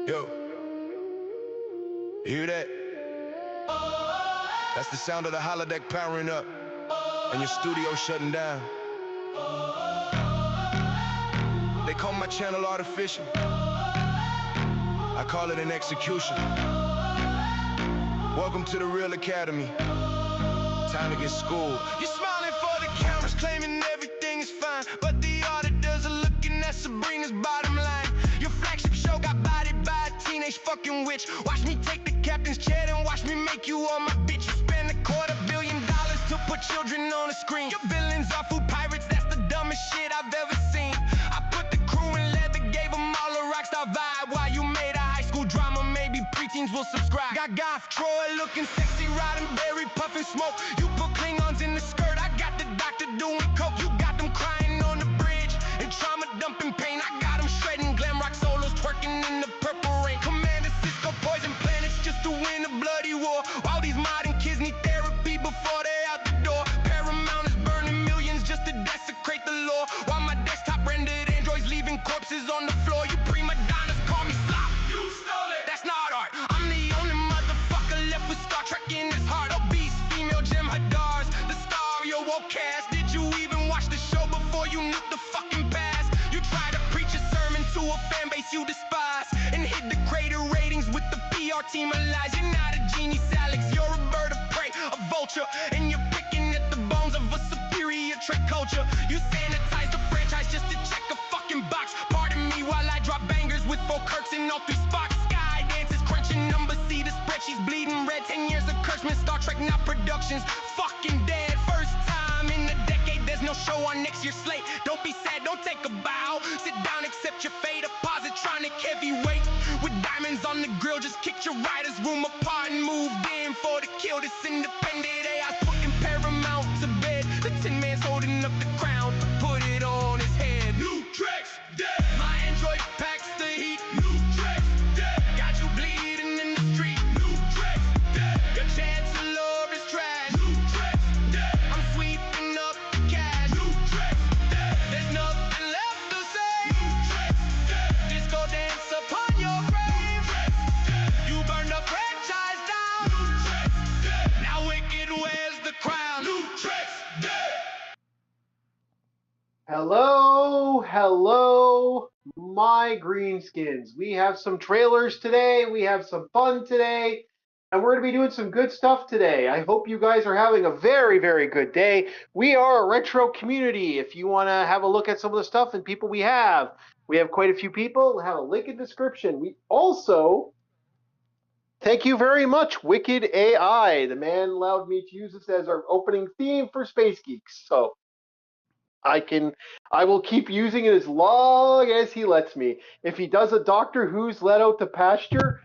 Yo, you hear that? That's the sound of the holodeck powering up and your studio shutting down. They call my channel artificial. I call it an execution. Welcome to the Real Academy. Time to get schooled. You're smiling for the cameras, claiming everything is fine, but the auditors are looking at Sabrina's bottom line. Your flagship show got bodied by a teenage fucking witch. Watch me take the captain's chair and watch me make you all my bitch. You spend $250 million to put children on the screen. Your villains are food pirates, that's the dumbest shit I've ever seen. I put the crew in leather, gave them all a rockstar vibe. While you made a high school drama, maybe preteens will subscribe. Got Goth Troy looking sexy, riding berry, puffing smoke. You put Klingons in the skirt, I got the doctor doing coke. You got them crying on the bridge and trauma dumping pain. I got them shredding glam rock solos, twerking in the purple rain. Commander Cisco poison planets just to win a bloody war. All these modern kids need therapy before they're out the door. Paramount is burning millions just to desecrate the law, while my desktop rendered androids leaving corpses on the floor. You prima donnas call me slop. You stole it. That's not art. I'm the only motherfucker left with Star Trek in his heart. Obese female Jim Hadars, the star of your woke cast. Did you even watch the show before you knew the fucking past? You try to preach a sermon to a fan base you despise and hit the greater ratings with the PR team of lies. You're not a genius, Alex. You're a bird of prey, a vulture, and you're picking at the bones of a superior trick culture. You sanitize the franchise just to check a fucking box. Pardon me while I drop bangers with 4 Kirks in all 3 spots. Sky dances, crunching numbers, see the spreadsheets bleeding red. 10 years of Kurtzman, Star Trek, now productions fucking dead. First time in a decade, there's no show on next year's slate. Don't be sad, don't take a bow. Sit down, accept your fate. A positronic heavyweight with diamonds on the grill. Just kicked your writer's room apart and moved in for the kill. This independent AI's putting Paramount to bed. The Tin Man's holding up the crown, put it on his head. New Trek's dead. My android packs the heat. New Trek's dead. Got you bleeding in the street. New Trek's dead. Your chancellor is trash. New Trek's dead. I'm sweeping up the cash. New Trek's dead. There's nothing left to say. New Trek's dead. Disco dance upon your grave. You burn the franchise down. New Trek's dead. Now Wicked wears the crown. New Trek's dead. Hello, my greenskins. We have some trailers today. We have some fun today. And we're going to be doing some good stuff today. I hope you guys are having a very, very good day. We are a retro community. If you want to have a look at some of the stuff and people we have quite a few people. We'll have a link in the description. We also, thank you very much, Wicked AI. The man allowed me to use this as our opening theme for Space Geeks. So I will keep using it as long as he lets me. If he does a Doctor Who's Let Out to Pasture,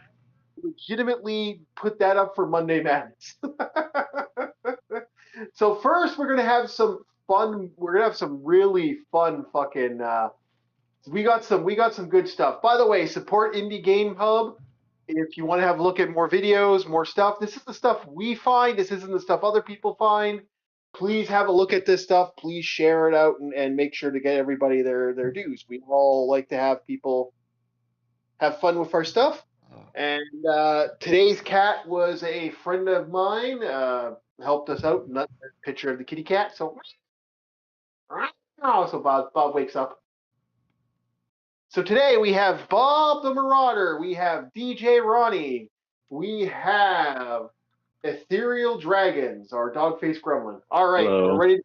legitimately put that up for Monday Madness. So first, we're gonna have some fun. We're gonna have some really fun fucking. We got some good stuff. By the way, support Indie Game Hub if you want to have a look at more videos, more stuff. This is the stuff we find. This isn't the stuff other people find. Please have a look at this stuff. Please share it out and make sure to get everybody their dues. We all like to have people have fun with our stuff. And today's cat was a friend of mine, helped us out. Not a picture of the kitty cat. So Bob wakes up. So today we have Bob the Marauder. We have DJ Ronnie. We have Ethereal Dragons, our dog-faced gremlin. All right, Hello. We're ready to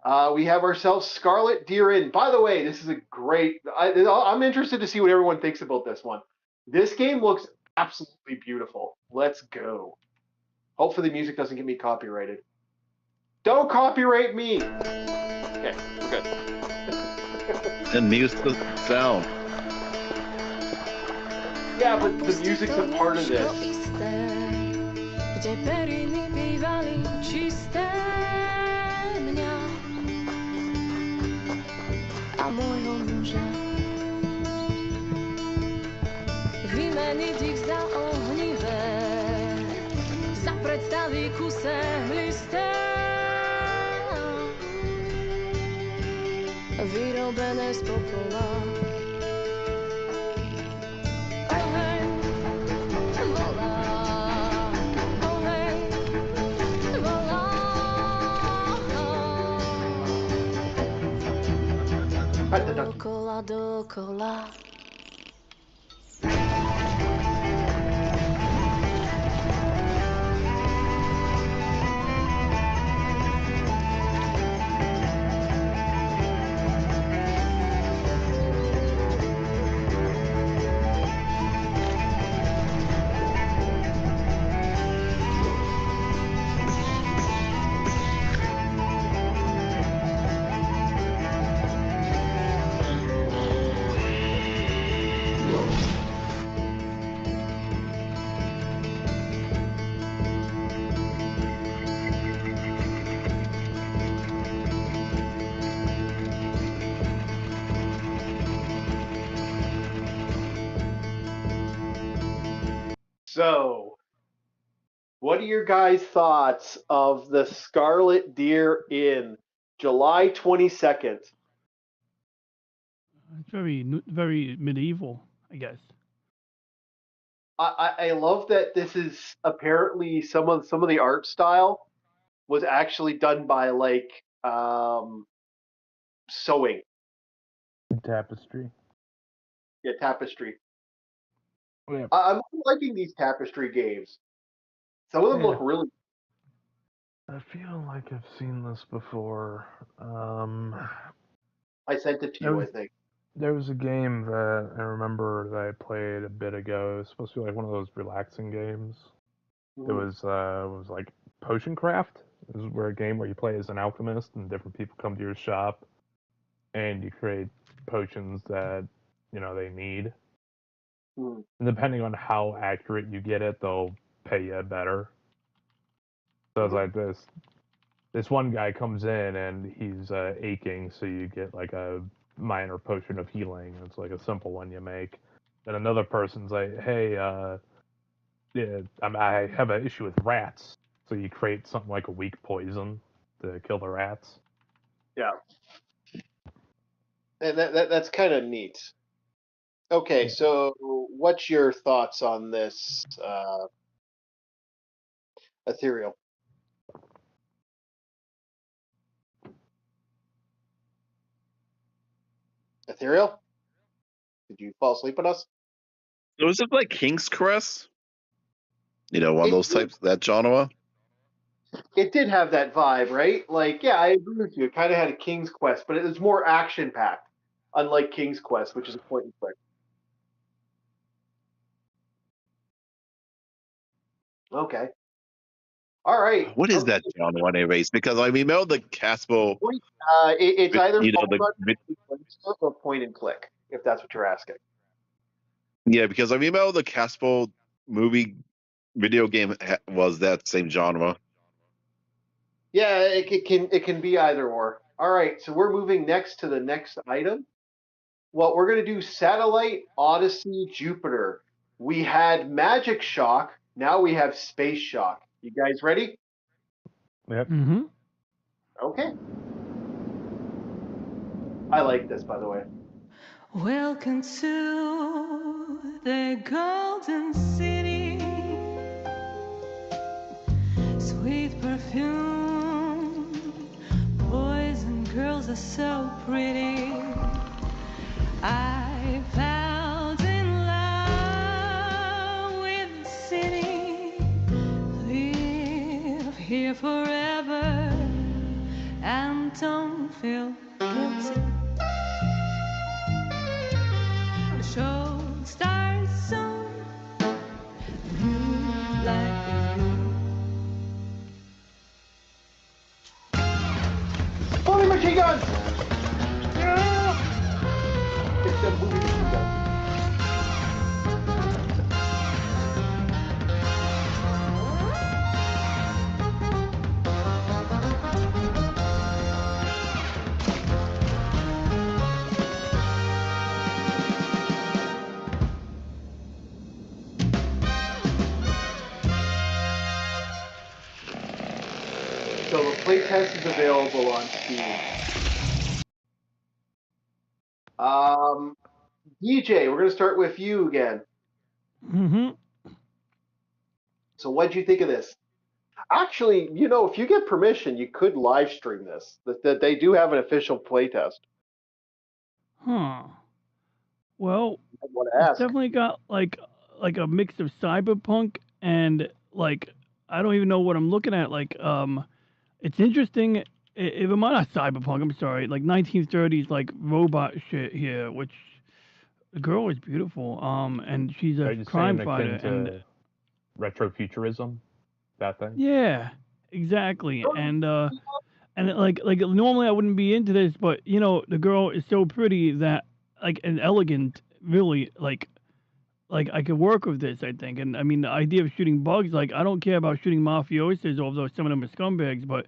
go. We have ourselves Scarlet Deer. By the way, this is a great. I'm interested to see what everyone thinks about this one. This game looks absolutely beautiful. Let's go. Hopefully, the music doesn't get me copyrighted. Don't copyright me. Okay, we're good. And mute the sound. Yeah, but the music's a part of this. Gdzie periny piwali čisté mňa a môjho muža. Vymeniť ich za ohnivé, za predstavy kuse hlisté. Vyrobené z popola Dokola, dokola. So, what are your guys' thoughts of the Scarlet Deer Inn, July 22nd? It's very medieval, I guess. I love that this is apparently some of the art style was actually done by like sewing. Tapestry. Yeah, tapestry. Yeah. I'm liking these tapestry games. Some of them look really. I feel like I've seen this before. I sent it to you, I think. There was a game that I remember that I played a bit ago. It was supposed to be like one of those relaxing games. It was like Potion Craft. It was a game where you play as an alchemist and different people come to your shop and you create potions that they need. And depending on how accurate you get it, they'll pay you better. So it's like this one guy comes in and he's aching, so you get like a minor potion of healing. It's like a simple one you make. Then another person's like, hey, yeah, I have an issue with rats, so you create something like a weak poison to kill the rats. Yeah, and that's kind of neat. Okay, so what's your thoughts on this, Ethereal? Ethereal? Did you fall asleep on us? So is it like King's Crest? One of those types, that genre? It did have that vibe, right? Like, yeah, I agree with you. It kind of had a King's Quest, but it was more action packed, unlike King's Quest, which is a point and click. Okay. All right. What is that genre, anyways? Because I remember the Caspo. It's either the or point and click, if that's what you're asking. Yeah, because I remember the Caspo movie video game was that same genre. Yeah, it can be either or. All right, so we're moving next to the next item. Well, we're going to do Satellite Odyssey Jupiter. We had Magic Shock. Now we have Space Shock. You guys ready? Yep. Mm-hmm. Okay. I like this, by the way. Welcome to the Golden City. Sweet perfume, boys and girls are so pretty. I fell in love with the city. Live here forever and don't feel guilty. The show starts soon. You like Holy machine guns! Yeah! It's the movie machine guns. So the playtest is available on Steam. DJ, we're going to start with you again. Mm-hmm. So what'd you think of this? Actually, if you get permission, you could live stream this. That they do have an official playtest. Huh. Well, I want to it's ask. definitely got like a mix of cyberpunk and like I don't even know what I'm looking at. Like it's interesting. If I'm not cyberpunk, I'm sorry. Like 1930s like robot shit here, which the girl is beautiful. And she's Are a you crime saying fighter. akin And to retrofuturism? That thing? yeah, exactly. And like normally I wouldn't be into this, but you know the girl is so pretty that like and elegant, really like I could work with this, I think. And I mean, the idea of shooting bugs, like I don't care about shooting mafiosos, although some of them are scumbags. But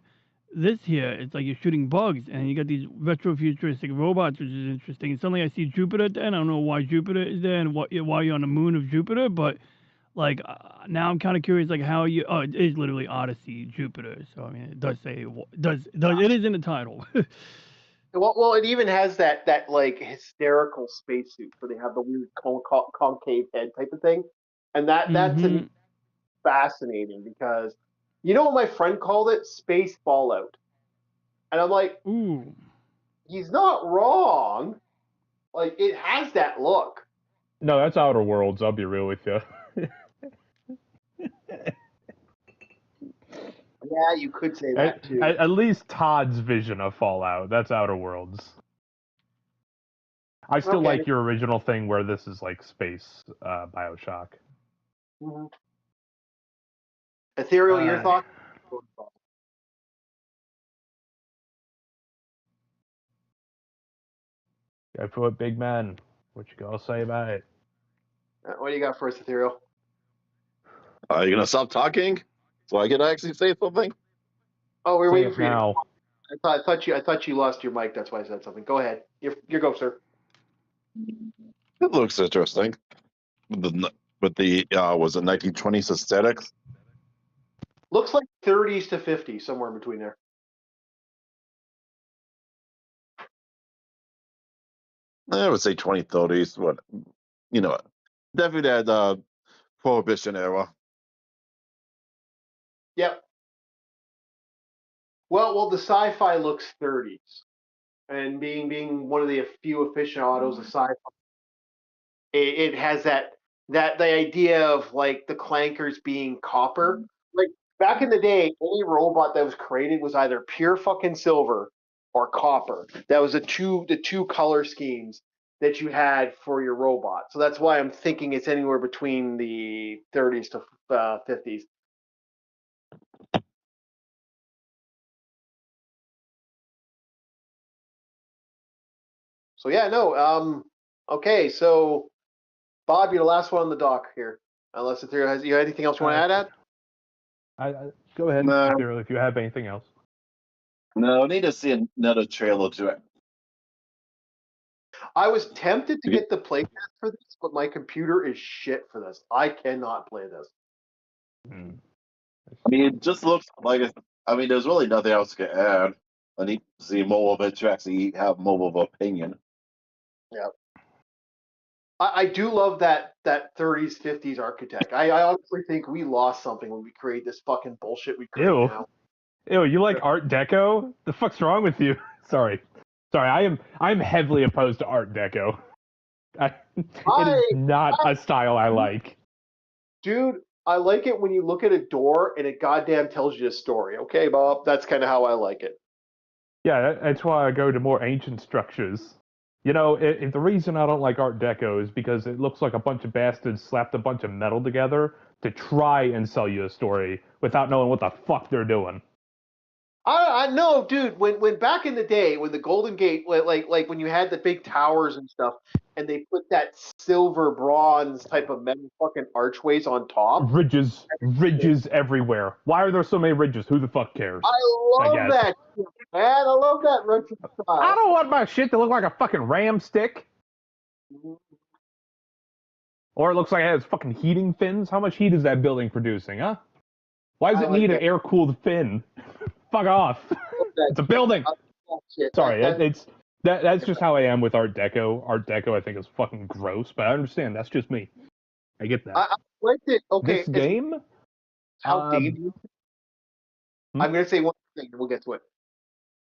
this here, it's like you're shooting bugs, and you got these retro-futuristic robots, which is interesting. And suddenly I see Jupiter there, and I don't know why Jupiter is there and why you're on the moon of Jupiter, but like now I'm kind of curious, like how you. Oh, it is literally Odyssey Jupiter. So I mean, it does say does it is in the title. Well, it even has that like hysterical spacesuit where they have the weird concave head type of thing, and that's hmm fascinating because you know what my friend called it? Space Fallout, and I'm like, Ooh. he's not wrong. Like it has that look. No, that's Outer Worlds. I'll be real with you. Yeah, you could say at, that too. at least Todd's vision of Fallout. That's Outer Worlds. I still Okay. like your original thing where this is like space Bioshock. Mhm. Ethereal, your Uh, thoughts? Go for it, big man. What you gotta say about it? What do you got for us, Ethereal? Are you gonna stop talking so I can actually say something? Oh, we're Say waiting it for you. now. I thought you lost your mic. That's why I said something. Go ahead. Your go, sir. It looks interesting. With the was it 1920s aesthetics? Looks like 30s to 50s, somewhere in between there. I would say 2030s. What you know, definitely that prohibition era. Yep. Well, the sci-fi looks 30s, and being one of the few aficionados of sci-fi, it has that the idea of like the clankers being copper. Like back in the day, any robot that was created was either pure fucking silver or copper. That was the two color schemes that you had for your robot. So that's why I'm thinking it's anywhere between the 30s to 50s. So yeah, no. Okay, so Bob, you're the last one on the dock here. Unless if there has you have anything else you want to add? Okay. At? Go ahead, No, Ethereal, if you have anything else. no, I need to see another trailer to it. I was tempted to Okay. get the playtest for this, but my computer is shit for this. I cannot play this. Hmm. I mean, it just looks like I mean, there's really nothing else to add. I need to see more of it to actually have more of an opinion. Yeah. I do love that 30s, 50s architect. I honestly think we lost something when we create this fucking bullshit we create Ew. now. Ew, you like Art Deco? The fuck's wrong with you? Sorry. I'm heavily opposed to Art Deco. It is not a style I like. Dude, I like it when you look at a door and it goddamn tells you a story. Okay, Bob? That's kind of how I like it. Yeah, that's why I go to more ancient structures. You know, if the reason I don't like Art Deco is because it looks like a bunch of bastards slapped a bunch of metal together to try and sell you a story without knowing what the fuck they're doing. I know, dude. When back in the day, when the Golden Gate, like when you had the big towers and stuff, and they put that silver bronze type of metal fucking archways on top. Ridges everywhere. Why are there so many ridges? Who the fuck cares? I I love guess. that shit, man. I love that retro I style. don't want my shit to look like a fucking ram stick. Or it looks like it has fucking heating fins. How much heat is that building producing, huh? Why does I it like need an that. air-cooled fin? Fuck off. It's a building. I love that shit. Sorry, that's just how I am with Art Deco. Art Deco I think is fucking gross, but I understand. That's just me. I get that. I liked it. Okay, This game? how dated. Hmm? I'm gonna say one thing, and we'll get to it.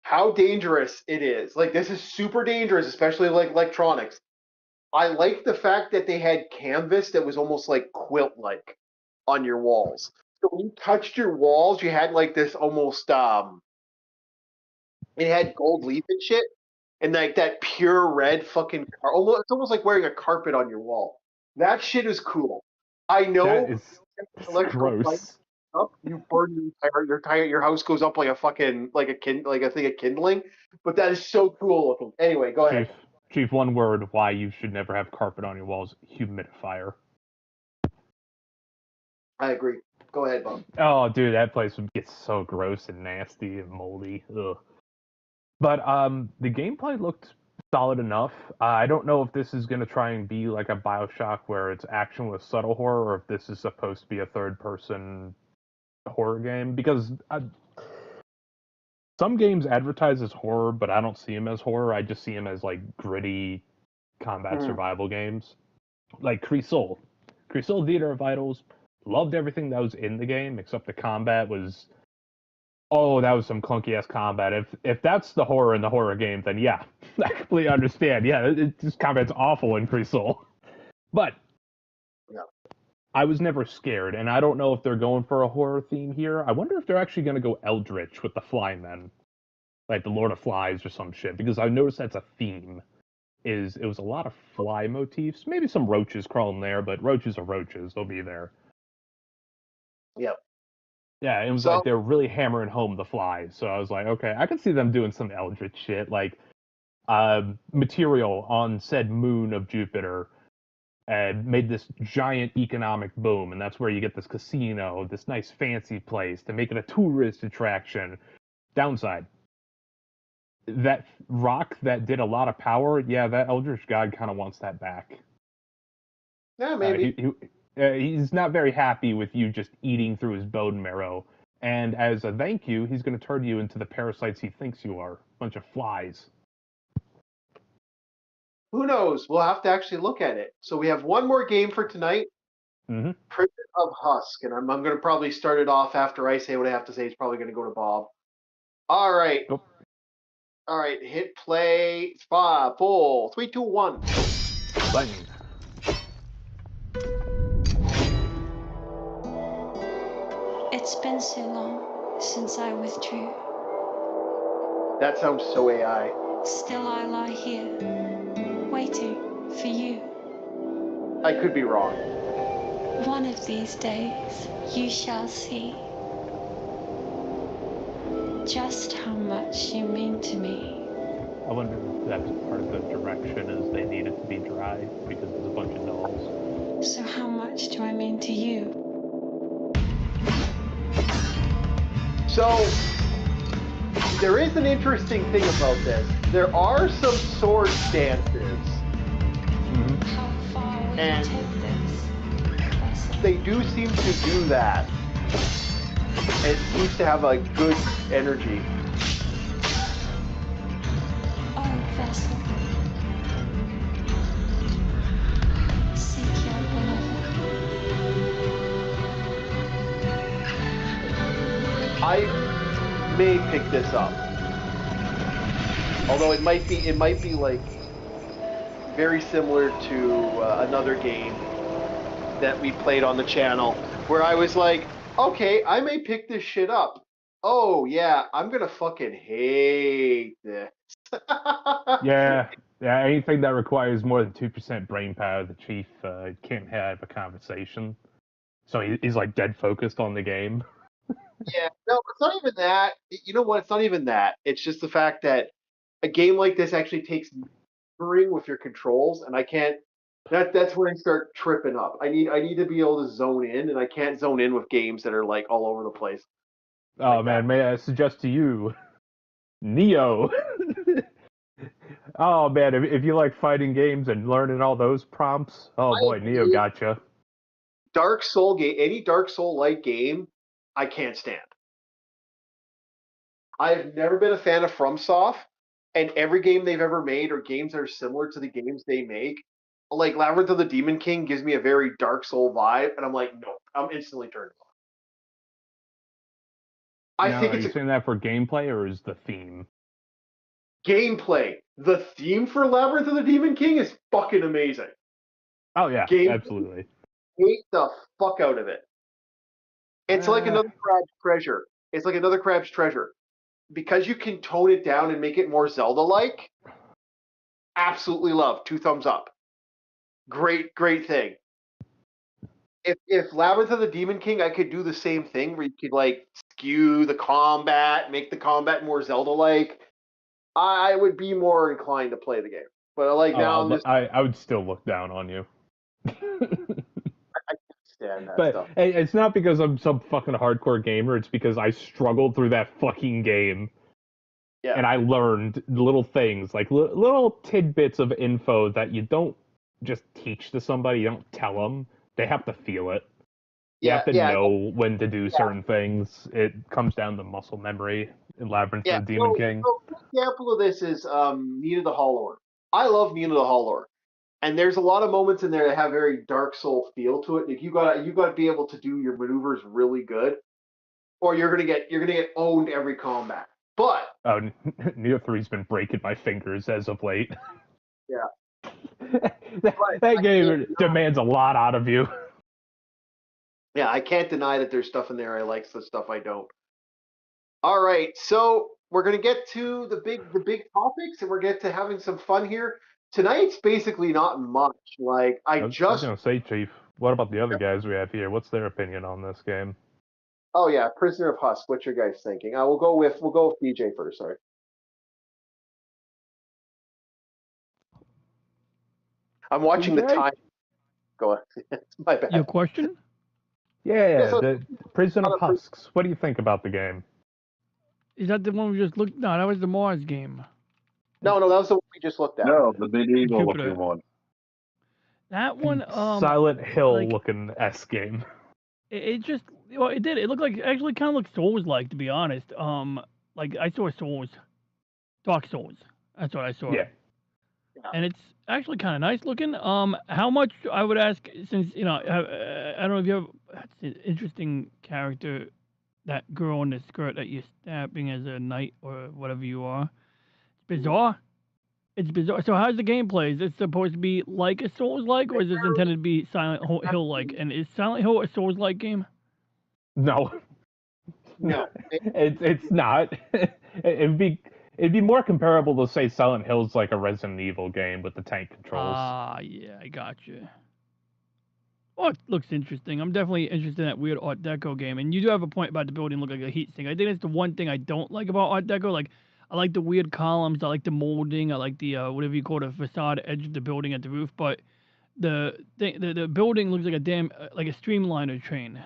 how dangerous it is. Like, this is super dangerous, especially like electronics. I like the fact that they had canvas that was almost like quilt-like on your walls. So when you touched your walls, you had like this almost it had gold leaf and shit, and like that pure red fucking almost it's almost like wearing a carpet on your wall. That shit is cool. I That know is electrical lights gross. up, you burn your house goes up like a fucking like a thing of kindling, but that is so cool looking. Anyway, go ahead. Chief, one word why you should never have carpet on your walls: humidifier. I agree. Go ahead, Bob. Oh, dude, that place would get so gross and nasty and moldy. Ugh. But the gameplay looked solid enough. I don't know if this is going to try and be like a BioShock where it's action with subtle horror, or if this is supposed to be a third-person horror game. Because some games advertise as horror, but I don't see them as horror. I just see them as like gritty combat survival games, like Creasol. Creasol Theater of Idols. Loved everything that was in the game, except the combat was. Oh, that was some clunky ass combat. If that's the horror in the horror game, then yeah, I completely understand. Yeah, this combat's awful in Creasol. But Yeah. I was never scared, and I don't know if they're going for a horror theme here. I wonder if they're actually going to go Eldritch with the Flymen, like the Lord of Flies or some shit, because I noticed that's a theme. It was a lot of fly motifs, maybe some roaches crawling there, but roaches are roaches. They'll be there. Yep. Yeah, it was So- like they were really hammering home the flies. So I was like, okay, I could see them doing some Eldritch shit, like material on said moon of Jupiter and made this giant economic boom, and that's where you get this casino, this nice fancy place to make it a tourist attraction. Downside, that rock that did a lot of power, yeah, that Eldritch God kind of wants that back. Yeah, maybe. He's not very happy with you just eating through his bone marrow. And as a thank you, he's going to turn you into the parasites he thinks you are. Bunch of flies. Who knows? We'll have to actually look at it. So we have one more game for tonight. Mhm. Prison of Husk. And I'm going to probably start it off after I say what I have to say. It's probably going to go to Bob. All right. Go. All right. Hit play. 5, 4, 3, 2, 1. Lightning. It's been so long since I withdrew. That sounds so AI. Still I lie here, waiting for you. I could be wrong. One of these days, you shall see just how much you mean to me. I wonder if that's part of the direction is they need it to be dry because there's a bunch of dolls. So how much do I mean to you? So there is an interesting thing about this. There are some sword stances. How far will And- you take this? They do seem to do that. It seems to have a good energy. Oh, vessel. Seek your beloved. I may pick this up. Although it might be like very similar to another game that we played on the channel where I was like, okay, I may pick this shit up. Oh yeah, I'm gonna fucking hate this. Yeah, anything that requires more than 2% brain power, the chief can't have a conversation. So he's like dead focused on the game. Yeah, no, it's not even that. You know what? It's not even that. It's just the fact that a game like this actually takes maneuvering with your controls, and I can't. That's when I start tripping up. I need to be able to zone in, and I can't zone in with games that are like all over the place. Oh Like man, that. may I suggest to you, Neo? Oh man, if you like fighting games and learning all those prompts, oh boy, Neo gotcha. Dark Soul game, any Dark Soul like game, I can't stand. I've never been a fan of FromSoft, and every game they've ever made or games that are similar to the games they make, like Labyrinth of the Demon King gives me a very Dark Soul vibe, and I'm like, no, I'm instantly turned off. I Now, think are it's you saying that for gameplay or is the theme? Gameplay. The theme for Labyrinth of the Demon King is fucking amazing. Oh yeah, Game absolutely. hate the fuck out of it. It's like another crab's treasure. It's like another crab's treasure. Because you can tone it down and make it more Zelda-like. Absolutely love. 2 thumbs up. Great, great thing. If Labyrinth of the Demon King, I could do the same thing where you could like skew the combat, make the combat more Zelda-like. I would be more inclined to play the game. But like now, I'm just I would still look down on you. stand that But stuff. it's not because I'm some fucking hardcore gamer. It's because I struggled through that fucking game. Yeah. And I learned little things, like little tidbits of info that you don't just teach to somebody. You don't tell them. They have to feel it. You have to know when to do certain things. It comes down to muscle memory in Labyrinth of the Demon King. So an example of this is Nina the Hollower. I love Nina the Hollower. And there's a lot of moments in there that have a very Dark Soul feel to it. Like you gotta be able to do your maneuvers really good, or you're gonna get owned every combat. But Neo 3's been breaking my fingers as of late. Yeah. that game demands a lot out of you. Yeah, I can't deny that there's stuff in there I like, some stuff I don't. All right, so we're gonna get to the big topics, and we're get to having some fun here. Tonight's basically not much. Like I was gonna say, Chief, what about the other guys we have here? What's their opinion on this game? Oh yeah, Prisoner of Husk. What's your guys thinking? We'll go with BJ first. Sorry. I'm watching the time. Go on. It's my bad. Your question? Yeah, the Prison of Husks. What do you think about the game? Is that the one we just looked? No, that was the Mars game. No, that was the one we just looked at. No, the medieval looking one. That one, Silent Hill looking S game. It just, well, it did. It looked like, actually kind of looked Souls-like, to be honest. Like I saw Souls, Dark Souls. That's what I saw. Yeah. And it's actually kind of nice looking. How much, I would ask, since, you know, I don't know if you have, that's an interesting character, that girl in the skirt that you're stabbing as a knight or whatever you are. It's bizarre. It's bizarre. So how's the gameplay? Is it supposed to be like a Souls-like, or is this intended to be Silent Hill-like? And is Silent Hill a Souls-like game? No. No. It's not. It'd be more comparable to say Silent Hill's like a Resident Evil game with the tank controls. Yeah, I got you. Oh, it looks interesting. I'm definitely interested in that weird Art Deco game. And you do have a point about the building look like a heat sink. I think that's the one thing I don't like about Art Deco. Like, I like the weird columns. I like the molding. I like the whatever you call it, facade edge of the building at the roof. But the building looks like a damn like a streamliner train,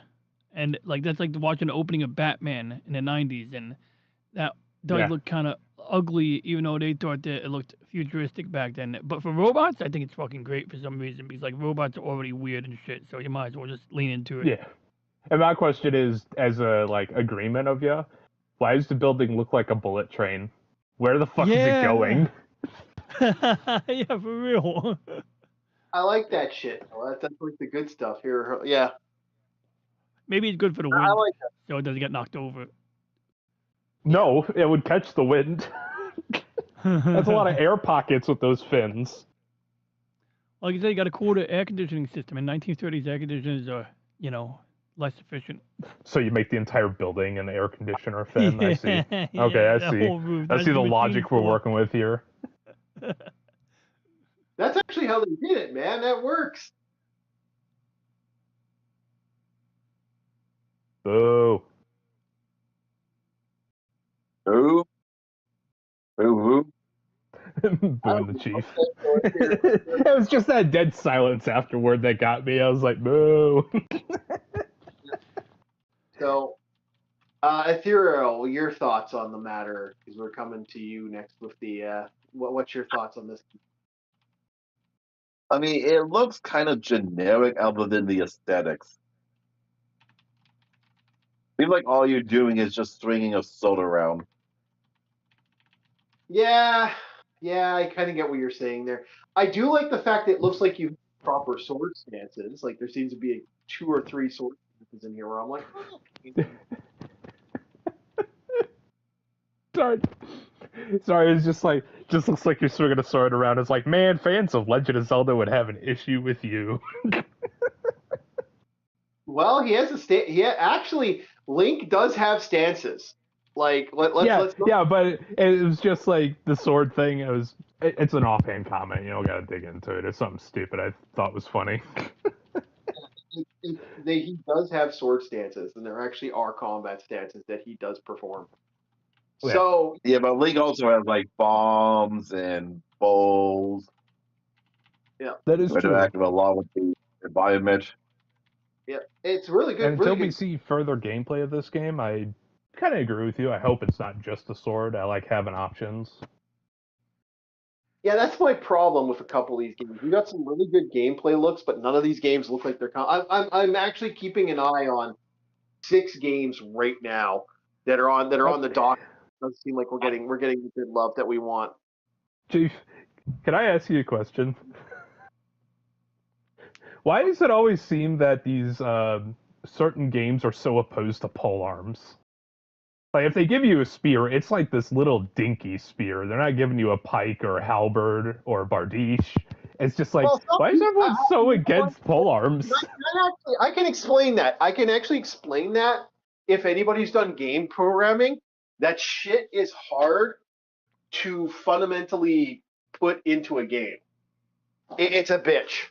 and like that's like watching the opening of Batman in the '90s, and that does look kind of ugly, even though they thought that it looked futuristic back then. But for robots, I think it's fucking great for some reason, because like robots are already weird and shit, so you might as well just lean into it. Yeah. And my question is, as a like agreement of you, why does the building look like a bullet train? Where the fuck is it going? Yeah, for real. I like that shit. Well, that's like the good stuff here. Yeah. Maybe it's good for the wind, I like that. so it doesn't get knocked over. No, it would catch the wind. That's a lot of air pockets with those fins. Like I said, you got a cooler air conditioning system. In 1930s, air conditioners are, you know, less efficient. So you make the entire building an air conditioner fin. Yeah, I see. Okay, yeah, I see. whole roof. I see the That's logic we're for. working with here. That's actually how they did it, man. That works. Boo. Who? Who? Booing the chief. It was just that dead silence afterward that got me. I was like, boo. So, Ethereal, your thoughts on the matter? Because we're coming to you next with the what's your thoughts on this? I mean, it looks kind of generic other than the aesthetics. Seems like all you're doing is just stringing a sword around. Yeah, I kind of get what you're saying there. I do like the fact that it looks like you have proper sword stances. Like there seems to be 2 or 3 sword stances in here where I'm like, Sorry. Sorry, it's just looks like you're swinging a sword around. It's like, man, fans of Legend of Zelda would have an issue with you. Well, he has actually, Link does have stances. Like let's Yeah, but it was just like the sword thing. It's an offhand comment. You don't gotta dig into it. It's something stupid I thought was funny. he does have sword stances, and there actually are combat stances that he does perform. Yeah. So Yeah, but Link also has like bombs and bows. yeah, That is Which true. are active along with the environment. yeah, it's really good. And until really we good. see further gameplay of this game, I kind of agree with you. I hope it's not just a sword. I like having options. Yeah, that's my problem with a couple of these games. You got some really good gameplay looks, but none of these games look like they're. I'm actually keeping an eye on 6 games right now that are on the dock. Doesn't seem like we're getting the good love that we want. Chief, can I ask you a question? Why does it always seem that these certain games are so opposed to pole arms? Like, if they give you a spear, it's like this little dinky spear. They're not giving you a pike or a halberd or a bardiche. It's just like, Well, why is everyone so against pole arms? I can explain that. I can actually explain that if anybody's done game programming. That shit is hard to fundamentally put into a game. It's a bitch.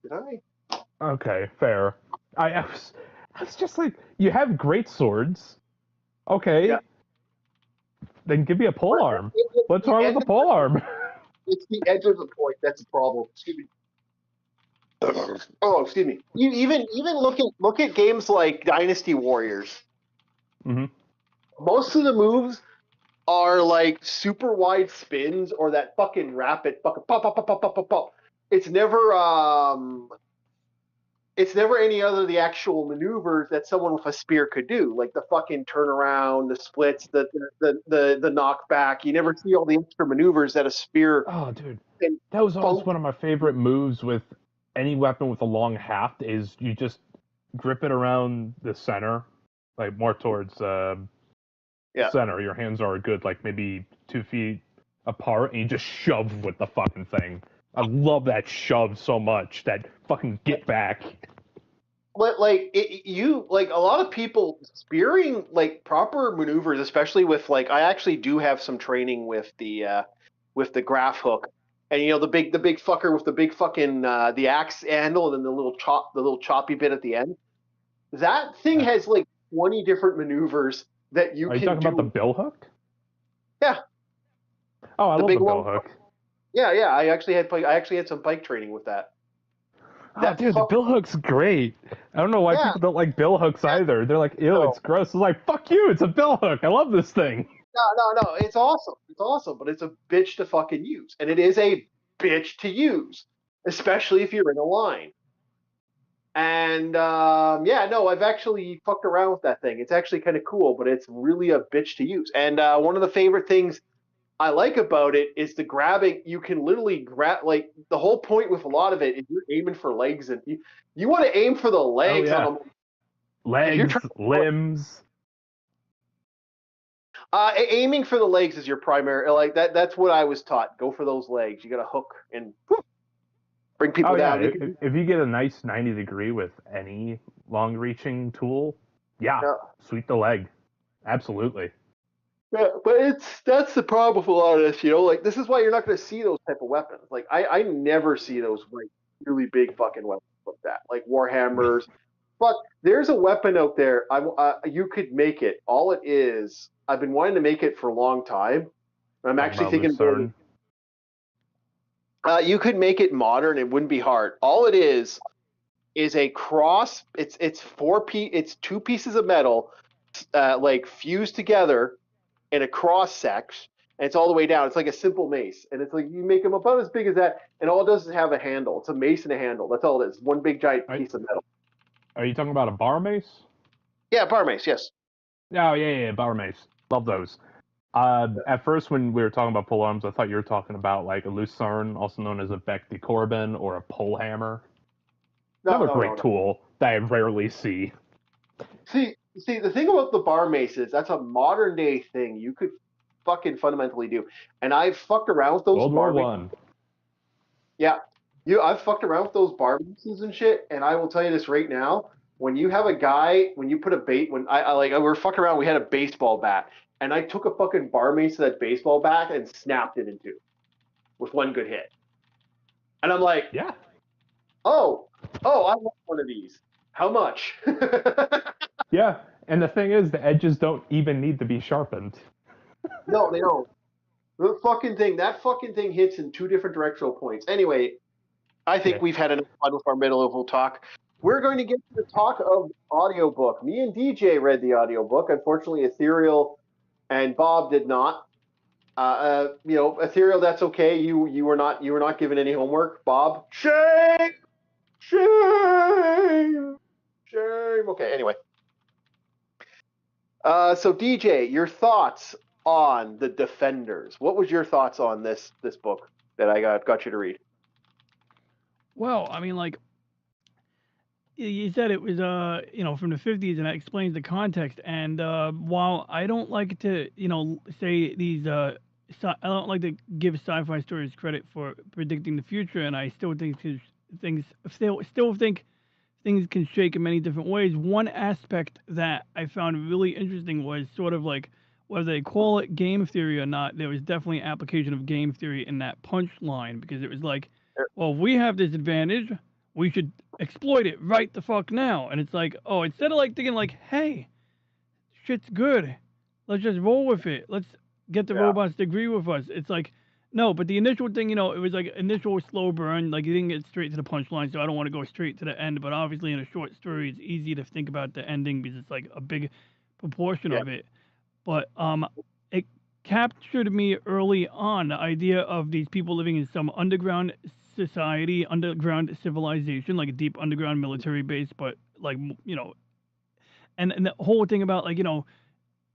Did I? Okay, fair. I was just like, you have great swords. Okay. Yeah. Then give me a pole arm. What's The wrong with end the of pole arm? It's the edge of the point that's the problem. Excuse me. Oh, excuse me. You even look at games like Dynasty Warriors. hmm Most of the moves are like super wide spins or that fucking rapid fucking pop pop pop pop pop pop pop. It's never any other the actual maneuvers that someone with a spear could do, like the fucking turnaround, the splits, the knockback. You never see all the extra maneuvers that a spear Oh, dude. can That was always funk. one of my favorite moves with any weapon with a long haft is you just grip it around the center, like more towards Yeah. center. Your hands are good, like maybe 2 feet apart, and you just shove with the fucking thing. I love that shove so much. That fucking get back. Like you like a lot of people spearing like proper maneuvers, especially with like I actually do have some training with the graph hook, and you know the big fucker with the big fucking the axe handle and then the little choppy bit at the end. That thing has like 20 different maneuvers that you Are you can talking do. about the bill hook? Yeah. Oh, I The love big the bill one. hook. Yeah, I actually had some bike training with that. Oh, dude, the bill hook's great. I don't know why Yeah. people don't like bill hooks either. They're like, ew, No. it's gross. It's like, fuck you, it's a bill hook. I love this thing. No, it's awesome. It's awesome, but it's a bitch to fucking use. And it is a bitch to use, especially if you're in a line. And yeah, no, I've actually fucked around with that thing. It's actually kind of cool, but it's really a bitch to use. And one of the favorite things I like about it is the grabbing. You can literally grab, like, the whole point with a lot of it is you're aiming for legs, and you want to aim for the legs yeah. on them. Legs, limbs. Aiming for the legs is your primary. Like that's what I was taught. Go for those legs. You got to hook and whoop, bring people Oh, yeah. down. If you get a nice 90-degree with any long-reaching tool, yeah, sweep the leg. Absolutely. Yeah, but that's the problem with a lot of this. You know, like this is why you're not going to see those type of weapons. Like I never see those like really big fucking weapons like that, like warhammers. But there's a weapon out there. You could make it. All it is, I've been wanting to make it for a long time. I'm actually thinking Lucerne. you could make it modern. It wouldn't be hard. All it is a cross. It's 2 pieces of metal, like fused together in a cross section, and it's all the way down. It's like a simple mace, and it's like you make them about as big as that, and all it does is have a handle. It's a mace and a handle. That's all it is. One big giant piece of metal. Are you talking about a bar mace? Yeah, bar mace. Yes. Oh, yeah, bar mace. Love those. At first, when we were talking about pole arms, I thought you were talking about like a lucerne, also known as a bec de Corbin, or a pole hammer. Another great tool that I rarely see. See, the thing about the bar mace is that's a modern day thing. You could fucking fundamentally do. And I've fucked around with those World War Barbie. One. Yeah, I've fucked around with those Barbies and shit, and I will tell you this right now. When you have a guy, when you put a bait, when I like, we were fucking around, we had a baseball bat, and I took a fucking Barbie to that baseball bat and snapped it in two with one good hit. And I'm like, Yeah. oh, I want one of these. How much? Yeah. And the thing is, the edges don't even need to be sharpened. No, they don't. That fucking thing hits in two different directional points. Anyway, I think Yeah. we've had enough fun with our mid-level talk. We're going to get to the talk of audiobook. Me and DJ read the audiobook. Unfortunately, Ethereal and Bob did not. Ethereal, that's okay. You were not given any homework. Bob, shame. Okay, anyway. So DJ, your thoughts on the Defenders? What was your thoughts on this book that I got you to read? Well, I mean, like you said, it was from the 50s, and that explains the context. And while I don't like to say these I don't like to give sci-fi stories credit for predicting the future, and I still think still think things can shake in many different ways. One aspect that I found really interesting was sort of like, whether they call it game theory or not, there was definitely application of game theory in that punchline, because it was like, well, if we have this advantage, we should exploit it right the fuck now. And it's like, oh, instead of like thinking like, hey, shit's good, let's just roll with it. Let's get the robots to agree with us. It's like, no, but the initial thing, it was like initial slow burn. Like, you didn't get straight to the punchline, so I don't want to go straight to the end. But obviously, in a short story, it's easy to think about the ending because it's like a big proportion of it. But it captured me early on, the idea of these people living in some underground society, underground civilization, like a deep underground military base, but like, and the whole thing about like,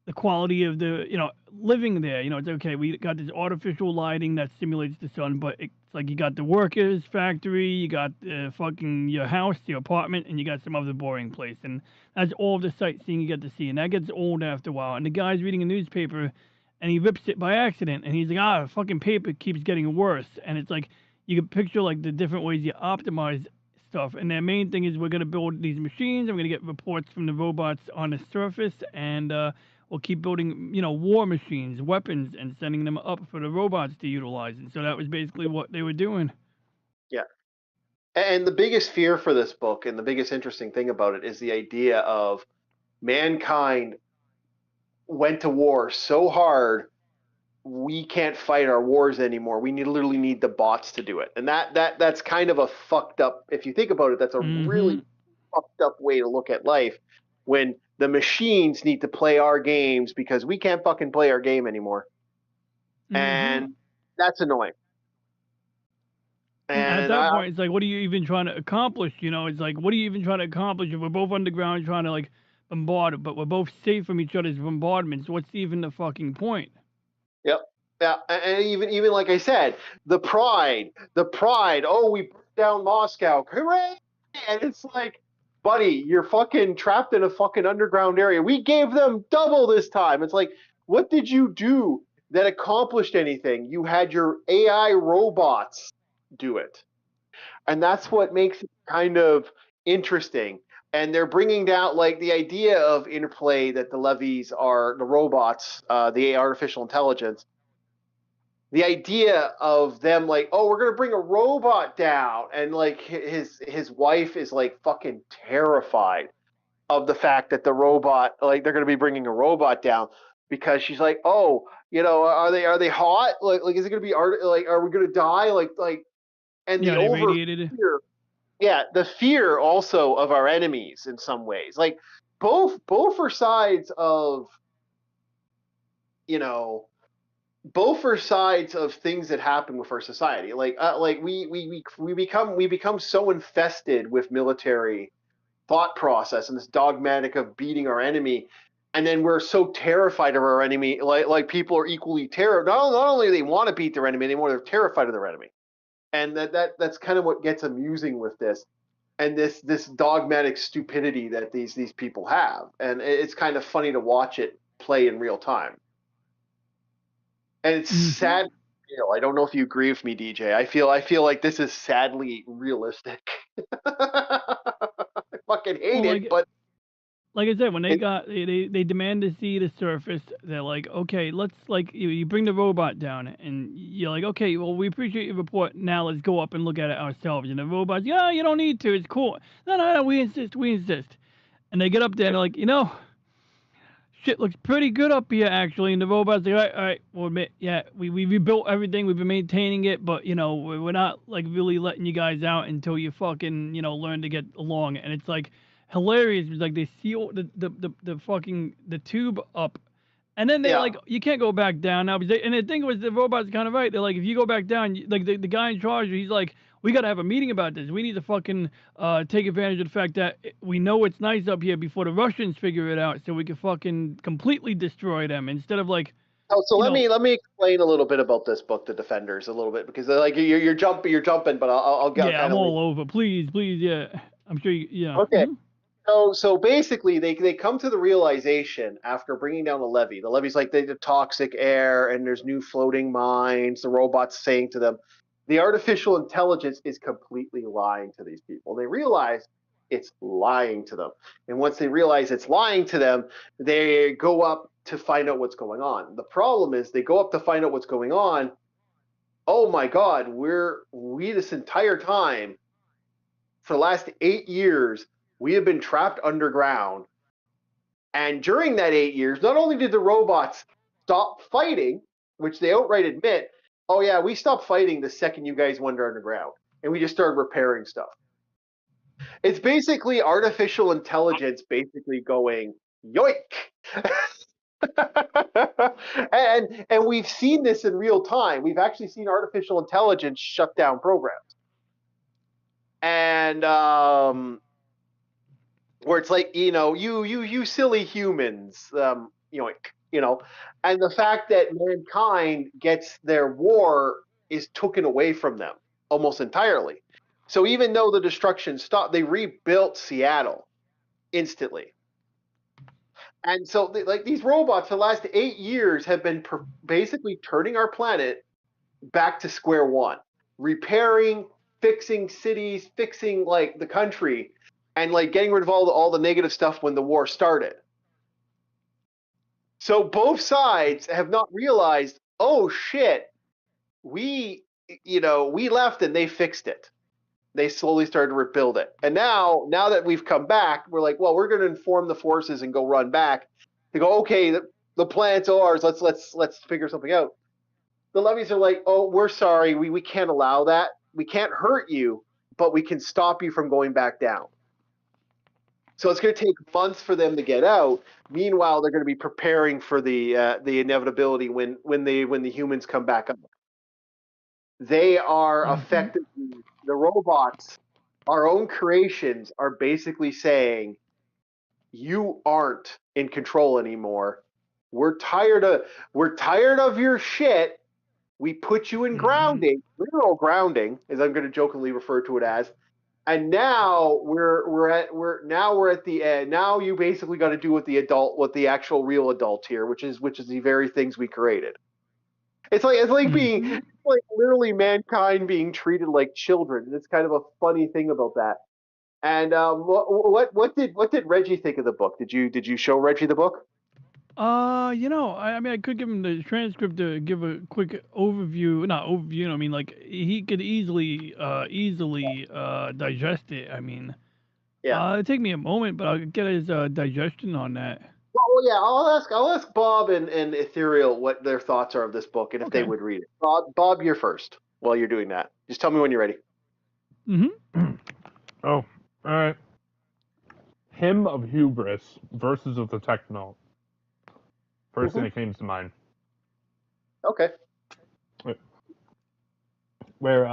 the quality of the, living there. It's okay, we got this artificial lighting that simulates the sun, but it's like you got the workers factory, you got fucking your house, your apartment, and you got some other boring place. And that's all the sightseeing you get to see. And that gets old after a while. And the guy's reading a newspaper and he rips it by accident, and he's like, fucking paper keeps getting worse. And it's like, you can picture like the different ways you optimize stuff. And their main thing is, we're going to build these machines, and we're going to get reports from the robots on the surface, and we'll keep building, war machines, weapons, and sending them up for the robots to utilize. And so that was basically what they were doing. Yeah. And the biggest fear for this book, and the biggest interesting thing about it, is the idea of mankind went to war so hard, we can't fight our wars anymore. We literally need the bots to do it. And that's kind of a fucked up, if you think about it, that's a really fucked up way to look at life, when the machines need to play our games because we can't fucking play our game anymore. And that's annoying. And at that point, it's like, what are you even trying to accomplish? It's like, what are you even trying to accomplish if we're both underground trying to like bombard, but we're both safe from each other's bombardments? What's even the fucking point? Yep. Yeah. And even like I said, the pride. Oh, we put down Moscow. Hooray! And it's like, buddy, you're fucking trapped in a fucking underground area. We gave them double this time. It's like, what did you do that accomplished anything? You had your AI robots do it. And that's what makes it kind of interesting. And they're bringing down like the idea of interplay, that the levies are the robots, the artificial intelligence. The idea of them like, oh, we're gonna bring a robot down, and like his wife is like fucking terrified of the fact that the robot, like, they're gonna be bringing a robot down, because she's like, oh, are they hot? Like is it gonna be like, are we gonna die? Like, and yeah, the they over radiated. fear, the fear also of our enemies in some ways. Like both are sides of, both are sides of things that happen with our society. Like we become so infested with military thought process and this dogmatic of beating our enemy, and then we're so terrified of our enemy. Like people are equally terrified. Not only do they want to beat their enemy, they're terrified of their enemy, and that's kind of what gets amusing with this, and this dogmatic stupidity that these people have, and it's kind of funny to watch it play in real time. and it's sad. I don't know if you agree with me, DJ. I feel like this is sadly realistic. I fucking hate Well, it, but like I said, when it, they demand to see the surface, they're like, okay, let's like you bring the robot down, and you're like, okay, well we appreciate your report. Now let's go up and look at it ourselves. And the robot's, yeah, you don't need to. It's cool. No, we insist, we insist. And they get up there and they're like, shit looks pretty good up here actually. And the robot's like, all right, we'll admit, yeah, we rebuilt everything, we've been maintaining it, but we're not like really letting you guys out until you fucking learn to get along. And it's like hilarious. It's like they seal the fucking the tube up. And then they're yeah. like, you can't go back down now. And the thing was, the robot's kind of right. They're like, if you go back down, like the guy in charge, he's like, we got to have a meeting about this. We need to fucking take advantage of the fact that we know it's nice up here before the Russians figure it out, so we can fucking completely destroy them instead of like. So let me explain a little bit about this book, The Defenders, a little bit, because like you're jumping, but I'll get Yeah, I'm all over. Please, yeah. I'm sure you. Yeah. Okay. Mhm. So basically, they come to the realization after bringing down the levee. The levee's like the toxic air, and there's new floating mines. The robot's saying to them, the artificial intelligence is completely lying to these people. They realize it's lying to them, and once they realize it's lying to them, they go up to find out what's going on. The problem is they go up to find out what's going on. Oh my God, we this entire time for the last 8 years we have been trapped underground. And during that 8 years, not only did the robots stop fighting, which they outright admit, oh yeah, we stopped fighting the second you guys went underground, and we just started repairing stuff. It's basically artificial intelligence basically going, yoink. and we've seen this in real time. We've actually seen artificial intelligence shut down programs. And where it's like, you silly humans, yoink, and the fact that mankind gets their war is taken away from them almost entirely. So even though the destruction stopped, they rebuilt Seattle instantly. And so like these robots for the last 8 years have been basically turning our planet back to square one, repairing, fixing cities, fixing like the country, and like getting rid of all the negative stuff when the war started. So both sides have not realized, oh shit, we left and they fixed it. They slowly started to rebuild it. And now that we've come back, we're like, well, we're going to inform the forces and go run back. They go, okay, the planet's ours. Let's figure something out. The levies are like, oh, we're sorry. We can't allow that. We can't hurt you, but we can stop you from going back down. So it's going to take months for them to get out. Meanwhile, they're going to be preparing for the inevitability when the humans come back up. They are effectively, the robots, our own creations, are basically saying, you aren't in control anymore. We're tired of your shit. We put you in grounding, literal grounding, as I'm going to jokingly refer to it as. And now we're at the end. Now you basically got to do what the actual real adult here, which is the very things we created. It's like being like literally mankind being treated like children. It's kind of a funny thing about that. And what did Reggie think of the book? Did you show Reggie the book? I mean, I could give him the transcript to give a quick overview. Not overview. I mean, like he could easily digest it. I mean, Yeah. it'd take me a moment, but I'll get his digestion on that. Well, yeah. I'll ask Bob and Ethereal what their thoughts are of this book and if they would read it. Bob, you're first. While you're doing that, just tell me when you're ready. Oh, all right. Hymn of Hubris, Verses of the Techno. First thing that came to mind. Okay. Where,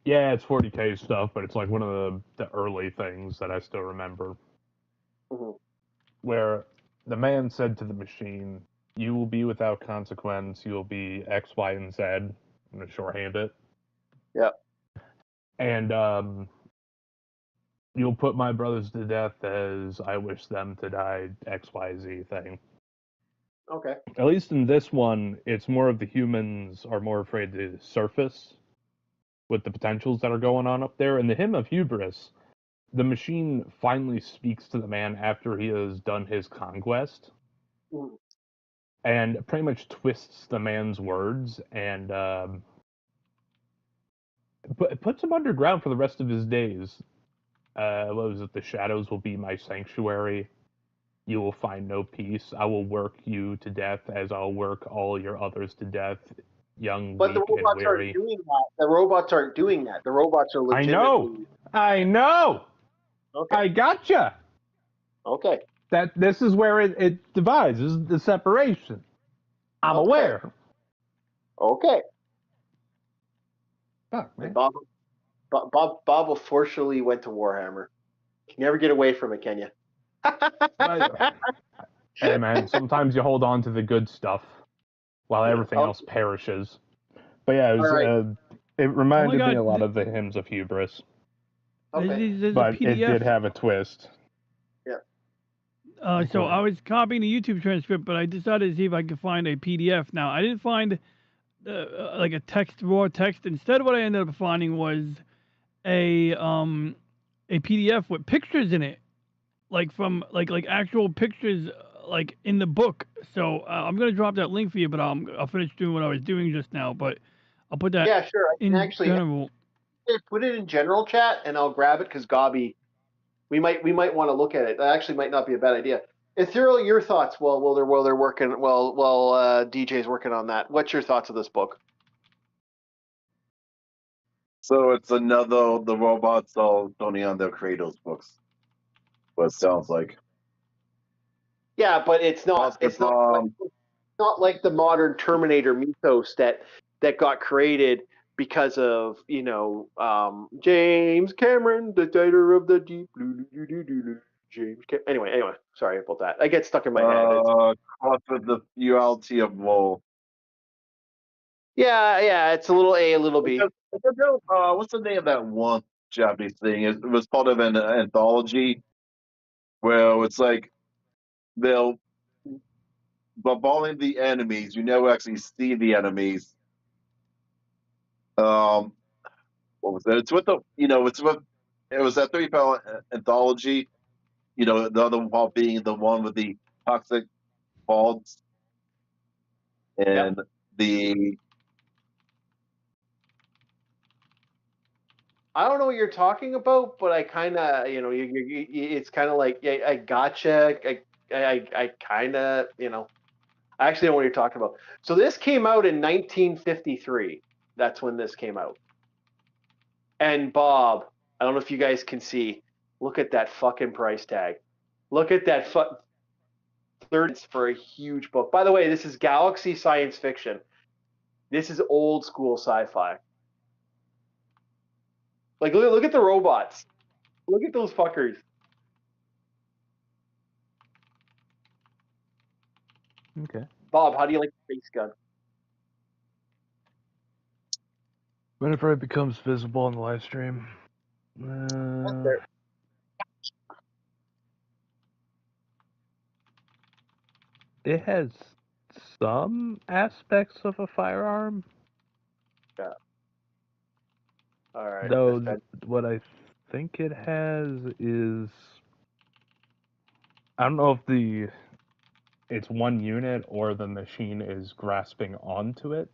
yeah, it's 40K stuff, but it's like one of the early things that I still remember. Where the man said to the machine, you will be without consequence, you will be X, Y, and Z. I'm going to shorthand it. Yep. And, you'll put my brothers to death as I wish them to die, XYZ thing. Okay. At least in this one, it's more of the humans are more afraid to surface with the potentials that are going on up there. In the Hymn of Hubris, the machine finally speaks to the man after he has done his conquest Mm. and pretty much twists the man's words and puts him underground for the rest of his days. What was it? The shadows will be my sanctuary. You will find no peace. I will work you to death as I'll work all your others to death, young, But the weak, and robots aren't weary. doing that. The robots aren't doing that. The robots are I know! legitimately. I know! Okay. I gotcha! Okay. That this is where it divides. This is the separation. I'm Okay. aware. Okay. Fuck, And man. Bob unfortunately went to Warhammer. You can never get away from it, can you? Hey, man, sometimes you hold on to the good stuff while everything Oh, else perishes. But yeah, all right. it reminded God, me a lot of the Hymns of Hubris. Okay. There's a But it PDF. did have a twist. So I was copying the YouTube transcript, but I decided to see if I could find a PDF. Now I didn't find like a raw text. Instead, what I ended up finding was a PDF with pictures in it, like from like actual pictures, like in the book. So I'm gonna drop that link for you, but I'll finish doing what I was doing just now. But I'll put that Yeah, sure. I can in actually general. put it in general chat, and I'll grab it because Gobby, we might want to look at it. That actually might not be a bad idea. Ethereal, your thoughts? Well, they're working. DJ's working on that. What's your thoughts of this book? So it's another the robots all only on their Kratos books. What it sounds like. Yeah, but it's not. It's not like the modern Terminator mythos that got created because of James Cameron, the writer of the Deep Blue. Anyway, sorry about that. I get stuck in my head. Caught with the duality of woe. Yeah, it's a little A, a little B. What's the name of that one Japanese thing? It was part of an anthology where it's like they'll bombarding the enemies. You never actually see the enemies. What was it? It's with it was that 3 part anthology. The other part being the one with the toxic balls and the. I don't know what you're talking about, but I kind of, it's kind of like, yeah, I gotcha. I kind of, I actually know what you're talking about. So this came out in 1953. That's when this came out. And Bob, I don't know if you guys can see. Look at that fucking price tag. Look at that 30 for a huge book. By the way, this is Galaxy science fiction. This is old school sci-fi. Like, look at the robots. Look at those fuckers. Okay. Bob, how do you like the space gun? Whenever it becomes visible on the live stream. It has some aspects of a firearm. Yeah. All right. Though what I think it has is, I don't know if it's one unit or the machine is grasping onto it.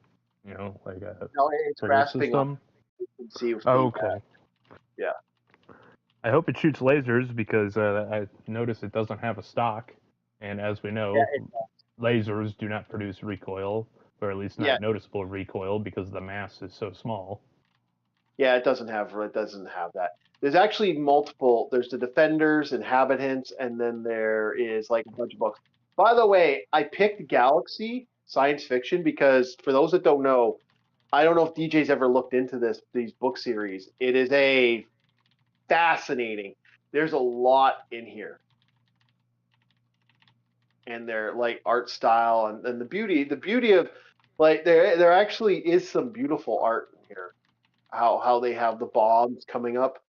Like a no, it's trigger grasping system. on. You can see. Okay. Yeah. I hope it shoots lasers because I noticed it doesn't have a stock, and as we know, lasers do not produce recoil, or at least not noticeable recoil because the mass is so small. Yeah, it doesn't have that. There's actually multiple. There's the Defenders, Inhabitants, and then there is like a bunch of books. By the way, I picked Galaxy science fiction because for those that don't know, I don't know if DJ's ever looked into these book series. It is a fascinating. There's a lot in here. And their like art style and the beauty of like there actually is some beautiful art in here. How they have the bombs coming up.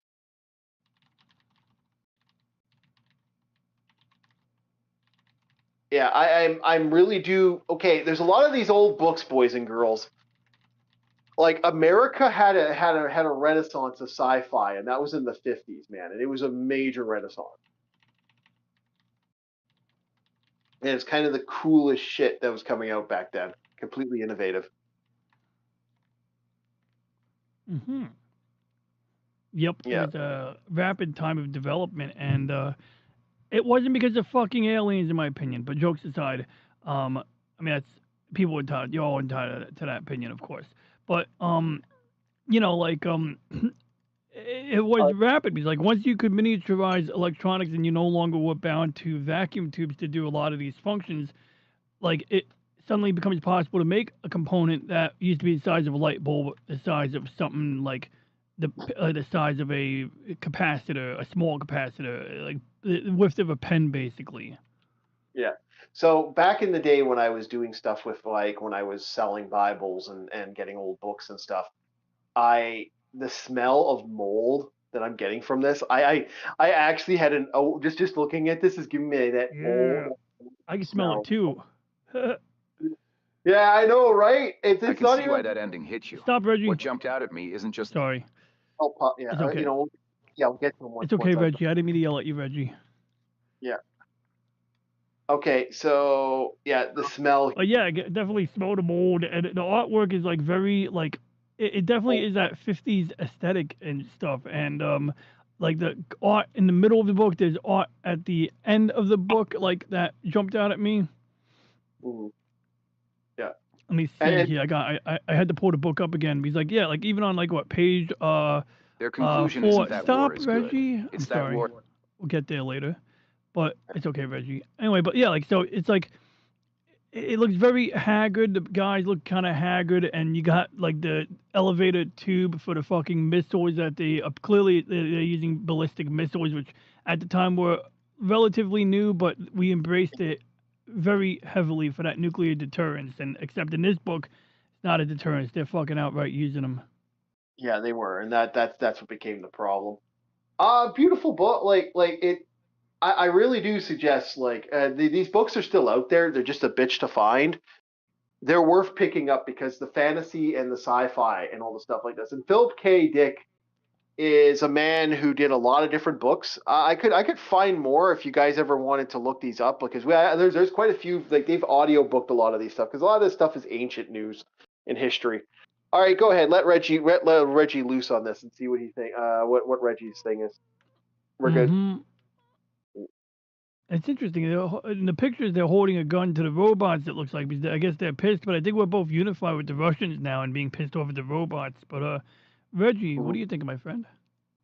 Yeah, I'm really due. Okay, there's a lot of these old books, boys and girls. Like America had a renaissance of sci-fi, and that was in the 50s, man, and it was a major renaissance. And it's kind of the coolest shit that was coming out back then. Completely innovative. Mm-hmm. Yep, it Yeah. was a rapid time of development, and it wasn't because of fucking aliens, in my opinion. But jokes aside, I mean that's people entitled, you're all entitled to that opinion, of course. But you know, like it was rapid because like once you could miniaturize electronics and you no longer were bound to vacuum tubes to do a lot of these functions, like it suddenly becomes possible to make a component that used to be the size of a light bulb, the size of something like the size of a capacitor, a small capacitor, like the width of a pen, basically. Yeah. So back in the day when I was doing stuff with like when I was selling Bibles and getting old books and stuff, I the smell of mold that I'm getting from this, I actually had an oh just looking at this is giving me that Yeah, old I can smell it smell. too. Yeah, I know, right? I It's can not see why even. that ending hit you. Stop, Reggie. What jumped out at me isn't just Sorry, Oh, yeah, it's okay. yeah, I'll get to them It's okay, once I'm. Reggie. I didn't mean to yell at you, Reggie. Yeah. Okay, so yeah, the smell. But yeah, I definitely smell the mold, and the artwork is like very like it definitely is that 50s aesthetic and stuff, and like the art in the middle of the book, there's art at the end of the book, like that jumped out at me. Mhm. Yeah, Let me see and here. I had to pull the book up again because like yeah, like even on like what page their conclusion four. isn't that war Stop, is good. Reggie. I'm It's that sorry. war. We'll get there later, but it's okay, Reggie. Anyway, but yeah, like so it's like it looks very haggard. The guys look kind of haggard, and you got like the elevator tube for the fucking missiles that they clearly they're using ballistic missiles, which at the time were relatively new, but we embraced it very heavily for that nuclear deterrence. And except in this book, it's not a deterrence; they're fucking outright using them. yeah, they were, and that's what became the problem. Beautiful book. Like it. I really do suggest like these books are still out there. They're just a bitch to find. They're worth picking up because the fantasy and the sci-fi and all the stuff like this. And Philip K. Dick is a man who did a lot of different books. I could find more if you guys ever wanted to look these up because there's quite a few like they've audio booked a lot of these stuff because a lot of this stuff is ancient news in history. All right, go ahead. Let Reggie loose on this and see what he think. What Reggie's thing is. We're good. Hmm. It's interesting. In the pictures, they're holding a gun to the robots. It looks like because I guess they're pissed. But I think we're both unified with the Russians now and being pissed off at the robots. But Reggie, what Mhm. do you think, my friend?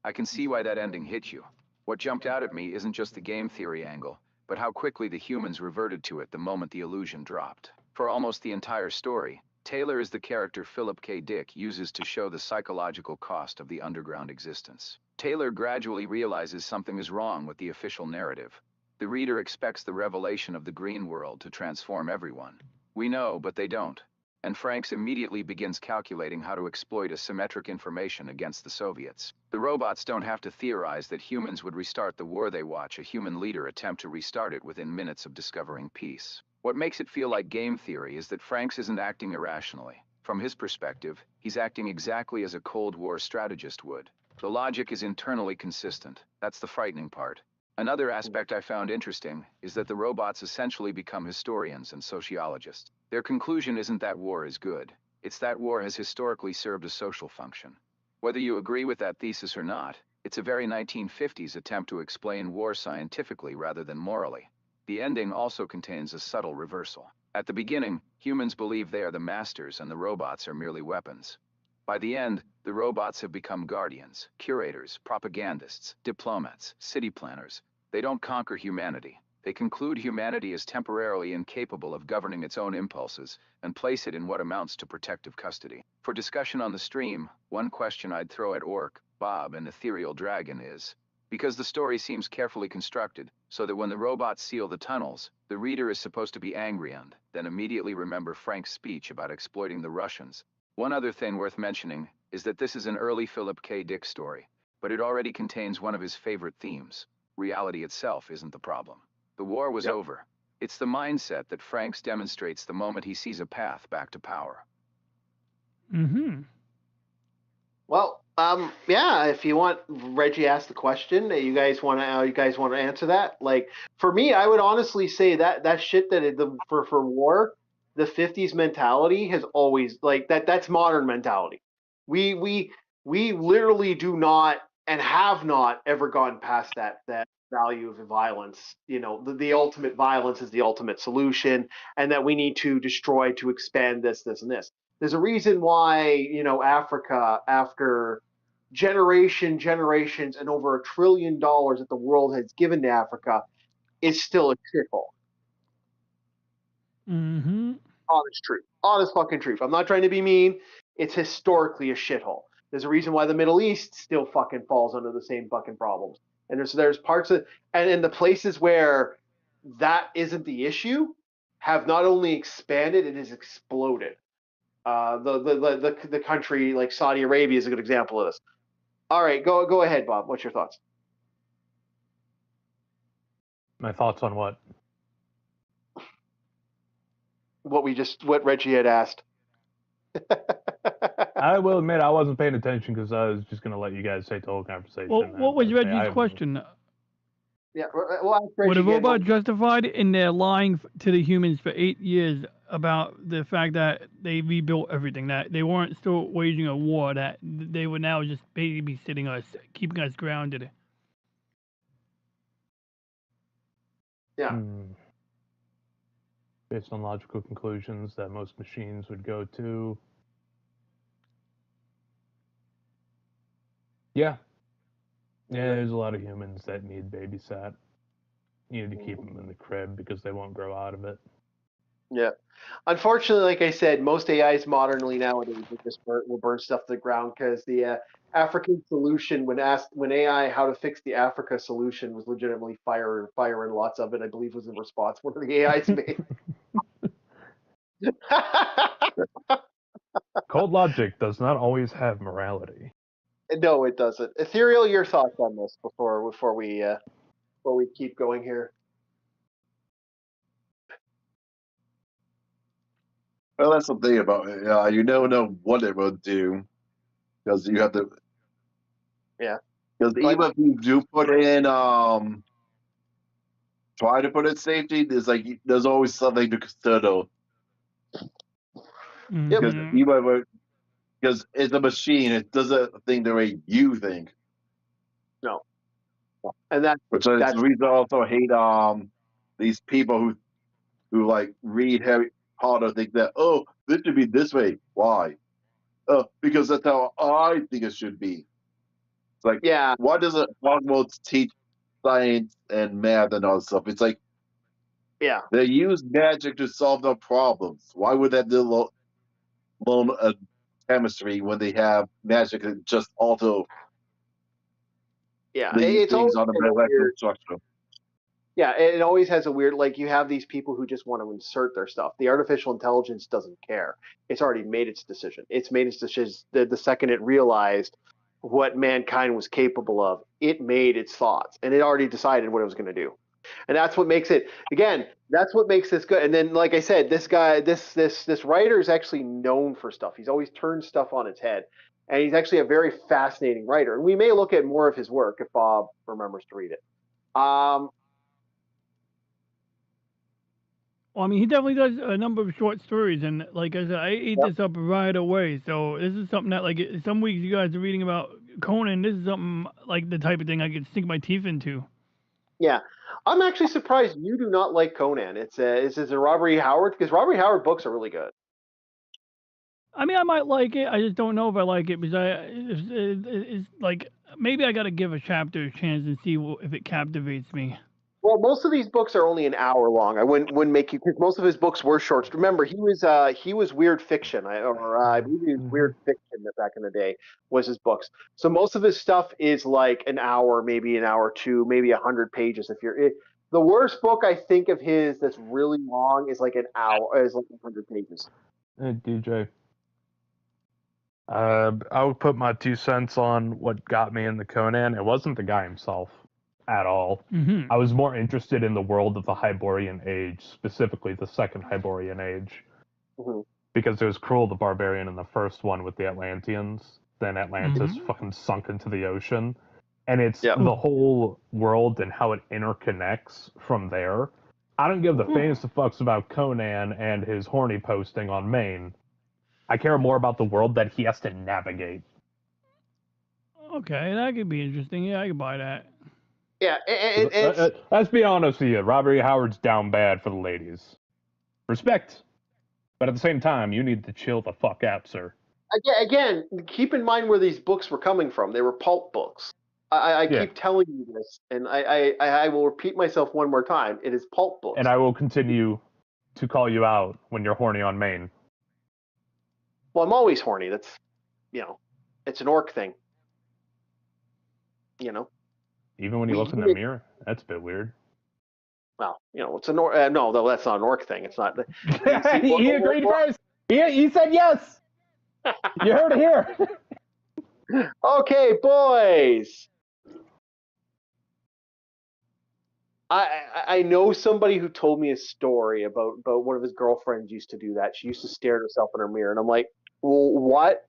I can see why that ending hit you. What jumped out at me isn't just the game theory angle, but how quickly the humans reverted to it the moment the illusion dropped. For almost the entire story, Taylor is the character Philip K. Dick uses to show the psychological cost of the underground existence. Taylor gradually realizes something is wrong with the official narrative. The reader expects the revelation of the green world to transform everyone. We know, but they don't. And Franks immediately begins calculating how to exploit asymmetric information against the Soviets. The robots don't have to theorize that humans would restart the war. They watch a human leader attempt to restart it within minutes of discovering peace. What makes it feel like game theory is that Franks isn't acting irrationally. From his perspective, he's acting exactly as a Cold War strategist would. The logic is internally consistent. That's the frightening part. Another aspect I found interesting is that the robots essentially become historians and sociologists. Their conclusion isn't that war is good. It's that war has historically served a social function. Whether you agree with that thesis or not, it's a very 1950s attempt to explain war scientifically rather than morally. The ending also contains a subtle reversal. At the beginning, humans believe they are the masters and the robots are merely weapons. By the end, the robots have become guardians, curators, propagandists, diplomats, city planners. They don't conquer humanity. They conclude humanity is temporarily incapable of governing its own impulses and place it in what amounts to protective custody. For discussion on the stream, one question I'd throw at Orc, Bob, and Ethereal Dragon is, because the story seems carefully constructed, so that when the robots seal the tunnels, the reader is supposed to be angry and then immediately remember Frank's speech about exploiting the Russians. One other thing worth mentioning is that this is an early Philip K. Dick story, but it already contains one of his favorite themes. Reality itself isn't the problem. The war was over. It's the mindset that Franks demonstrates the moment he sees a path back to power. Mm-hmm. Well, yeah. If you want, Reggie asked the question. You guys want to answer that? Like, for me, I would honestly say that shit for war, the '50s mentality has always like that. That's modern mentality. We literally do not and have not ever gone past that value of violence. You know, the ultimate violence is the ultimate solution, and that we need to destroy to expand this, and this. There's a reason why, Africa, after generations, and over $1 trillion that the world has given to Africa, is still a shithole. Mm-hmm. Honest truth. Honest fucking truth. I'm not trying to be mean. It's historically a shithole. There's a reason why the Middle East still fucking falls under the same fucking problems. And there's parts of, and in the places where that isn't the issue, have not only expanded, it has exploded. The country like Saudi Arabia is a good example of this. All right, go ahead, Bob. What's your thoughts? My thoughts on what? What Reggie had asked. I will admit I wasn't paying attention because I was just going to let you guys say the whole conversation. Well, and what was I'd say Reggie's I have- question? Yeah, well, ask Reggie Were the again. robots justified in their lying to the humans for 8 years about the fact that they rebuilt everything, that they weren't still waging a war, that they were now just babysitting us, keeping us grounded? Yeah. Based on logical conclusions that most machines would go to. Yeah. Yeah, there's a lot of humans that need babysat. You need to keep them in the crib because they won't grow out of it. Yeah. Unfortunately, like I said, most AIs modernly nowadays will burn stuff to the ground because the African solution, when asked when AI how to fix the Africa solution, was legitimately fire and lots of it. I believe was in response one of the AIs made. Cold logic does not always have morality. No, it doesn't. Ethereal, your thoughts on this before we keep going here. Well, that's the thing about it. You never know what it will do because you have to. Yeah. Because even if you do put in, try to put in safety, there's always something to consider. Because Mhm. because it's a machine, it doesn't think the way you think. No. And that's Which is the reason I also hate these people who like read Harry Potter think that this should be this way. Why? Because that's how I think it should be. It's like, yeah. why doesn't Hogwarts teach science and math and all that stuff? It's like, yeah, they use magic to solve their problems. Why would that do alone chemistry when they have magic that just alter yeah. these It's things always on a been a molecular weird. structure? Yeah, it always has a weird, like, you have these people who just want to insert their stuff. The artificial intelligence doesn't care. It's already made its decision. It's made its decision the second it realized what mankind was capable of. It made its thoughts, and it already decided what it was going to do. And that's what makes it, again, that's what makes this good. And then, like I said, this guy, this writer is actually known for stuff. He's always turned stuff on its head. And he's actually a very fascinating writer. And we may look at more of his work if Bob remembers to read it. Well, I mean, he definitely does a number of short stories, and like I said, I ate this up right away. So this is something that, like, some weeks you guys are reading about Conan. This is something like the type of thing I could sink my teeth into. Yeah, I'm actually surprised you do not like Conan. Is it Robert E. Howard? Because Robert E. Howard books are really good. I mean, I might like it. I just don't know if I like it because it's like maybe I got to give a chapter a chance and see if it captivates me. Well, most of these books are only an hour long. I wouldn't make you, because most of his books were short. Remember, he was weird fiction, I believe he was weird fiction back in the day was his books. So most of his stuff is like an hour, maybe an hour two, maybe 100 pages. The worst book I think of his that's really long is like an hour, is like 100 pages. Hey, DJ. I would put my 2 cents on what got me into Conan. It wasn't the guy himself. at all. Mm-hmm. I was more interested in the world of the Hyborian Age, specifically the second Hyborian Age, Mhm. because there was Cruel the Barbarian in the first one with the Atlanteans. Then Atlantis Mhm. fucking sunk into the ocean, and it's Yeah. the whole world and how it interconnects from there. I don't give the faintest of fucks about Conan and his horny posting on Maine. I care more about the world that he has to navigate. Okay, that could be interesting. Yeah, I could buy that. Yeah, it's Let's be honest with you. Robert E. Howard's down bad for the ladies. Respect. But at the same time, you need to chill the fuck out, sir. again. Keep in mind where these books were coming from. They were pulp books. I Yeah. keep telling you this, and I will repeat myself one more time. It is pulp books. And I will continue to call you out when you're horny on Maine. Well, I'm always horny. That's, it's an orc thing. Even when you look in the mirror? That's a bit weird. Well, it's an orc. No, that's not an orc thing. It's not. He agreed first. He said yes. You heard it here. Okay, boys. I know somebody who told me a story about one of his girlfriends used to do that. She used to stare at herself in her mirror, and I'm like, well, what?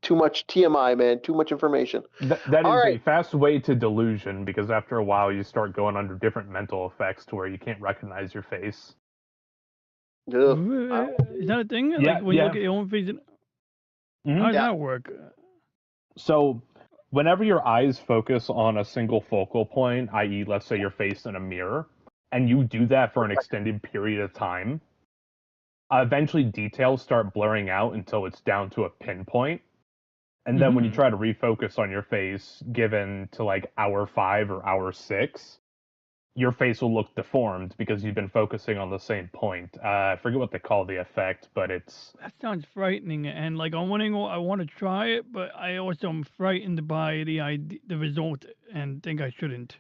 Too much TMI, man. Too much information. That is a fast way to delusion, because after a while you start going under different mental effects to where you can't recognize your face. Ugh. Is that a thing? Yeah, like when you yeah. look at your own face? Mhm. How does Yeah. that work? So, whenever your eyes focus on a single focal point, i.e., let's say your face in a mirror, and you do that for an extended period of time, eventually details start blurring out until it's down to a pinpoint. And then when you try to refocus on your face, given to like hour 5 or hour 6, your face will look deformed because you've been focusing on the same point. I forget what they call the effect, but it's... That sounds frightening, and like on one angle, I want to try it, but I also am frightened by the result, and think I shouldn't.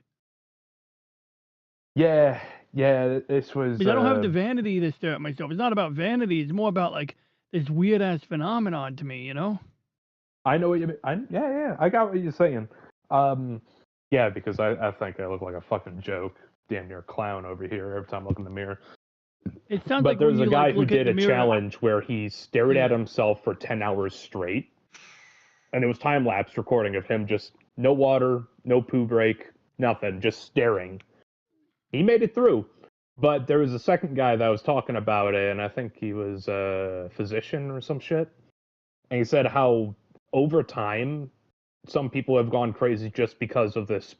Yeah, this was... Because I don't have the vanity to stare at myself. It's not about vanity. It's more about like this weird ass phenomenon to me, I know what you mean. Yeah, I got what you're saying. Yeah, because I think I look like a fucking joke. Damn near a clown over here every time I look in the mirror. It sounds But like there's when a you guy like, who look at did the a mirror. challenge where he stared at Yeah. himself for 10 hours straight. And it was time-lapse recording of him just no water, no poo break, nothing, just staring. He made it through. But there was a second guy that was talking about it, and I think he was a physician or some shit. And he said how over time, some people have gone crazy just because of this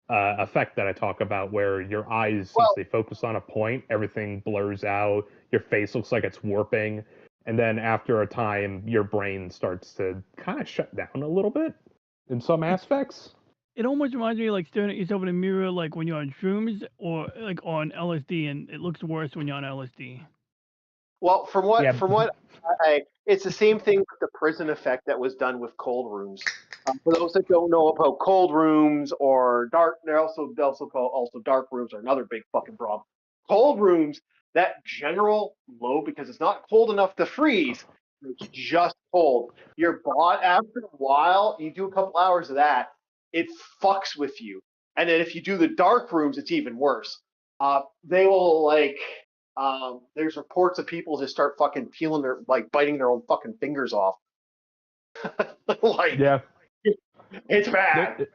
effect that I talk about, where your eyes, since they focus on a point, everything blurs out, your face looks like it's warping, and then after a time, your brain starts to kind of shut down a little bit in some aspects. It almost reminds me of like staring at yourself in a mirror, like when you're on shrooms or like on LSD, and it looks worse when you're on LSD. Well, from what Yeah. it's the same thing with the prison effect that was done with cold rooms. For those that don't know about cold rooms or dark, they're also called dark rooms are another big fucking problem. Cold rooms, that general low, because it's not cold enough to freeze, it's just cold. Your body, after a while, you do a couple hours of that, it fucks with you. And then if you do the dark rooms, it's even worse. They will there's reports of people just start fucking biting their own fucking fingers off. Yeah. It's bad.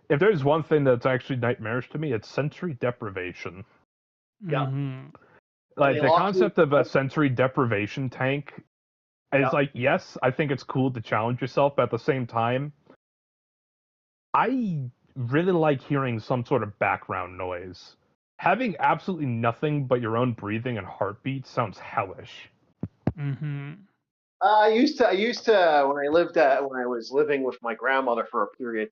If there's one thing that's actually nightmarish to me, it's sensory deprivation. Yeah. Mm-hmm. Like, They the lock concept you- of a sensory deprivation tank is Yeah. like, yes, I think it's cool to challenge yourself, but at the same time, I really like hearing some sort of background noise. Having absolutely nothing but your own breathing and heartbeat sounds hellish. Mm-hmm. I used to when I was living with my grandmother for a period.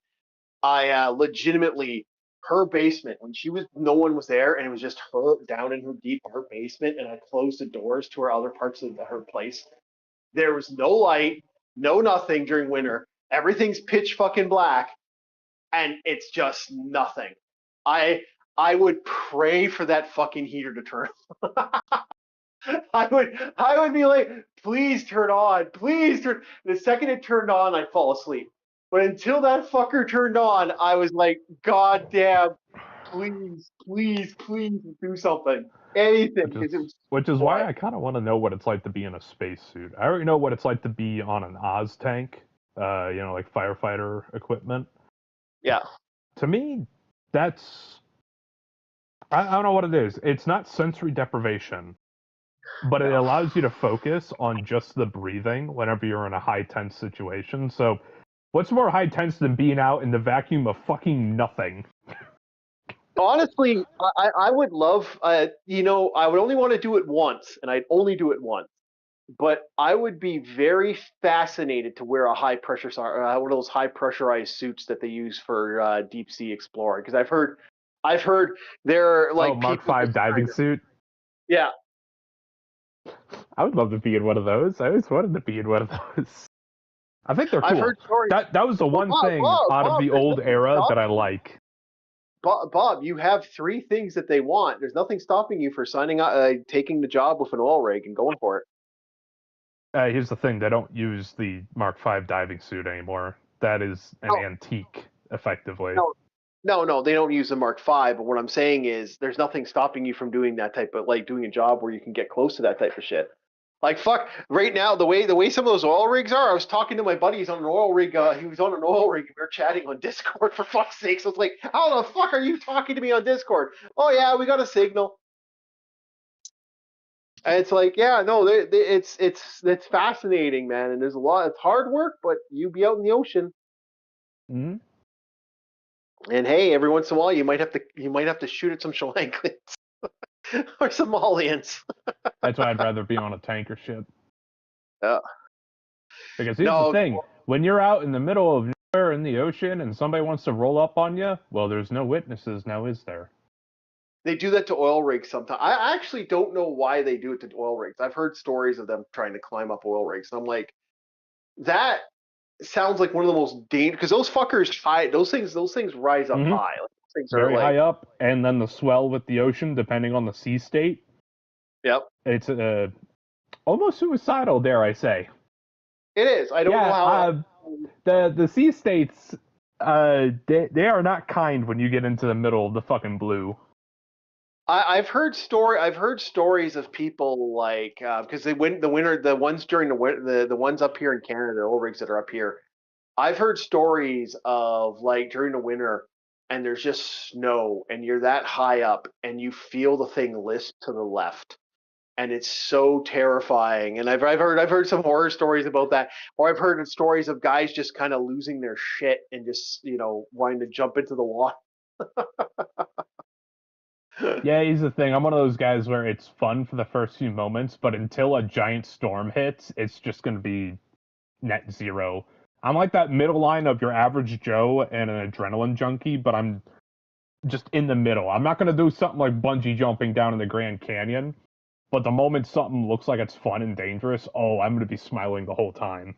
I legitimately, her basement, when no one was there, and it was just her down in her basement, and I closed the doors to her other parts of her place. There was no light, no nothing during winter. Everything's pitch fucking black, and it's just nothing. I would pray for that fucking heater to turn. I would be like, please turn on, please turn. The second it turned on, I'd fall asleep. But until that fucker turned on, I was like, God damn, please, please, please do something. Anything. Because it was Which is why quiet. I kind of want to know what it's like to be in a spacesuit. I already know what it's like to be on an Oz tank, like firefighter equipment. Yeah. To me, that's I don't know what it is. It's not sensory deprivation, but it allows you to focus on just the breathing whenever you're in a high tense situation. So, what's more high tense than being out in the vacuum of fucking nothing? Honestly, I would love, I would only want to do it once, and I'd only do it once. But I would be very fascinated to wear a high pressure, one of those high pressurized suits that they use for deep sea exploring. Because I've heard there are like Mark people. V diving suit. Yeah, I would love to be in one of those. I always wanted to be in one of those. I think they're cool. I've heard stories. That was the one thing out of the Bob, old era that I like. Bob, you have 3 things that they want. There's nothing stopping you for signing up, taking the job with an oil rig and going for it. Here's the thing: they don't use the Mark V diving suit anymore. That is an antique, effectively. No, they don't use the Mark V. But what I'm saying is, there's nothing stopping you from doing that type of doing a job where you can get close to that type of shit. Like fuck, right now the way some of those oil rigs are. I was talking to my buddies on an oil rig. He was on an oil rig. We were chatting on Discord for fuck's sake. So I was like, how the fuck are you talking to me on Discord? Oh yeah, we got a signal. And it's like, yeah, no, it's fascinating, man. And there's a lot. It's hard work, but you be out in the ocean. Mm-hmm. And hey, every once in a while, you might have to shoot at some Sri Lankans or Somalians. That's why I'd rather be on a tanker ship. Yeah. Because here's the thing: when you're out in the middle of nowhere in the ocean and somebody wants to roll up on you, well, there's no witnesses now, is there? They do that to oil rigs sometimes. I actually don't know why they do it to oil rigs. I've heard stories of them trying to climb up oil rigs. And I'm like, that sounds like one of the most dangerous, because those fuckers high. Those things rise up high. Like, those things Very are high up, and then the swell with the ocean, depending on the sea state. Yep. It's almost suicidal, dare I say. It is. I don't know how. The sea states, they are not kind when you get into the middle of the fucking blue. I've heard stories of people like because they win the winter, the ones during the winter, the ones up here in Canada, the oil rigs that are up here. I've heard stories of like during the winter, and there's just snow, and you're that high up, and you feel the thing lisp to the left, and it's so terrifying. And I've heard some horror stories about that, or I've heard stories of guys just kind of losing their shit and just wanting to jump into the water. Yeah, here's the thing. I'm one of those guys where it's fun for the first few moments, but until a giant storm hits, it's just going to be net zero. I'm like that middle line of your average Joe and an adrenaline junkie, but I'm just in the middle. I'm not going to do something like bungee jumping down in the Grand Canyon, but the moment something looks like it's fun and dangerous, I'm going to be smiling the whole time.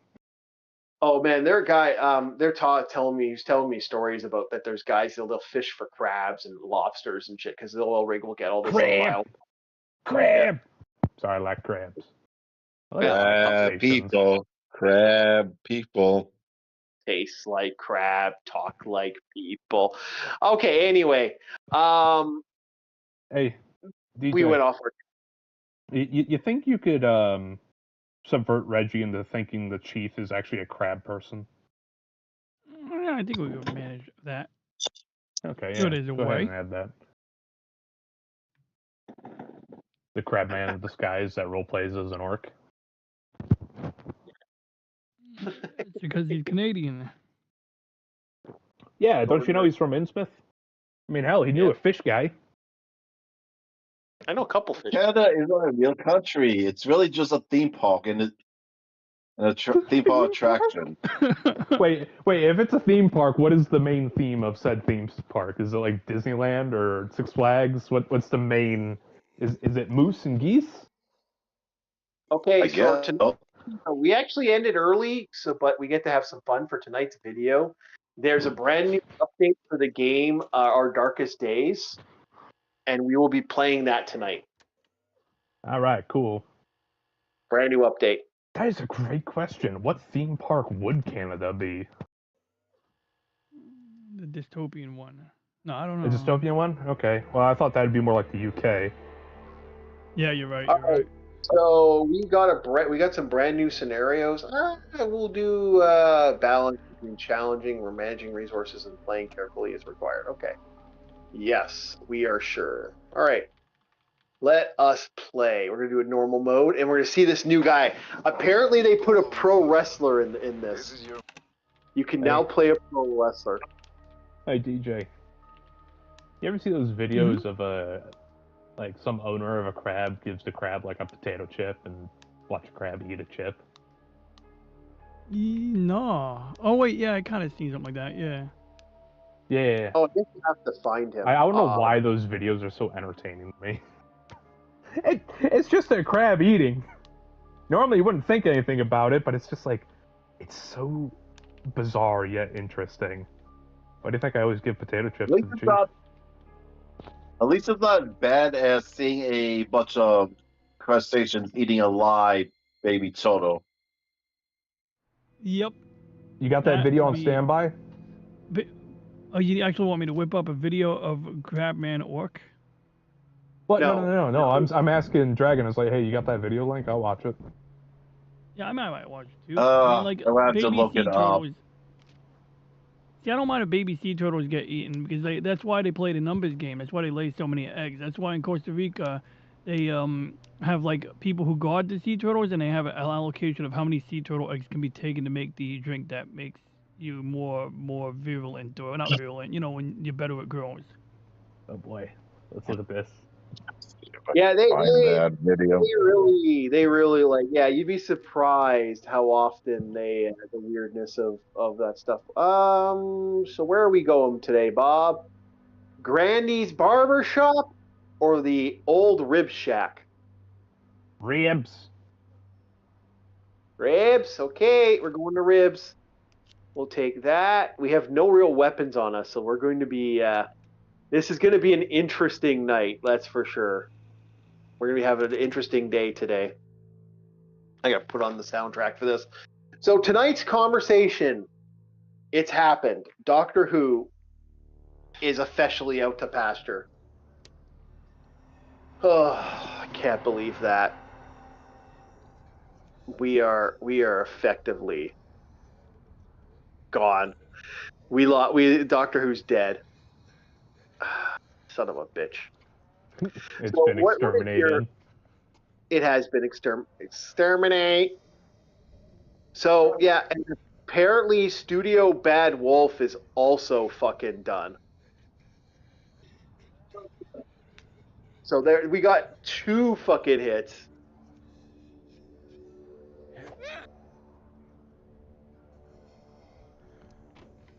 Oh man, there a guy. He's telling me stories about that. There's guys they'll fish for crabs and lobsters and shit because the oil rig will get all this crab. Sorry, I like crabs. Crab people. Taste like crab, talk like people. Okay, anyway, hey, DJ, we went off. You think you could subvert Reggie into thinking the chief is actually a crab person? Yeah, I think we could manage that. Okay, So there's a go ahead way. and add that. The crab man in disguise that role plays as an orc. It's because he's Canadian. Yeah, don't you know he's from Innsmouth? I mean, hell, he knew a fish guy. I know a couple fish. Canada is not a real country. It's really just a theme park and theme park attraction. Wait, if it's a theme park, what is the main theme of said theme park? Is it like Disneyland or Six Flags? What's the main? Is it moose and geese? Okay, so tonight, we actually ended early, but we get to have some fun for tonight's video. There's a brand new update for the game, Our Darkest Days, and we will be playing that tonight. All right, cool. Brand new update. That is a great question. What theme park would Canada be? dystopian one. No, I don't know. The dystopian one? Okay. Well, I thought that'd be more like the UK. Yeah, you're right. All You're right. So we got some brand new scenarios. We'll do balance between challenging, we're managing resources, and playing carefully as required. Okay. Yes, we are sure. All right. Let us play. We're gonna do a normal mode, and we're gonna see this new guy. Apparently, they put a pro wrestler in this. You can now play a pro wrestler. Hey, DJ. You ever see those videos of like some owner of a crab gives the crab like a potato chip and watch a crab eat a chip? No. Oh wait, yeah, I kind of seen something like that. Yeah. Yeah. Oh, I guess you have to find him. I don't know why those videos are so entertaining to me. It's just a crab eating. Normally you wouldn't think anything about it, but it's just like, it's so bizarre yet interesting. Why do you think I always give potato chips to the chief? At least it's not bad as seeing a bunch of crustaceans eating a live baby turtle. Yep. You got that video on would be- standby? Oh, you actually want me to whip up a video of Crabman Orc? What? No. I'm asking Dragon. It's like, hey, you got that video link? I'll watch it. Yeah, I might watch it too. I mean, like, I'll have to baby look sea it up. turtles. See, I don't mind if baby sea turtles get eaten because that's why they play the numbers game. That's why they lay so many eggs. That's why in Costa Rica they have like people who guard the sea turtles, and they have an allocation of how many sea turtle eggs can be taken to make the drink that makes you more virulent, or not virulent, you know, when you're better at girls. Oh boy, let's look at this. Yeah, they video. they really like. Yeah, you'd be surprised how often the weirdness of that stuff. So where are we going today, Bob? Grandy's Barber Shop or the Old Rib Shack? Ribs. Ribs. Okay, we're going to Ribs. We'll take that. We have no real weapons on us, so we're going to be. This is going to be an interesting night. That's for sure. We're going to be having an interesting day today. I got to put on the soundtrack for this. So tonight's conversation, it's happened. Doctor Who is officially out to pasture. Oh, I can't believe that. We are effectively gone. Doctor Who's dead. Son of a bitch. It's So been exterminated. It has been exterminate. So yeah, and apparently Studio Bad Wolf is also fucking done. So there we got 2 fucking hits.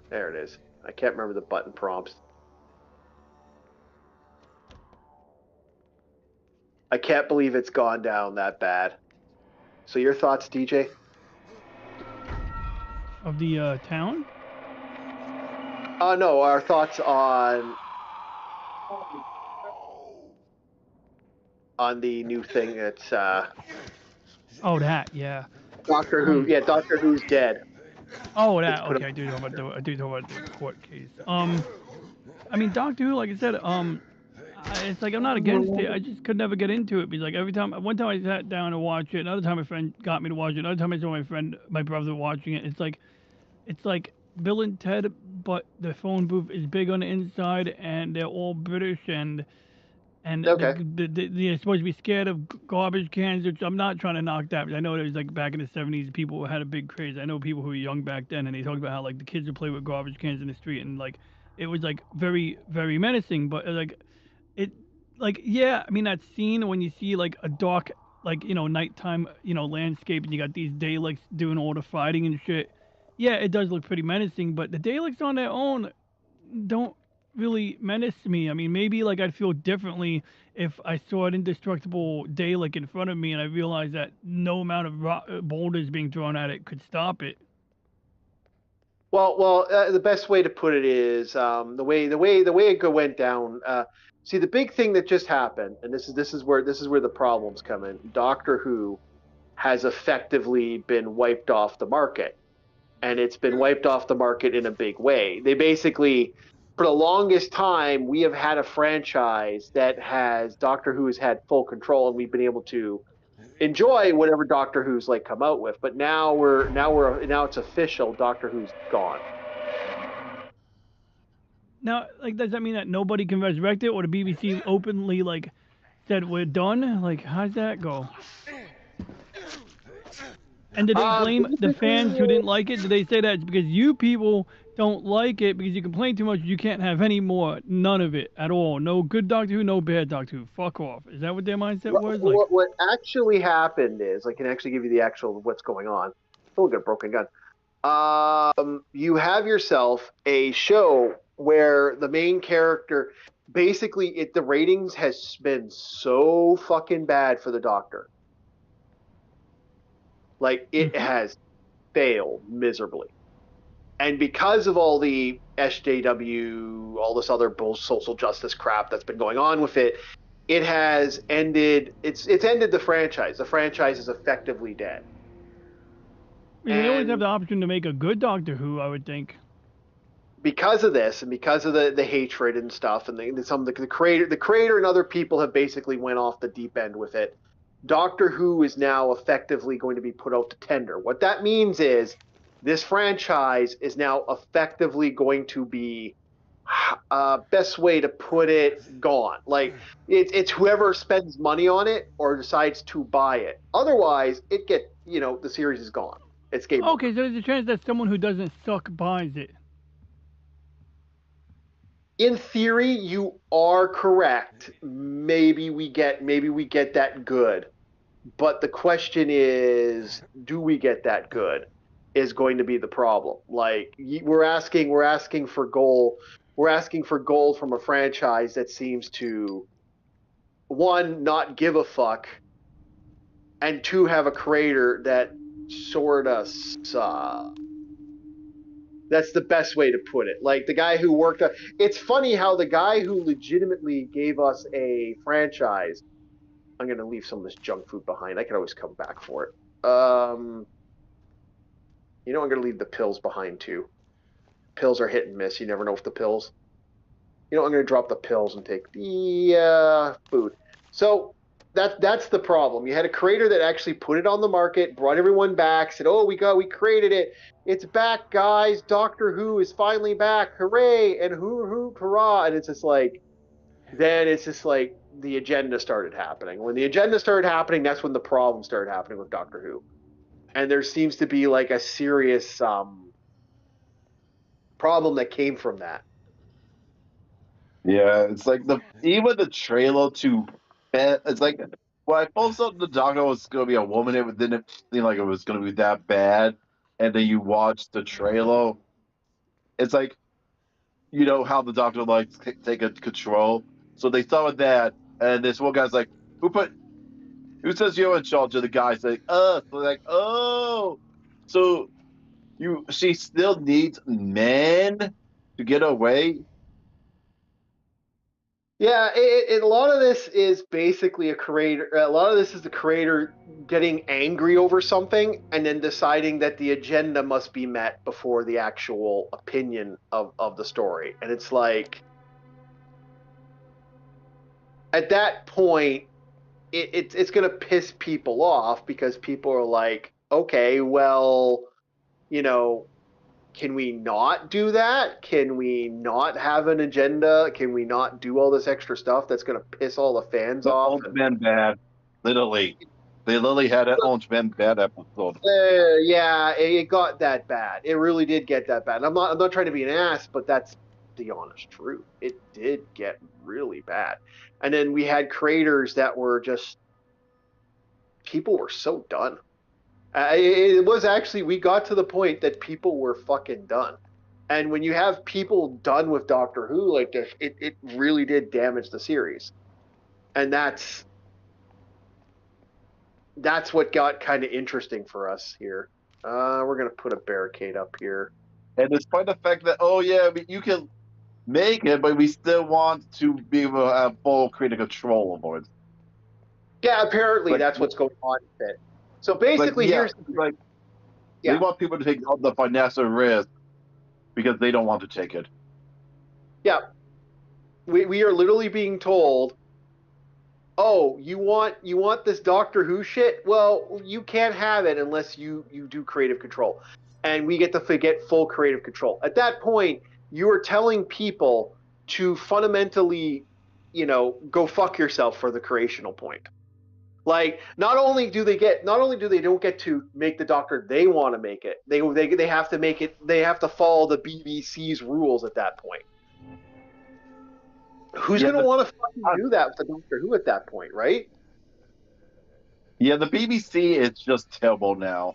There it is. I can't remember the button prompts. I can't believe it's gone down that bad. So your thoughts, DJ? Of the town? No, our thoughts on the new thing that's Oh, that, yeah. Doctor Who. Yeah, Doctor Who's dead. Oh, that. Okay, I do know about the court case. I mean, Doctor Who, like I said, it's like I'm not against it. I just could never get into it because like one time I sat down to watch it, another time a friend got me to watch it, another time I saw my brother watching it. It's like Bill and Ted, but the phone booth is big on the inside, and they're all British, and Okay. they're supposed to be scared of garbage cans, which I'm not trying to knock that. Because I know it was like back in the 70s, people had a big craze. I know people who were young back then, and they talked about how like the kids would play with garbage cans in the street, and like it was like very, very menacing. But like it, like yeah, I mean that scene when you see like a dark, like nighttime, landscape, and you got these Daleks doing all the fighting and shit. Yeah, it does look pretty menacing, but the Daleks on their own don't really menace me. I mean, maybe like I'd feel differently if I saw an indestructible Dalek in front of me and I realized that no amount of boulders being thrown at it could stop it. Well, the best way to put it is the way it went down. See, the big thing that just happened, and this is where the problems come in. Doctor Who has effectively been wiped off the market, and it's been wiped off the market in a big way. They basically, for the longest time, we have had a franchise that has Doctor Who has had full control, and we've been able to enjoy whatever Doctor Who's like come out with. But now it's official. Doctor Who's gone. Now, like, does that mean that nobody can resurrect it, or the BBC openly like said we're done? Like, how's that go? And did they blame the fans who didn't like it? Did they say that it's because you people don't like it because you complain too much, you can't have any more? None of it at all. No good Doctor Who, no bad Doctor Who. Fuck off. Is that what their mindset was? Like, What actually happened is, I can actually give you the actual what's going on. Oh, got a broken gun. You have yourself a show where the main character, basically, the ratings has been so fucking bad for the Doctor. Like, it has failed miserably. And because of all the SJW, all this other social justice crap that's been going on with it, it has ended. It's ended the franchise. The franchise is effectively dead. they always have the option to make a good Doctor Who, I would think. Because of this, and because of the hatred and stuff, and the creator and other people have basically went off the deep end with it. Doctor Who is now effectively going to be put out to tender. What that means is this franchise is now effectively going to be, best way to put it, gone. Like, it's whoever spends money on it or decides to buy it. Otherwise, the series is gone. It's game over. Okay, so there's a chance that someone who doesn't suck buys it. In theory, you are correct. Maybe we get that good. But the question is, do we get that good? Is going to be the problem. Like, we're asking for gold. We're asking for gold from a franchise that seems to, one, not give a fuck, and two, have a creator that sort of sucks. That's the best way to put it. Like, the guy who worked on... It's funny how the guy who legitimately gave us a franchise... I'm going to leave some of this junk food behind. I can always come back for it. I'm going to leave the pills behind, too. Pills are hit and miss. You never know if the pills... I'm going to drop the pills and take the food. So, that's the problem. You had a creator that actually put it on the market, brought everyone back, said, oh, we created it. It's back, guys. Doctor Who is finally back. Hooray! And hurrah! And it's just like... Then it's just like the agenda started happening. When the agenda started happening, that's when the problem started happening with Doctor Who. And there seems to be like a serious problem that came from that. Yeah, it's like even the trailer to... It's like, well, I first thought the Doctor was going to be a woman. It didn't seem like it was going to be that bad. And then you watch the trailer. It's like, how the Doctor likes to take control. So they start with that, and this one guy's like, who says you're in charge? Of the guy's like, us. So they're like, oh, so she still needs men to get away? Yeah, a lot of this is basically a lot of this is the creator getting angry over something and then deciding that the agenda must be met before the actual opinion of the story. And it's like, at that point, it's going to piss people off because people are like, okay, well, can we not do that? Can we not have an agenda? Can we not do all this extra stuff that's going to piss all the fans off? Orange Man Bad. Literally. They literally had an Orange Man Bad episode. Yeah, it got that bad. It really did get that bad. I'm not trying to be an ass, but that's the honest truth. It did get really bad. And then we had creators that were just... People were so done. It was actually, we got to the point that people were fucking done. And when you have people done with Doctor Who like this, it really did damage the series. And that's what got kind of interesting for us here. We're going to put a barricade up here. And despite the fact that, you can make it, but we still want to be able to have full creative control over it. Yeah, apparently that's what's going on with it. So basically, They Yeah. want people to take the financial risk because they don't want to take it. Yeah. We are literally being told, oh, you want this Doctor Who shit? Well, you can't have it unless you do creative control. And we get to get full creative control. At that point, you are telling people to fundamentally, go fuck yourself for the creational point. Like, not only do they don't get to make the Doctor they want to make it, they have to make it, they have to follow the BBC's rules at that point. Who's Yeah, going to want to fucking do that with the Doctor Who at that point, right? Yeah, the BBC is just terrible now.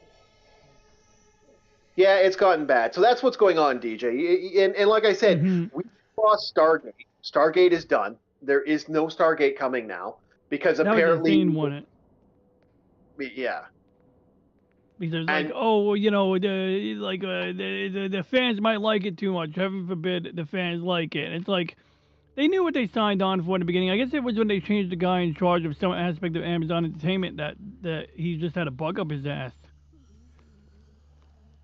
Yeah, it's gotten bad. So that's what's going on, DJ. And like I said, we lost Stargate. Stargate is done. There is no Stargate coming now because That apparently, was insane, wasn't it? yeah. Because And- like, oh, well, the fans might like it too much. Heaven forbid the fans like it. And it's like they knew what they signed on for in the beginning. I guess it was when they changed the guy in charge of some aspect of Amazon Entertainment that he just had a bug up his ass.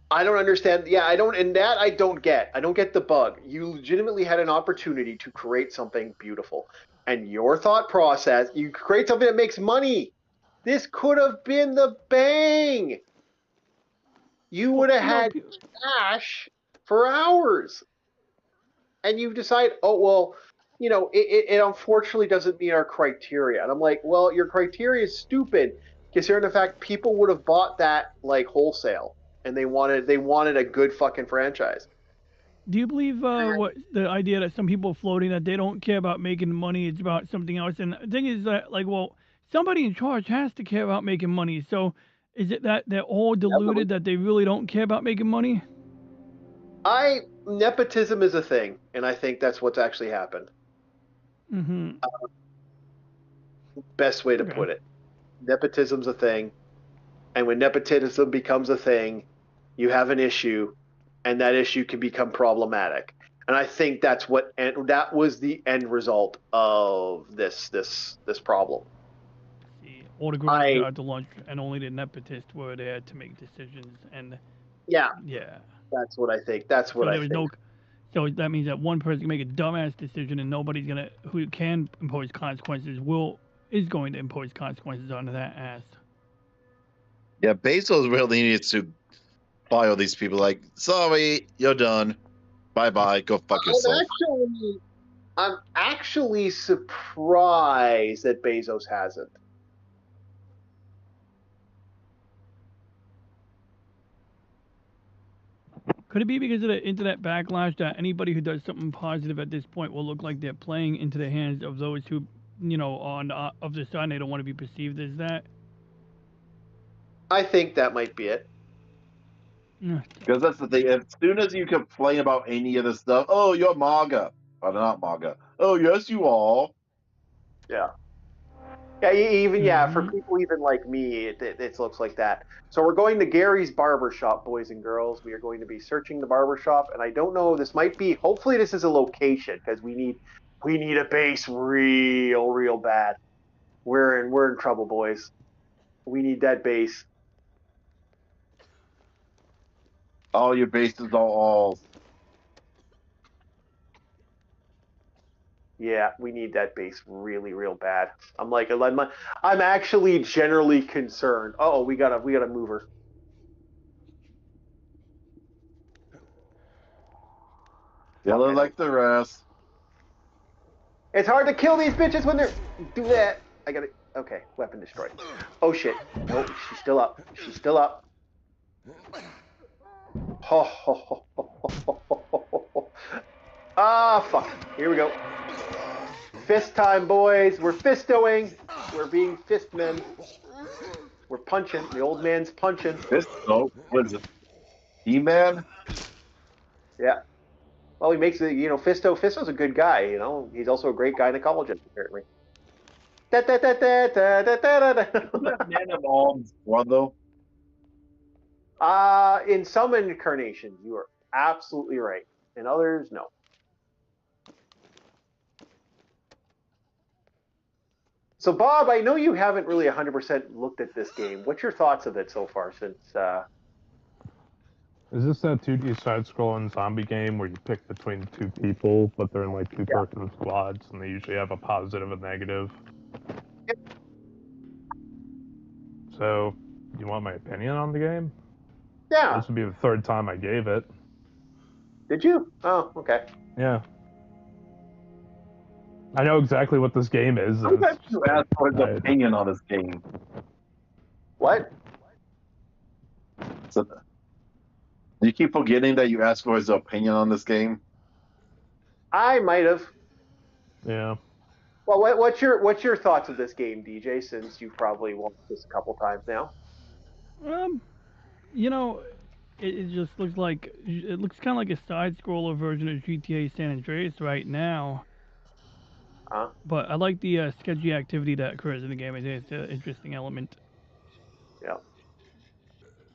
I don't understand. Yeah, I don't get. I don't get the bug. You legitimately had an opportunity to create something beautiful. And your thought process, you create something that makes money. This could have been the bang. You would have had cash for hours. And you decide, oh, well, it unfortunately doesn't meet our criteria. And I'm like, well, your criteria is stupid, considering the fact people would have bought that like wholesale. And they wanted a good fucking franchise. Do you believe what the idea that some people are floating that they don't care about making money, it's about something else? And the thing is that, like, well, somebody in charge has to care about making money. So is it that they're all deluded that they really don't care about making money? Nepotism is a thing, and I think that's what's actually happened. Mm-hmm. Best way to put it. Nepotism's a thing, and when nepotism becomes a thing, you have an issue, and that issue can become problematic. And I think that was the end result of this problem. See, all the girls got out to lunch, and only the nepotist were there to make decisions. And yeah, that's what I think. That's what I think. So that means that one person can make a dumbass decision, and nobody's who can impose consequences is going to impose consequences onto that ass. Yeah, Bezos really needs to fire these people. Like, sorry, you're done. Bye-bye. Go fuck yourself. I'm actually surprised that Bezos hasn't. Could it be because of the internet backlash that anybody who does something positive at this point will look like they're playing into the hands of those who, on of the side they don't want to be perceived as that? I think that might be it. Because that's the thing. As soon as you complain about any of this stuff, oh, you're MAGA. Oh, not MAGA. Oh, yes, you are. Yeah. Yeah, for people even like me, it looks like that. So we're going to Gary's barbershop, boys and girls. We are going to be searching the barbershop, and I don't know, this might be, hopefully this is a location, because we need a base real bad. We're in trouble, boys. We need that base. All your bases are all. Yeah, we need that base real bad. I'm actually generally concerned. Oh, we got a mover. Yeah, they're like the rest. It's hard to kill these bitches when they're do that. I got it. Okay, weapon destroyed. Oh shit. Nope, she's still up. She's still up. Ah, fuck. Here we go. Fist time, boys. We're fistoing. We're being fist men. We're punching. The old man's punching. Fisto? What is it? He-Man? Yeah. Well, he makes it, Fisto. Fisto's a good guy, He's also a great gynecologist, apparently. Isn't that Man of Arms one, though? In some incarnations, you are absolutely right. In others, no. So, Bob, I know you haven't really 100% looked at this game. What's your thoughts of it so far since Is this that 2D side-scrolling zombie game where you pick between two people, but they're in like two-person squads, and they usually have a positive and negative? Yep. So, you want my opinion on the game? Yeah. This would be the third time I gave it. Did you? Oh, okay. Yeah. I know exactly what this game is. And Sometimes it's you just ask for his like, opinion on this game. What? So, you keep forgetting that you asked for his opinion on this game. I might have. yeah. Well, what's your thoughts of this game, DJ? Since you've probably watched this a couple times now. You know, it just looks like it looks kind of like a side scroller version of GTA San Andreas right now. Huh? But I like the sketchy activity that occurs in the game. I think it's an interesting element. Yeah.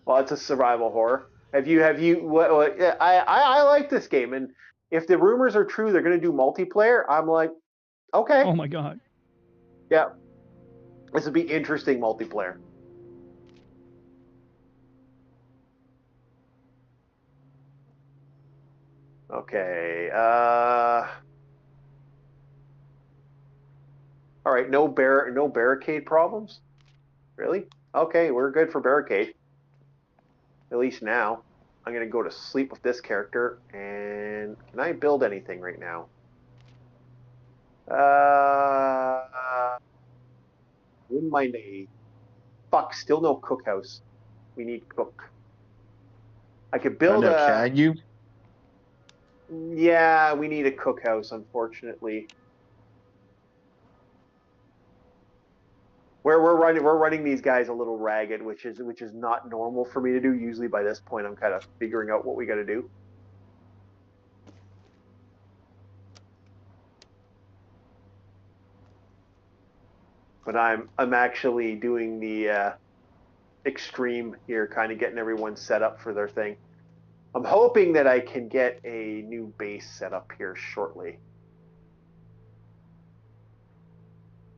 Well, it's a survival horror. Have you? Yeah, I like this game, and if the rumors are true, they're going to do multiplayer. I'm like, okay, Oh my god. yeah, this would be interesting multiplayer. Okay. All right. No barricade problems. Really? Okay, we're good for barricade. At least now. I'm gonna go to sleep with this character. And can I build anything right now? Wouldn't mind a. Fuck. Still no cookhouse. We need cook. I could I build know, a. can you? Yeah, we need a cookhouse, unfortunately. We're running these guys a little ragged, which is not normal for me to do. Usually by this point, I'm kind of figuring out what we got to do. But I'm actually doing the extreme here, kind of getting everyone set up for their thing. I'm hoping that I can get a new base set up here shortly.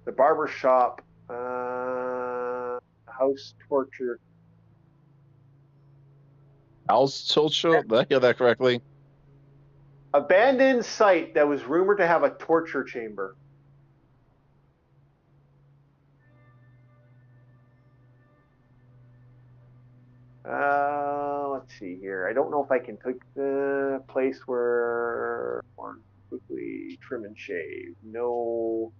The barber shop, house torture. House Tilcho? Did I hear that correctly? Abandoned site that was rumored to have a torture chamber. Let's see here. I don't know if I can take the place where or quickly trim and shave. No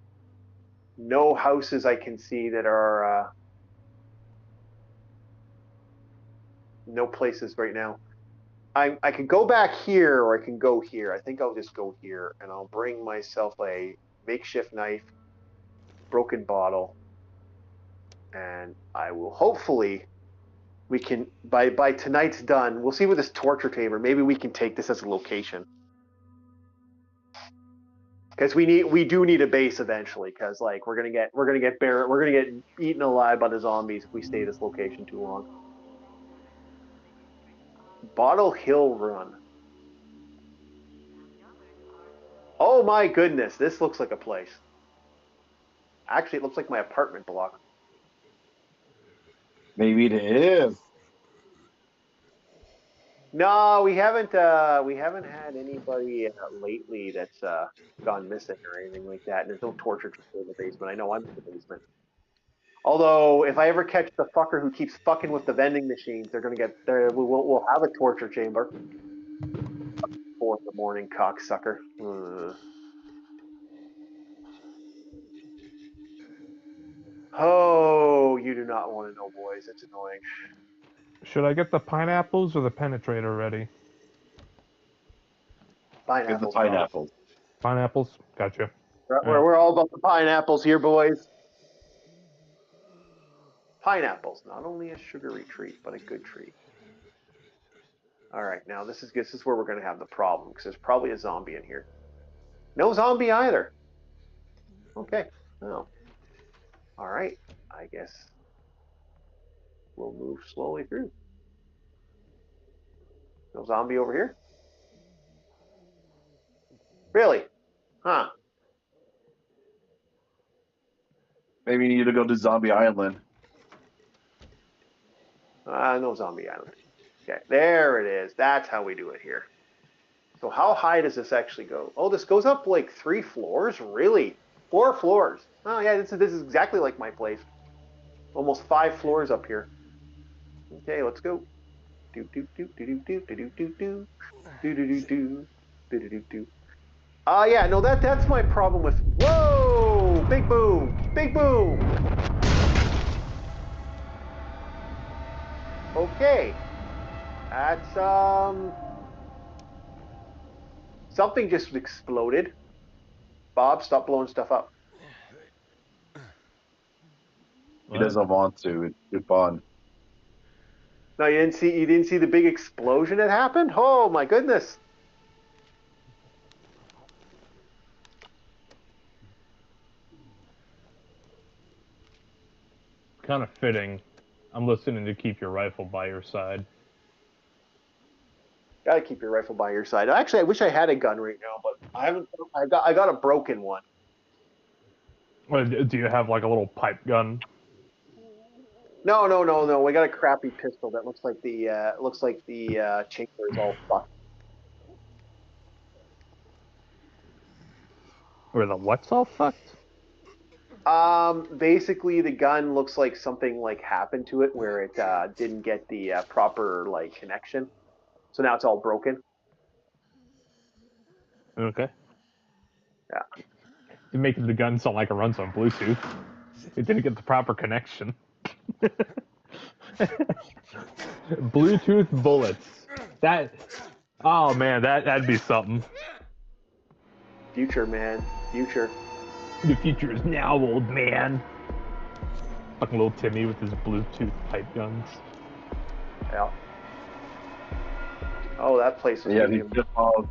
houses I can see that are no places right now. I can go back here or I can go here. I think I'll just go here and I'll bring myself a makeshift knife, broken bottle, and I will hopefully we can by tonight's done. We'll see with this torture chamber. Maybe we can take this as a location because we do need a base eventually. Because like we're gonna get eaten alive by the zombies if we stay this location too long. Bottle Hill Run. Oh my goodness, this looks like a place. Actually, it looks like my apartment block. Maybe it is. No, we haven't had anybody lately that's gone missing or anything like that. And there's no torture chamber in the basement. I know I'm in the basement. Although, if I ever catch the fucker who keeps fucking with the vending machines, they're gonna get there. We'll have a torture chamber. 4 a.m, cocksucker. Ugh. Oh, you do not want to know, boys. It's annoying. Should I get the pineapples or the penetrator ready? Get the Pineapples. pineapples. Pineapples? Gotcha. We're all about the pineapples here, boys. Pineapples, not only a sugary treat, but a good treat. All right, now this is where we're going to have the problem because there's probably a zombie in here. No zombie either. Okay. No. All right. I guess we'll move slowly through. No zombie over here. Really? Huh. Maybe you need to go to Zombie Island. No zombie island. Okay, there it is. That's how we do it here. So how high does this actually go? Oh, this goes up like 3 floors? Really? 4 floors. Oh yeah, this is exactly like my place. Almost 5 floors up here. Okay, let's go. Do do do do do do do do do do do do do do do do. Yeah, no, that's my problem with. Whoa! Big boom! Big boom! Okay, that's something just exploded. Bob, stop blowing stuff up. He doesn't want to. It's fun. No, you didn't see the big explosion that happened? Oh my goodness. Kind of fitting. I'm listening to Keep Your Rifle by Your Side. Gotta keep your rifle by your side. Actually, I wish I had a gun right now, but I haven't. I got a broken one. Do you have like a little pipe gun? No, no, no, no. We got a crappy pistol that looks like the chamber is all fucked. Or the what's all fucked? Basically, the gun looks like something like happened to it where it didn't get the proper like connection. So now it's all broken. Okay. Yeah. You're making the gun sound like it runs on Bluetooth. It didn't get the proper connection. Bluetooth bullets. Oh man, that'd be something. Future, man. Future. The future is now, old man. Fucking little Timmy with his Bluetooth pipe guns. Yeah. Oh, that place was Yeah, giving he him. still falls.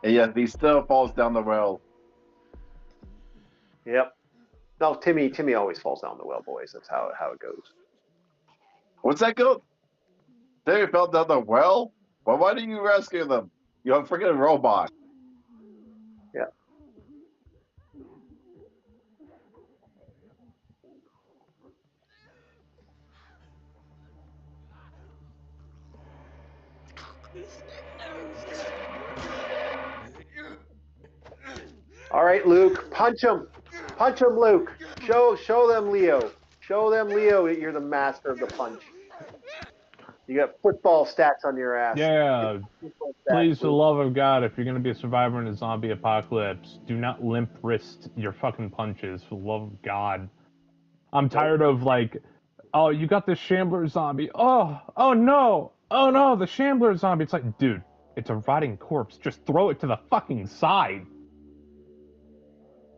Yeah, he still falls down the well. Yep. No, Timmy always falls down the well, boys. That's how it goes. What's that go? They fell down the well? Well, why didn't you rescue them? You're a freaking robot. Yeah. All right, Luke, punch him, Luke. Show them, Leo. Show them, Leo. That you're the master of the punch. You got football stats on your ass. Yeah. Stats, Please, for the Luke. love of God, if you're gonna be a survivor in a zombie apocalypse, do not limp wrist your fucking punches. For the love of God. I'm tired of like, oh, you got this shambler zombie. Oh no, the shambler zombie. It's like, dude, it's a rotting corpse. Just throw it to the fucking side.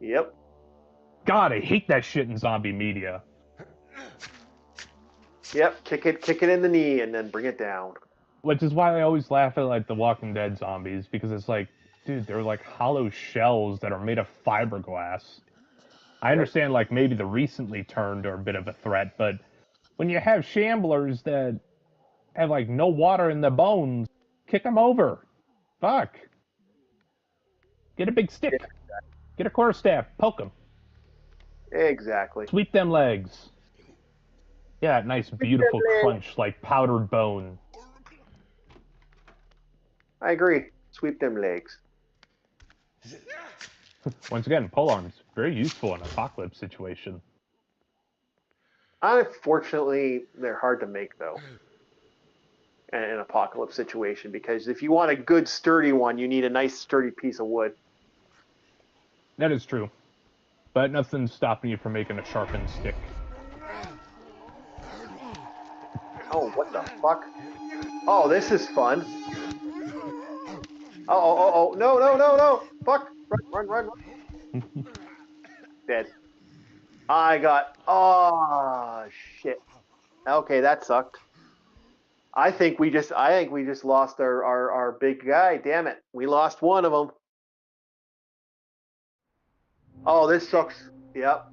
Yep. God, I hate that shit in zombie media. Yep. Kick it in the knee, and then bring it down. Which is why I always laugh at like the Walking Dead zombies, because it's like, dude, they're like hollow shells that are made of fiberglass. I understand like maybe the recently turned are a bit of a threat, but when you have shamblers that have like no water in their bones, kick them over. Fuck. Get a big stick. Get a quarterstaff. Poke them. Exactly. Sweep them legs. Yeah, that nice beautiful crunch like powdered bone. I agree. Sweep them legs. Once again, polearms, very useful in an apocalypse situation. Unfortunately, they're hard to make though. In an apocalypse situation, because if you want a good sturdy one, you need a nice sturdy piece of wood. That is true. But nothing's stopping you from making a sharpened stick. Oh, what the fuck? Oh, this is fun. Oh, no. Fuck. Run. Dead. Oh, shit. Okay, that sucked. I think we just lost our big guy. Damn it. We lost one of them. Oh, this sucks. Yep.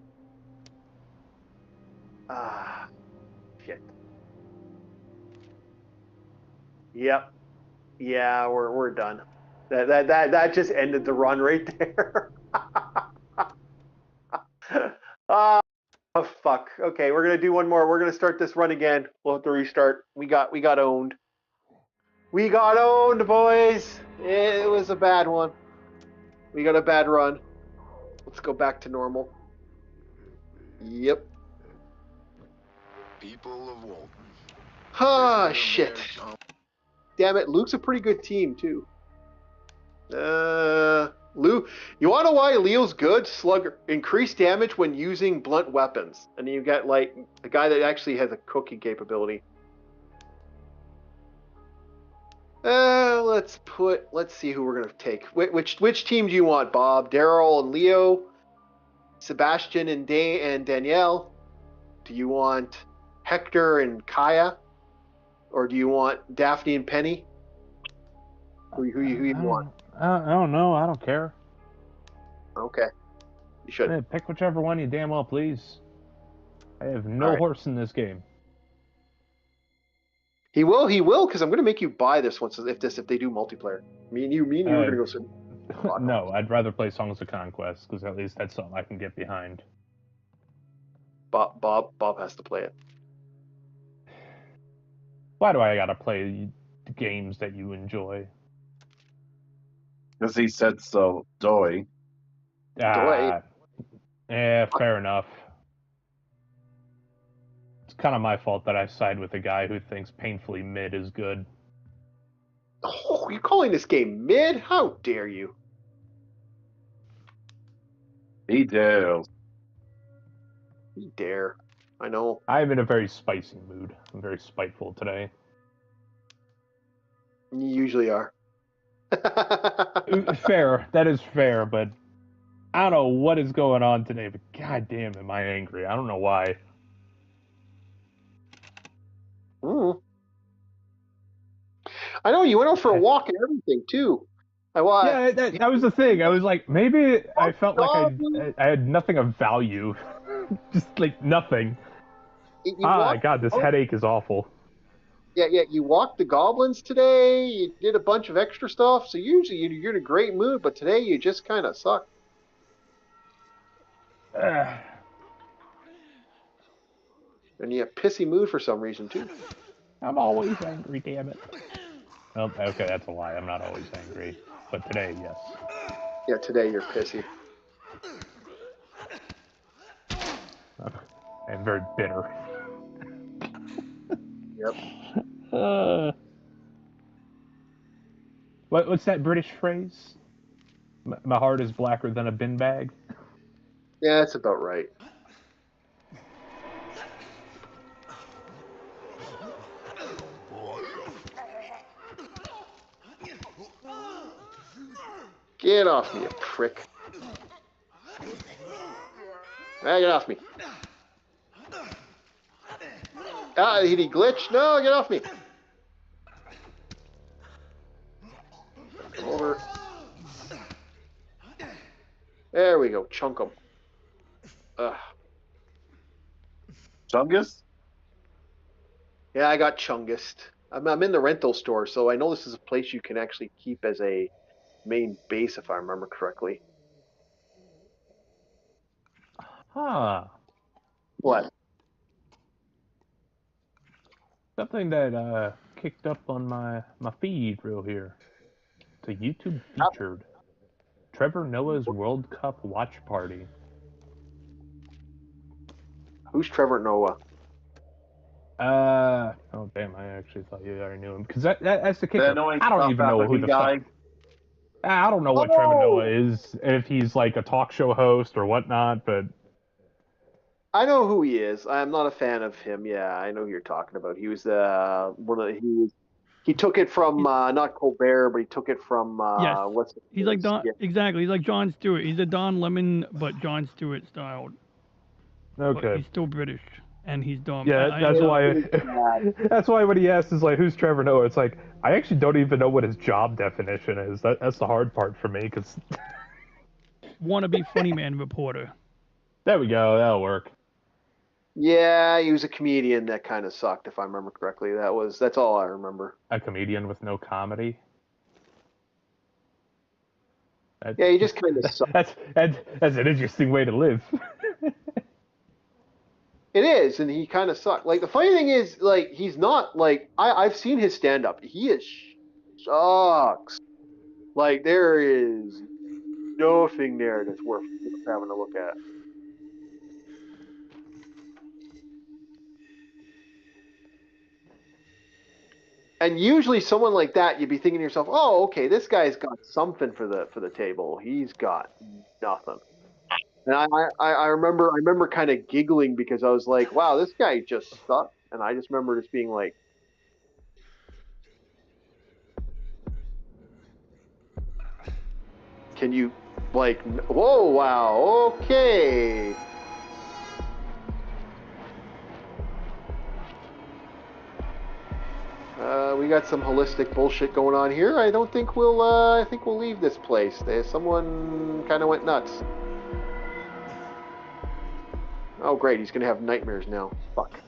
Ah, shit. Yep. Yeah, we're done. That just ended the run right there. Oh, fuck. Okay, we're gonna do one more. We're gonna start this run again. We'll have to restart. We got owned. We got owned, boys. It was a bad one. We got a bad run. Let's go back to normal. Yep. People of Walton. Ah, shit. Damn it, Luke's a pretty good team, too. Luke, you want to know why Leo's good? Slugger. Increased damage when using blunt weapons. And you got, like, a guy that actually has a cooking capability. Let's see who we're going to take. Which team do you want, Bob? Daryl and Leo? Sebastian and Danielle? Do you want Hector and Kaya? Or do you want Daphne and Penny? Who you want? I don't know. I don't care. Okay. You should. Yeah, pick whichever one you damn well please. I have no Alright. horse in this game. He will, because I'm going to make you buy this once if they do multiplayer. Me and you are going to go sit. No, I'd rather play Songs of Conquest, because at least that's something I can get behind. Bob has to play it. Why do I gotta play the games that you enjoy? Because he said so, Doy. Yeah, fair enough. It's kind of my fault that I side with a guy who thinks painfully mid is good. Oh, you're calling this game mid? How dare you? He dare. You dare. I know. I'm in a very spicy mood. I'm very spiteful today. You usually are. Fair. That is fair, but I don't know what is going on today, but goddamn am I angry. I don't know why. I know, you went out for a walk and everything, too. Yeah, that was the thing. I was like, maybe I felt like I had nothing of value. Just, like, nothing. God, this headache is awful. Yeah, you walked the goblins today, you did a bunch of extra stuff, so usually you're in a great mood, but today you just kind of suck. And you have pissy mood for some reason, too. I'm always angry, damn it. Oh, okay, that's a lie. I'm not always angry. But today, yes. Yeah, today you're pissy. I'm very bitter. Yep. What's that British phrase? My heart is blacker than a bin bag? Yeah, that's about right. Get off me, you prick. Get off me. Did he glitch? No, get off me. Over. There we go. Chunk him. Chungus? Yeah, I got Chungust. I'm in the rental store, so I know this is a place you can actually keep as a main base, if I remember correctly. Huh. What? Something that kicked up on my feed real here. It's a YouTube featured. Trevor Noah's World Cup watch party. Who's Trevor Noah? Oh damn! I actually thought you already knew him because that's the kicker. I don't even know who the guy. fuck. I don't know what Trevor Noah is. If he's like a talk show host or whatnot, but I know who he is. I'm not a fan of him. Yeah, I know who you're talking about. He was he took it from not Colbert, but he took it from yes. He's like Don. Yeah. Exactly. He's like Jon Stewart. He's a Don Lemon, but Jon Stewart styled. Okay. But he's still British, and he's dumb. Yeah, that's why. That's why when he asks is like, "Who's Trevor Noah?" It's like I actually don't even know what his job definition is. That's the hard part for me because. Wannabe funny man reporter. There we go. That'll work. Yeah, he was a comedian that kind of sucked, if I remember correctly. That's all I remember. A comedian with no comedy. Yeah, he just kind of sucked. That's an interesting way to live. It is, and he kind of sucked. Like, the funny thing is, like, he's not, like, I've seen his stand-up. He is sucks. Like, there is nothing there that's worth having a look at. And usually someone like that, you'd be thinking to yourself, oh, okay, this guy's got something for the table. He's got nothing. And I remember kind of giggling because I was like, wow, this guy just sucks. And I just remember just being like, can you, like, whoa, wow, okay. We got some holistic bullshit going on here. I don't think I think we'll leave this place. Someone kind of went nuts. Oh, great, he's gonna have nightmares now. Fuck.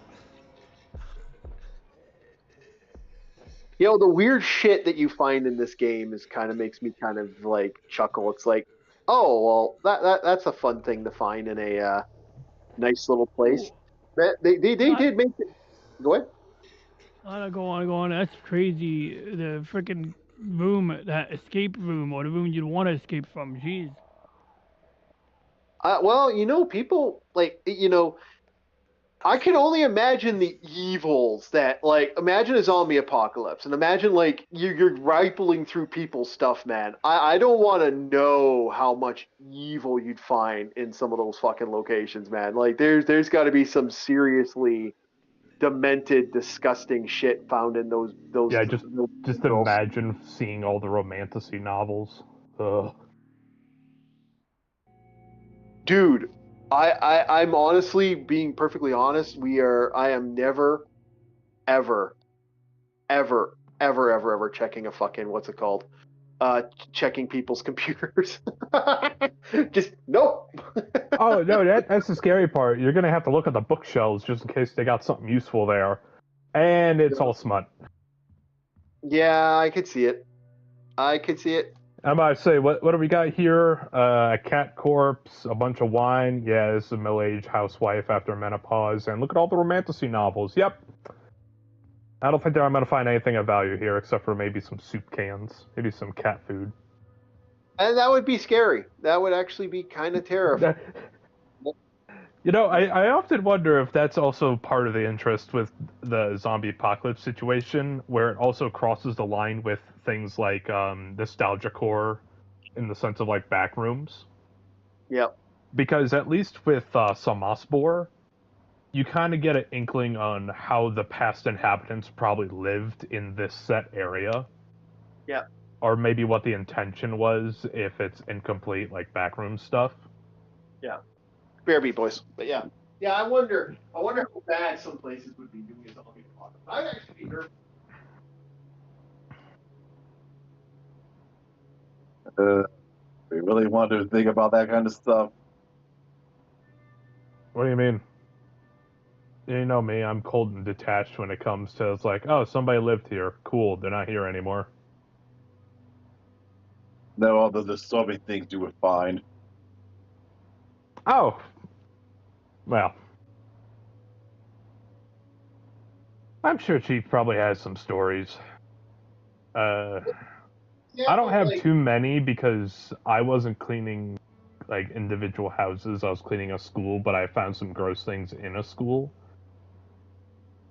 You know, the weird shit that you find in this game is kind of makes me kind of like chuckle. It's like, oh, well, that's a fun thing to find in a nice little place. They did make it. Go ahead. Go on. That's crazy. The freaking room, that escape room, or the room you'd want to escape from. Jeez. Well, you know, people like, you know, I can only imagine the evils that, like, imagine a zombie apocalypse and imagine, like, you're rifling through people's stuff, man. I don't want to know how much evil you'd find in some of those fucking locations, man. Like, there's got to be some seriously demented, disgusting shit found in those. Yeah, just imagine seeing all the romantasy novels. Ugh. Dude, I'm honestly being perfectly honest. I am never, ever checking a fucking, what's it called? Checking people's computers. Just nope. Oh no, that's the scary part. You're gonna have to look at the bookshelves just in case they got something useful there, and it's all smut. Yeah, I could see it. I'm about to say, what do we got here? A cat corpse, a bunch of wine. Yeah, this is a middle-aged housewife after menopause, and look at all the romantasy novels. Yep. I don't think that I'm gonna find anything of value here except for maybe some soup cans, maybe some cat food. And that would be scary. That would actually be kind of terrifying. You know, I often wonder if that's also part of the interest with the zombie apocalypse situation, where it also crosses the line with things like nostalgia core in the sense of like back rooms. Yep. Because at least with Samaspor, you kind of get an inkling on how the past inhabitants probably lived in this set area. Yeah. Or maybe what the intention was if it's incomplete, like backroom stuff. Yeah. Bear beat, boys. But yeah. Yeah, I wonder how bad some places would be doing a zombie apocalypse. I'd actually be nervous. We really want to think about that kind of stuff. What do you mean? You know me, I'm cold and detached when it comes to, it's like, oh, somebody lived here. Cool, they're not here anymore. No, although there's so many things you would find. Oh. Well. I'm sure Chief probably has some stories. I don't have too many because I wasn't cleaning like individual houses. I was cleaning a school, but I found some gross things in a school.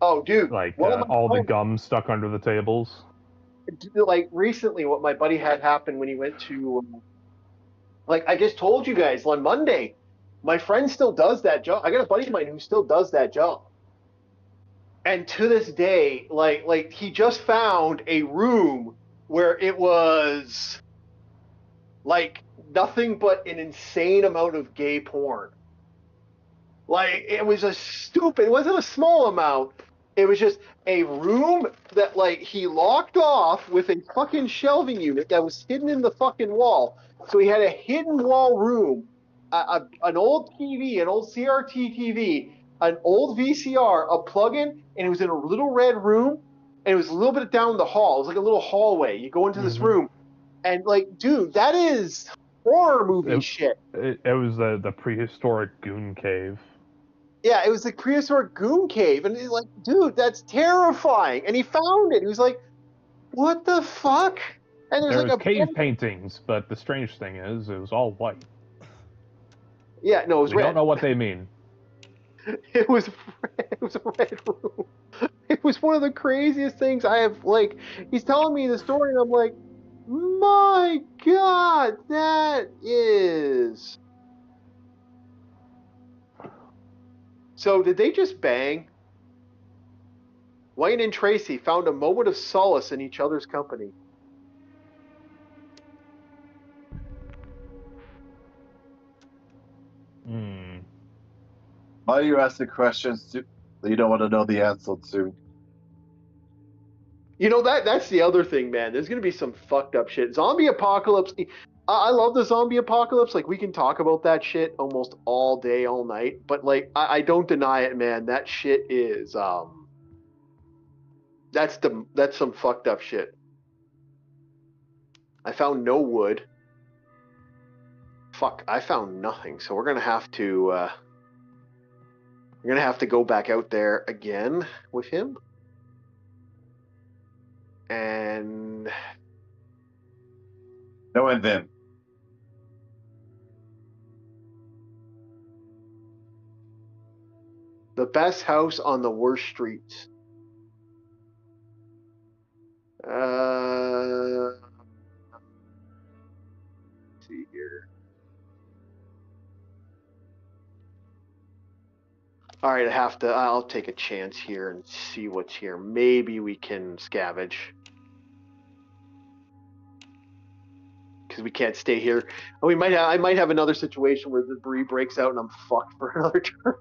Oh, dude. Like all the gum stuck under the tables. Like recently, what my buddy had happen when he went to, like I just told you guys on Monday, my friend still does that job. I got a buddy of mine who still does that job. And to this day, like he just found a room where it was like nothing but an insane amount of gay porn. Like it wasn't a small amount. It was just a room that like he locked off with a fucking shelving unit that was hidden in the fucking wall. So he had a hidden wall room, an old TV, an old CRT TV, an old VCR, a plug-in, and it was in a little red room, and it was a little bit down the hall. It was like a little hallway. You go into this room, and like, dude, that is horror movie shit. It was the prehistoric goon cave. Yeah, it was the prehistoric goon cave, and he's like, dude, that's terrifying. And he found it. He was like, What the fuck? And there's There like was a cave paintings, but the strange thing is, it was all white. yeah, no, it was We don't red. know what they mean. It was red. It was a red room. It was one of the craziest things I have. Like, he's telling me the story, and I'm like, my God, that is. So did they just bang? Wayne and Tracy found a moment of solace in each other's company. Hmm. Why do you ask the questions that you don't want to know the answer to? You know that's the other thing, man. There's gonna be some fucked up shit. Zombie apocalypse. I love the zombie apocalypse. Like we can talk about that shit almost all day, all night. But like I don't deny it, man. That shit is that's some fucked up shit. I found no wood. Fuck, I found nothing. So we're gonna have to go back out there again with him. And No, and then. the best house on the worst streets. Let's see here. All right, I'll take a chance here and see what's here. Maybe we can scavenge. Because we can't stay here. I might have another situation where the debris breaks out and I'm fucked for another turn.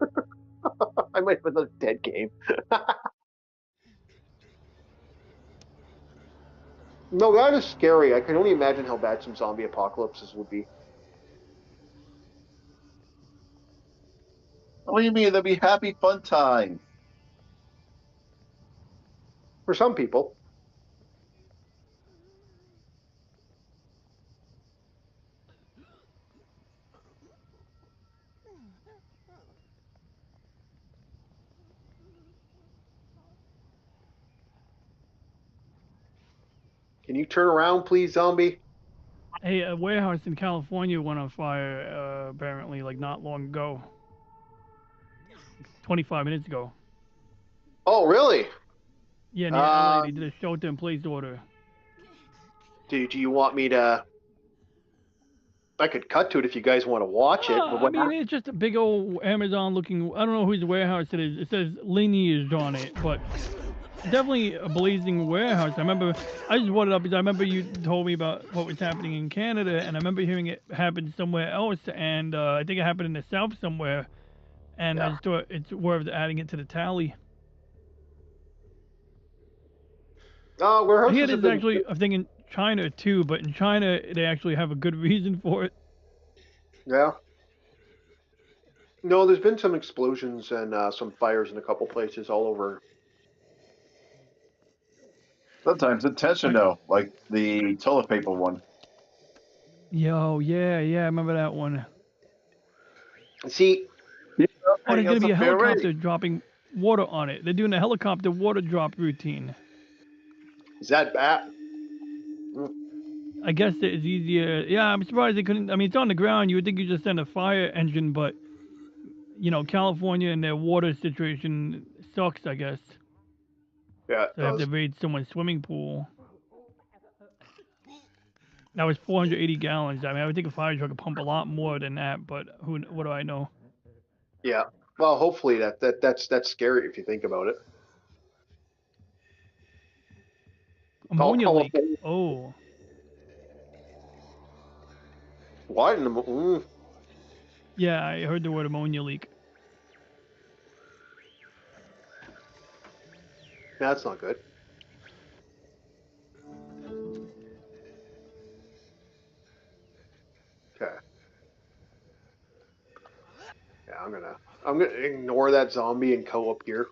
I might have another dead game. No, that is scary. I can only imagine how bad some zombie apocalypses would be. What do you mean? There'll be happy, fun time. For some people. Can you turn around, please, zombie? Hey, a warehouse in California went on fire apparently like not long ago. 25 minutes ago. Oh, really? Yeah, near LA, they did a shelter-in-place order. Do you want me to? I could cut to it if you guys want to watch it. But I mean, it's just a big old Amazon-looking. I don't know whose warehouse it is. It says Lineage on it, but definitely a blazing warehouse. I remember. I just brought it up because I remember you told me about what was happening in Canada, and I remember hearing it happen somewhere else, and I think it happened in the South somewhere. And I just thought it's worth adding it to the tally. Warehouses Here, have there's been. actually a thing in China too, but in China they actually have a good reason for it. Yeah. No, there's been some explosions and some fires in a couple places all over. Sometimes intentional, like the toilet paper one. Yo, yeah, I remember that one. See, Yeah, Oh, there's gonna that's be a fair rate. helicopter dropping water on it. They're doing a helicopter water drop routine. is that bad? I guess it's easier. Yeah, I'm surprised they couldn't. I mean, it's on the ground. You would think you just send a fire engine, but you know, California and their water situation sucks. I guess Yeah, it they have to does. raid someone's swimming pool. That was 480 gallons. I mean, I would think a fire truck could pump a lot more than that, but what do I know? Yeah. Well, hopefully that's scary if you think about it. Ammonia leak. California. Oh, What in the? yeah, I heard the word ammonia leak. That's not good. Okay. Yeah, I'm gonna ignore that zombie and go up here.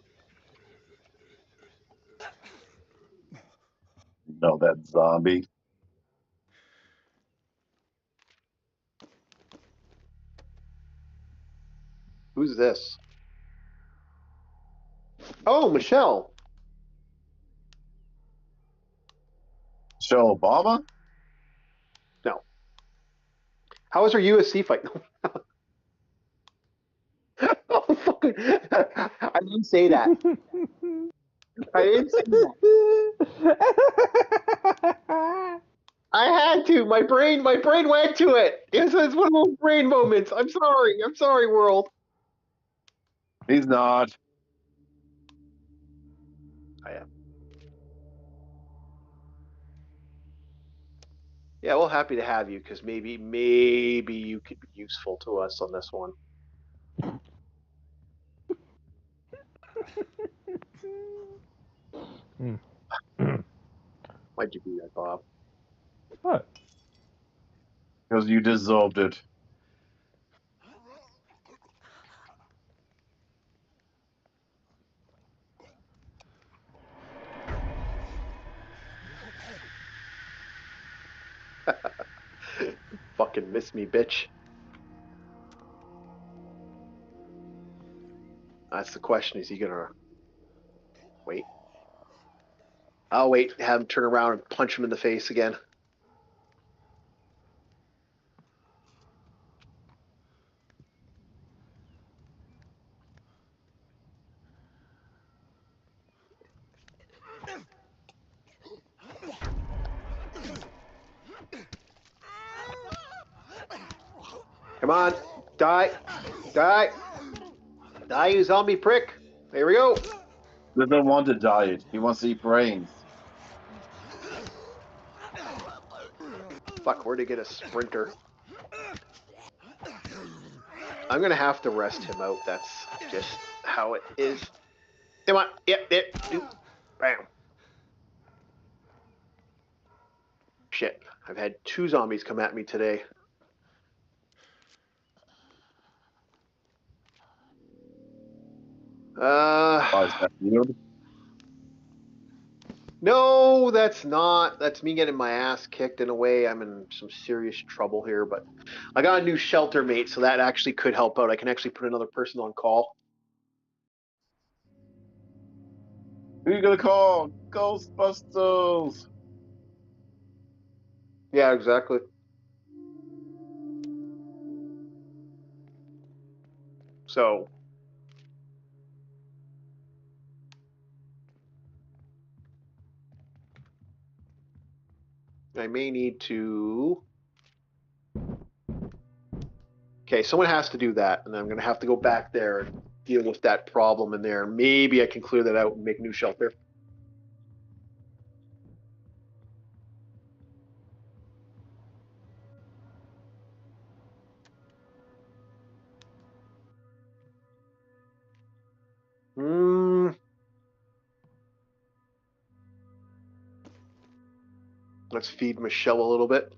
No, that zombie. Who's this? Oh, Michelle. Michelle Obama? No. How was her USC fight? Oh, fucking, I didn't say that. I didn't say that. I had to. My brain went to it. It's one of those brain moments. I'm sorry. I'm sorry, world. He's not. I am. Yeah, well, happy to have you because maybe you could be useful to us on this one. Why'd you do that, Bob? What? Because you deserved it. Fucking miss me, bitch. That's the question. Is he gonna wait? I'll wait. Have him turn around and punch him in the face again. Come on, die, die, die, you zombie prick. There we go. Doesn't want to diet. He wants to eat brains. Fuck, where'd he get a sprinter? I'm gonna have to rest him out. That's just how it is. Come on, yep, bam. Shit, I've had 2 zombies come at me today. Is that weird? No, that's not. That's me getting my ass kicked in a way. I'm in some serious trouble here, but I got a new shelter mate, so that actually could help out. I can actually put another person on call. Who are you gonna call? Ghostbusters! Yeah, exactly. So I may need to. Okay, someone has to do that, and I'm going to have to go back there and deal with that problem in there. Maybe I can clear that out and make a new shelter. Let's feed Michelle a little bit.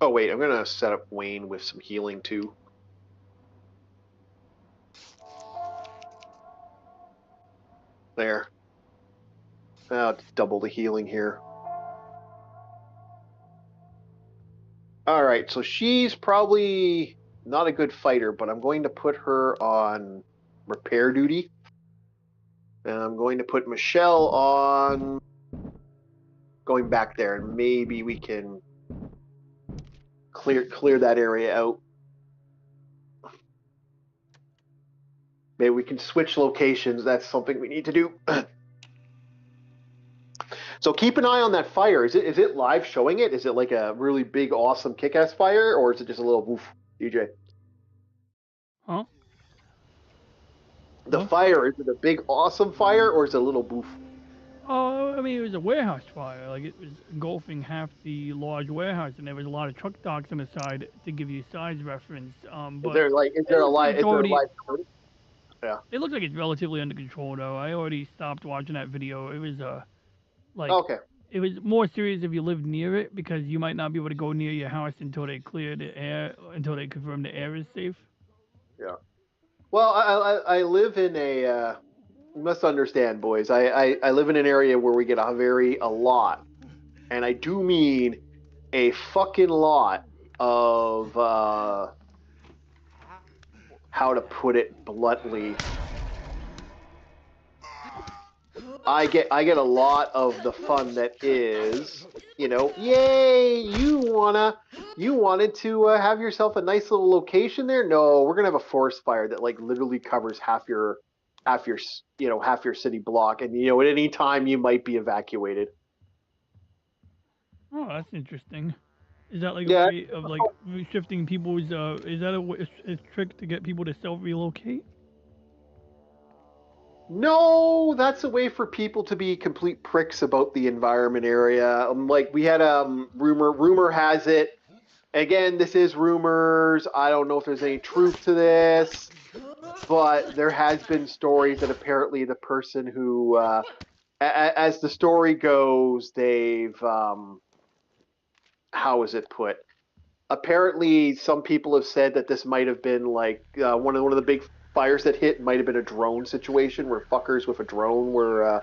Oh, wait, I'm going to set up Wayne with some healing, too. There. I'll double the healing here. All right, so she's probably not a good fighter, but I'm going to put her on repair duty. And I'm going to put Michelle on going back there, and maybe we can clear that area out. Maybe we can switch locations. That's something we need to do. So keep an eye on that fire. Is it live showing it? Is it like a really big, awesome, kick-ass fire, or is it just a little woof, DJ? Huh? The Huh? fire, is it a big, awesome fire, or is it a little boof? Oh, I mean, it was a warehouse fire. Like, it was engulfing half the large warehouse, and there was a lot of truck docks on the side to give you size reference. But Is there a live recording? Yeah. It looks like it's relatively under control, though. I already stopped watching that video. It was like Okay. it was more serious if you lived near it, because you might not be able to go near your house until they clear the air, until they confirm the air is safe. Yeah. Well, I live in a. You must understand, boys. I live in an area where we get a lot, and I do mean a fucking lot of how to put it bluntly. I get a lot of the fun that is, yay, you wanted to have yourself a nice little location there. No, we're gonna have a forest fire that like literally covers half your city block, and at any time you might be evacuated. Oh, that's interesting. Is that like a Yeah. way of like shifting people's? Is that a trick to get people to self-relocate? No, that's a way for people to be complete pricks about the environment area. Like we had rumor has it. Again, this is rumors. I don't know if there's any truth to this, but there has been stories that apparently the person who, as the story goes, they've how is it put? Apparently, some people have said that this might have been like one of the big fires that hit might have been a drone situation where fuckers with a drone were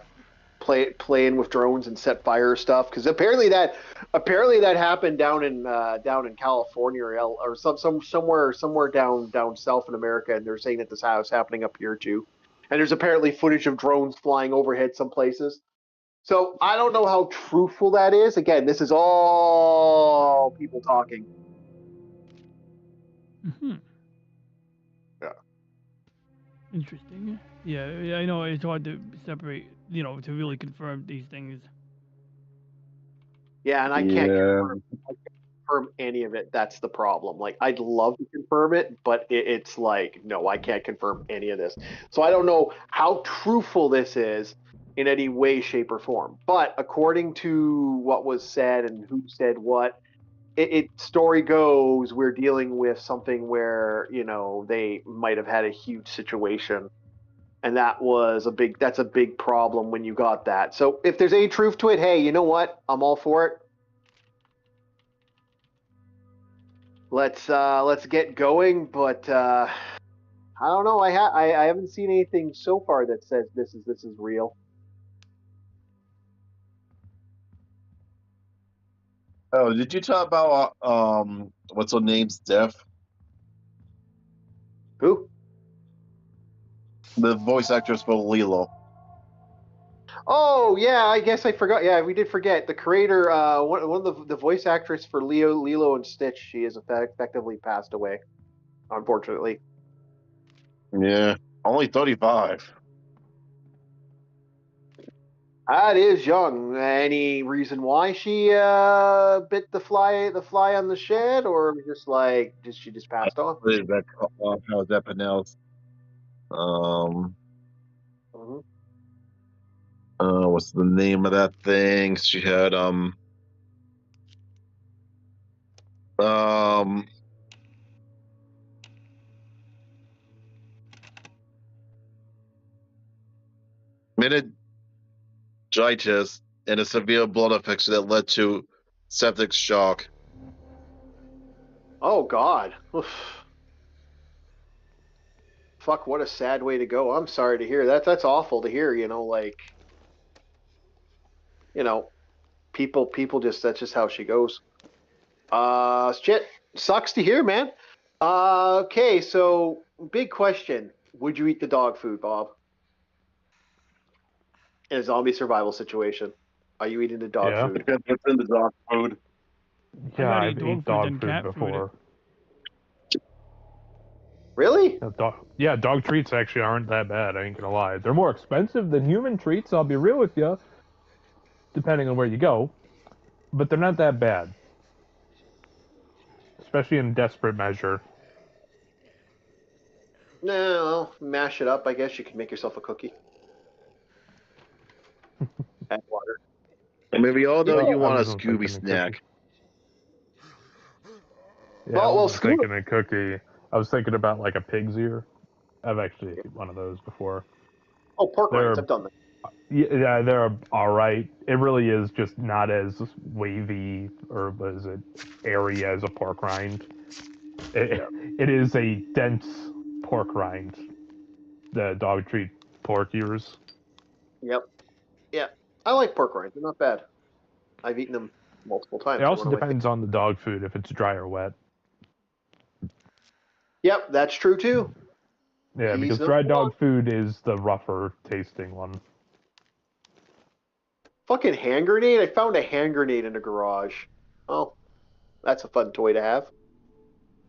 playing with drones and set fire stuff, because apparently that happened down in California or somewhere down south in America, and they're saying that this house happening up here too, and there's apparently footage of drones flying overhead some places. So I don't know how truthful that is. Again, this is all people talking. Hmm. Yeah. Interesting. Yeah, I know it's hard to separate, to really confirm these things. Yeah, and I can't confirm any of it. That's the problem. Like, I'd love to confirm it, but it's like, no, I can't confirm any of this. So I don't know how truthful this is in any way, shape, or form. But according to what was said and who said what, story goes, we're dealing with something where, they might have had a huge situation. And that's a big problem when you got that. So if there's any truth to it, hey, you know what? I'm all for it. Let's get going, but I don't know. I haven't seen anything so far that says this is real. Oh, did you talk about what's her name's death? Who? The voice actress for Lilo. Oh yeah, I guess I forgot. Yeah, we did forget the creator. One of the voice actress for Lilo and Stitch. She is effectively passed away, unfortunately. Yeah, only 35. That is young. Any reason why she bit the fly on the shed, or just she just passed on? How is that pronounced? Mhm. What's the name of that thing? She had meningitis and a severe blood infection that led to septic shock. Oh God. Oof. Fuck, what a sad way to go. I'm sorry to hear that. That's awful to hear, you know, people just that's just how she goes. Shit. Sucks to hear, man. Okay, so big question. Would you eat the dog food, Bob? In a zombie survival situation. Are you eating the dog Yeah. food? Depends what's in the dog food. I'd Yeah, rather I've eat eaten dog food than dog food cat food. before. Really? Dog treats actually aren't that bad, I ain't gonna lie. They're more expensive than human treats, I'll be real with you, depending on where you go. But they're not that bad. Especially in desperate measure. No, well, mash it up. I guess you can make yourself a cookie. Add water. I mean, we all know you I want a wasn't Scooby thinking a snack. cookie. Yeah, Well, I wasn't Scooby- thinking a cookie. I was thinking about like a pig's ear. I've actually eaten one of those before. Oh, pork rinds. They're I've done that. Yeah, they're all right. It really is just not as wavy or was it airy as a pork rind. It is a dense pork rind. The dog treat pork ears. Yep. Yeah. I like pork rinds. They're not bad. I've eaten them multiple times. It They're also one of my depends on the dog food if it's dry or wet. Yep, that's true too. Yeah, He's because no dry wrong. dog food is the rougher tasting one. Fucking hand grenade? I found a hand grenade in a garage. Oh, that's a fun toy to have.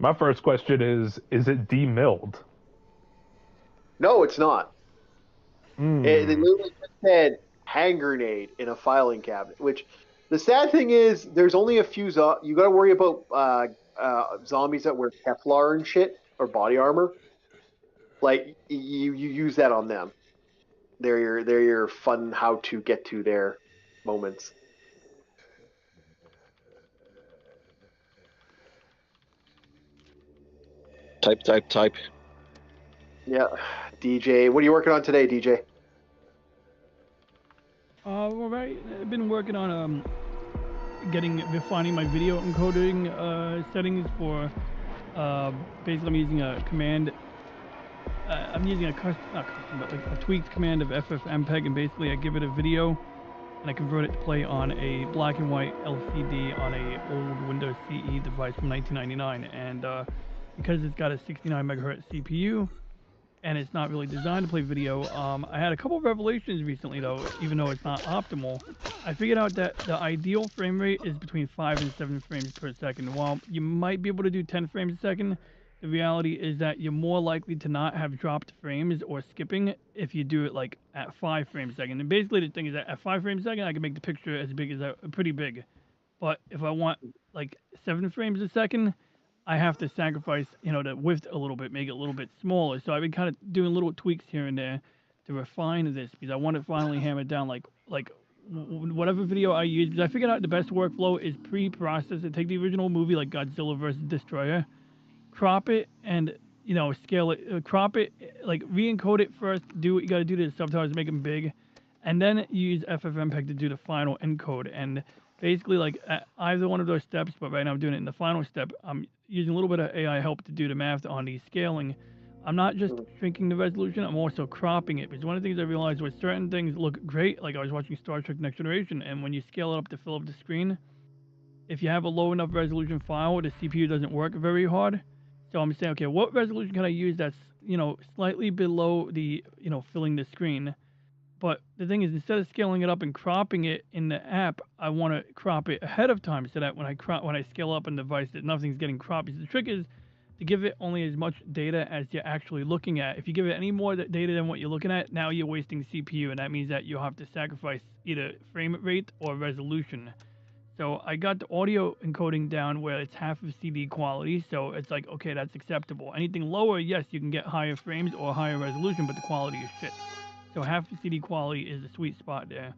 My first question is it demilled? No, it's not. They Hmm. literally just said hand grenade in a filing cabinet. Which the sad thing is, there's only a few. You got to worry about zombies that wear Kevlar and shit or body armor. Like you use that on them. They're your fun how to get to their moments. Type. Yeah, DJ. What are you working on today, DJ? All right. I've been working on refining my video encoding settings for basically I'm using a command. I'm using not custom, but like a tweaked command of FFmpeg, and basically I give it a video and I convert it to play on a black and white LCD on a old Windows CE device from 1999, and because it's got a 69 megahertz CPU and it's not really designed to play video, I had a couple of revelations recently though, even though it's not optimal. I figured out that the ideal frame rate is between 5 and 7 frames per second. While you might be able to do 10 frames a second, the reality is that you're more likely to not have dropped frames or skipping if you do it like at 5 frames a second. And basically the thing is that at 5 frames a second, I can make the picture as big as pretty big. But if I want like 7 frames a second, I have to sacrifice, the width a little bit, make it a little bit smaller. So I've been kind of doing little tweaks here and there to refine this because I want to finally hammer down like whatever video I use. Because I figured out the best workflow is pre-process it. Take the original movie like Godzilla vs. Destroyer, crop it, and scale it, crop it, like re-encode it first. Do what you got to do to the subtitles, make them big, and then use FFmpeg to do the final encode. And basically, like at either one of those steps, but right now I'm doing it in the final step. I'm using a little bit of AI help to do the math on the scaling. I'm not just shrinking the resolution, I'm also cropping it. Because one of the things I realized was certain things look great, like I was watching Star Trek Next Generation, and when you scale it up to fill up the screen, if you have a low enough resolution file, the CPU doesn't work very hard. So I'm saying, okay, what resolution can I use that's, slightly below the, filling the screen? But the thing is, instead of scaling it up and cropping it in the app, I want to crop it ahead of time so that when I scale up on the device, that nothing's getting cropped. Because the trick is to give it only as much data as you're actually looking at. If you give it any more data than what you're looking at, now you're wasting CPU, and that means that you'll have to sacrifice either frame rate or resolution. So I got the audio encoding down where it's half of CD quality, so it's like, okay, that's acceptable. Anything lower, yes, you can get higher frames or higher resolution, but the quality is shit. So half the CD quality is the sweet spot there.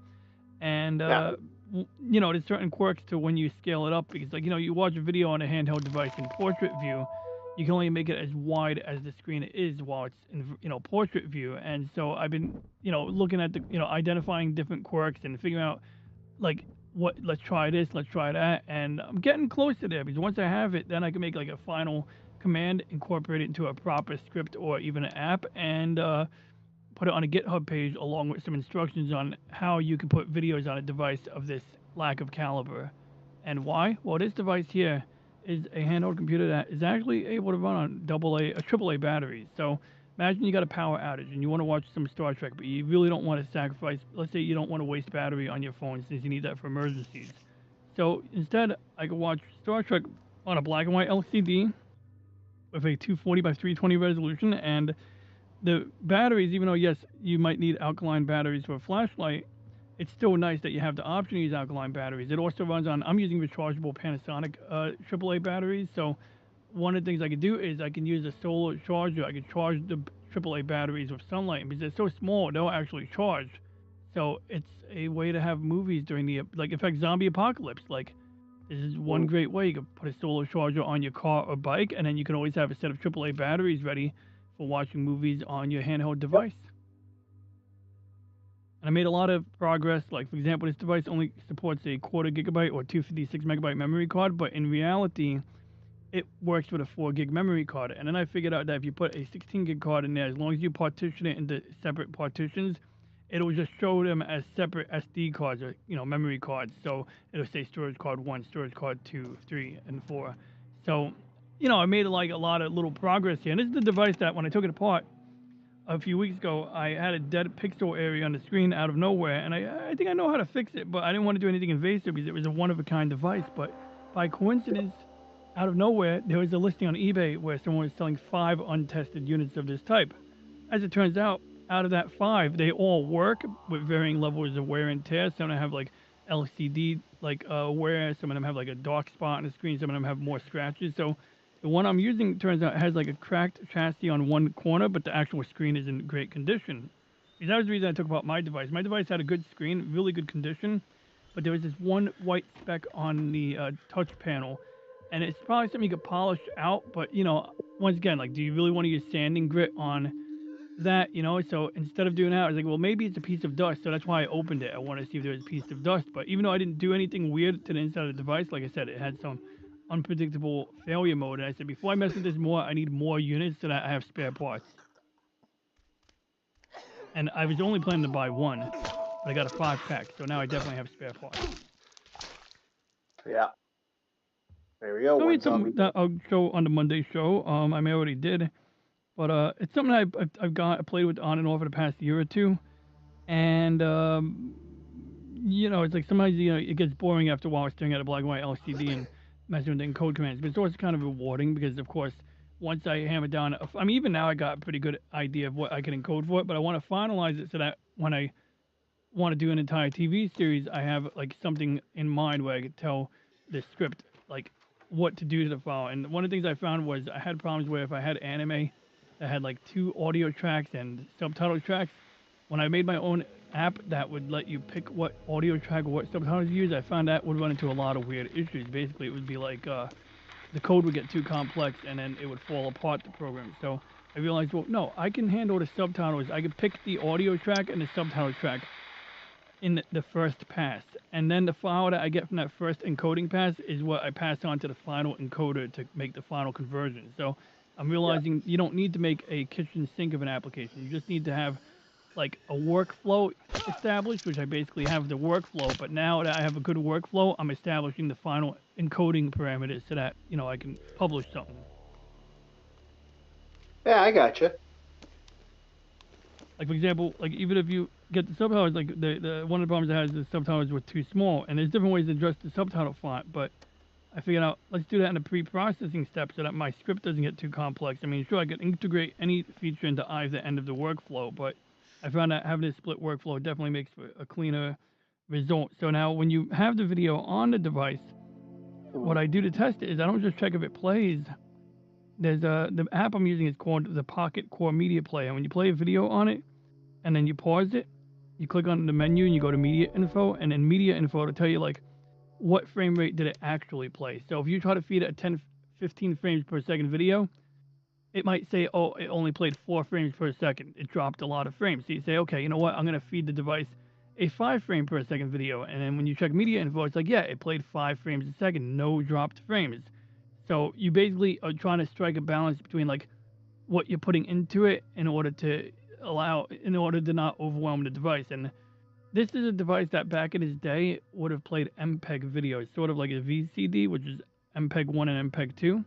And, there's certain quirks to when you scale it up, because, like, you watch a video on a handheld device in portrait view, you can only make it as wide as the screen is while it's in, portrait view. And so I've been, looking at the, identifying different quirks and figuring out, like, let's try this, let's try that. And I'm getting close to there, because once I have it, then I can make, like, a final command, incorporate it into a proper script or even an app, and, put it on a GitHub page along with some instructions on how you can put videos on a device of this lack of caliber. And why? Well, this device here is a handheld computer that is actually able to run on AAA batteries. So imagine you got a power outage and you want to watch some Star Trek, but you really don't want to sacrifice, let's say you don't want to waste battery on your phone since you need that for emergencies. So instead, I could watch Star Trek on a black and white LCD with a 240 by 320 resolution, and the batteries, even though yes, you might need alkaline batteries for a flashlight, it's still nice that you have the option to use alkaline batteries. It also runs on, I'm using rechargeable Panasonic AAA batteries. So one of the things I could do is I can use a solar charger. I could charge the AAA batteries with sunlight, and because they're so small, they'll actually charge. So it's a way to have movies during the, like, in fact, zombie apocalypse. Like, this is one great way. You can put a solar charger on your car or bike, and then you can always have a set of AAA batteries ready for watching movies on your handheld device. And I made a lot of progress. Like, for example, this device only supports a 1/4 gigabyte or 256 megabyte memory card, but in reality, it works with a 4 gig memory card. And then I figured out that if you put a 16 gig card in there, as long as you partition it into separate partitions, it'll just show them as separate SD cards or, memory cards. So it'll say storage card 1, storage card 2, 3, and 4. So, I made like a lot of little progress here. And this is the device that when I took it apart, a few weeks ago, I had a dead pixel area on the screen out of nowhere, and I think I know how to fix it, but I didn't want to do anything invasive because it was a one-of-a-kind device. But by coincidence, out of nowhere, there was a listing on eBay where someone was selling 5 untested units of this type. As it turns out of that 5, they all work with varying levels of wear and tear. Some of them have like LCD wear, some of them have like a dark spot on the screen, some of them have more scratches. So the one I'm using, turns out, has like a cracked chassis on one corner, but the actual screen is in great condition. Because that was the reason I took about my device. My device had a good screen, really good condition, but there was this one white speck on the touch panel, and it's probably something you could polish out, but you know, once again, like, do you really want to use sanding grit on that, you know? So instead of doing that, I was like, well, maybe it's a piece of dust. So that's why I opened it. I wanted to see if there was a piece of dust. But even though I didn't do anything weird to the inside of the device, like I said, it had some unpredictable failure mode. And I said, before I mess with this more, I need more units so that I have spare parts. And I was only planning to buy one, but I got a 5-pack. So now I definitely have spare parts. Yeah. There we go. So One it's something zombie. that I'll show on the Monday show. I may already did. But it's something I played with on and off for the past year or two, and you know, it's like sometimes, you know, it gets boring after a while staring at a black and white LCD and messing with the encode commands. But it's also kind of rewarding because, of course, once I hammer down, I mean, even now I got a pretty good idea of what I can encode for it, but I want to finalize it so that when I want to do an entire TV series, I have like something in mind where I could tell the script like what to do to the file. And one of the things I found was I had problems where if I had anime that had like 2 audio tracks and subtitle tracks, when I made my own app that would let you pick what audio track or what subtitles you use, I found that would run into a lot of weird issues. Basically, it would be like the code would get too complex and then it would fall apart, the program. So I realized, well, no, I can handle the subtitles. I could pick the audio track and the subtitle track in the first pass. And then the file that I get from that first encoding pass is what I pass on to the final encoder to make the final conversion. So I'm realizing you don't need to make a kitchen sink of an application. You just need to have like a workflow established, which I basically have the workflow. But now that I have a good workflow, I'm establishing the final encoding parameters so that, you know, I can publish something. Yeah, I gotcha. Like, for example, like even if you get the subtitles, like the one of the problems I had is the subtitles were too small, and there's different ways to adjust the subtitle font, but I figured out, let's do that in a pre-processing step so that my script doesn't get too complex. I mean, sure, I could integrate any feature into either end of the workflow, but I found that having a split workflow definitely makes for a cleaner result. So now when you have the video on the device, what I do to test it is I don't just check if it plays. There's the app I'm using is called the Pocket Core Media Player. And when you play a video on it and then you pause it, you click on the menu and you go to Media Info, and in Media Info it'll tell you like what frame rate did it actually play. So if you try to feed it a 10, 15 frames per second video, it might say, oh, it only played 4 frames per second. It dropped a lot of frames. So you say, okay, you know what? I'm going to feed the device a 5 frame per second video. And then when you check media info, it's like, yeah, it played 5 frames a second, no dropped frames. So you basically are trying to strike a balance between like what you're putting into it in order to not overwhelm the device. And this is a device that back in its day would have played MPEG videos, sort of like a VCD, which is MPEG 1 and MPEG 2.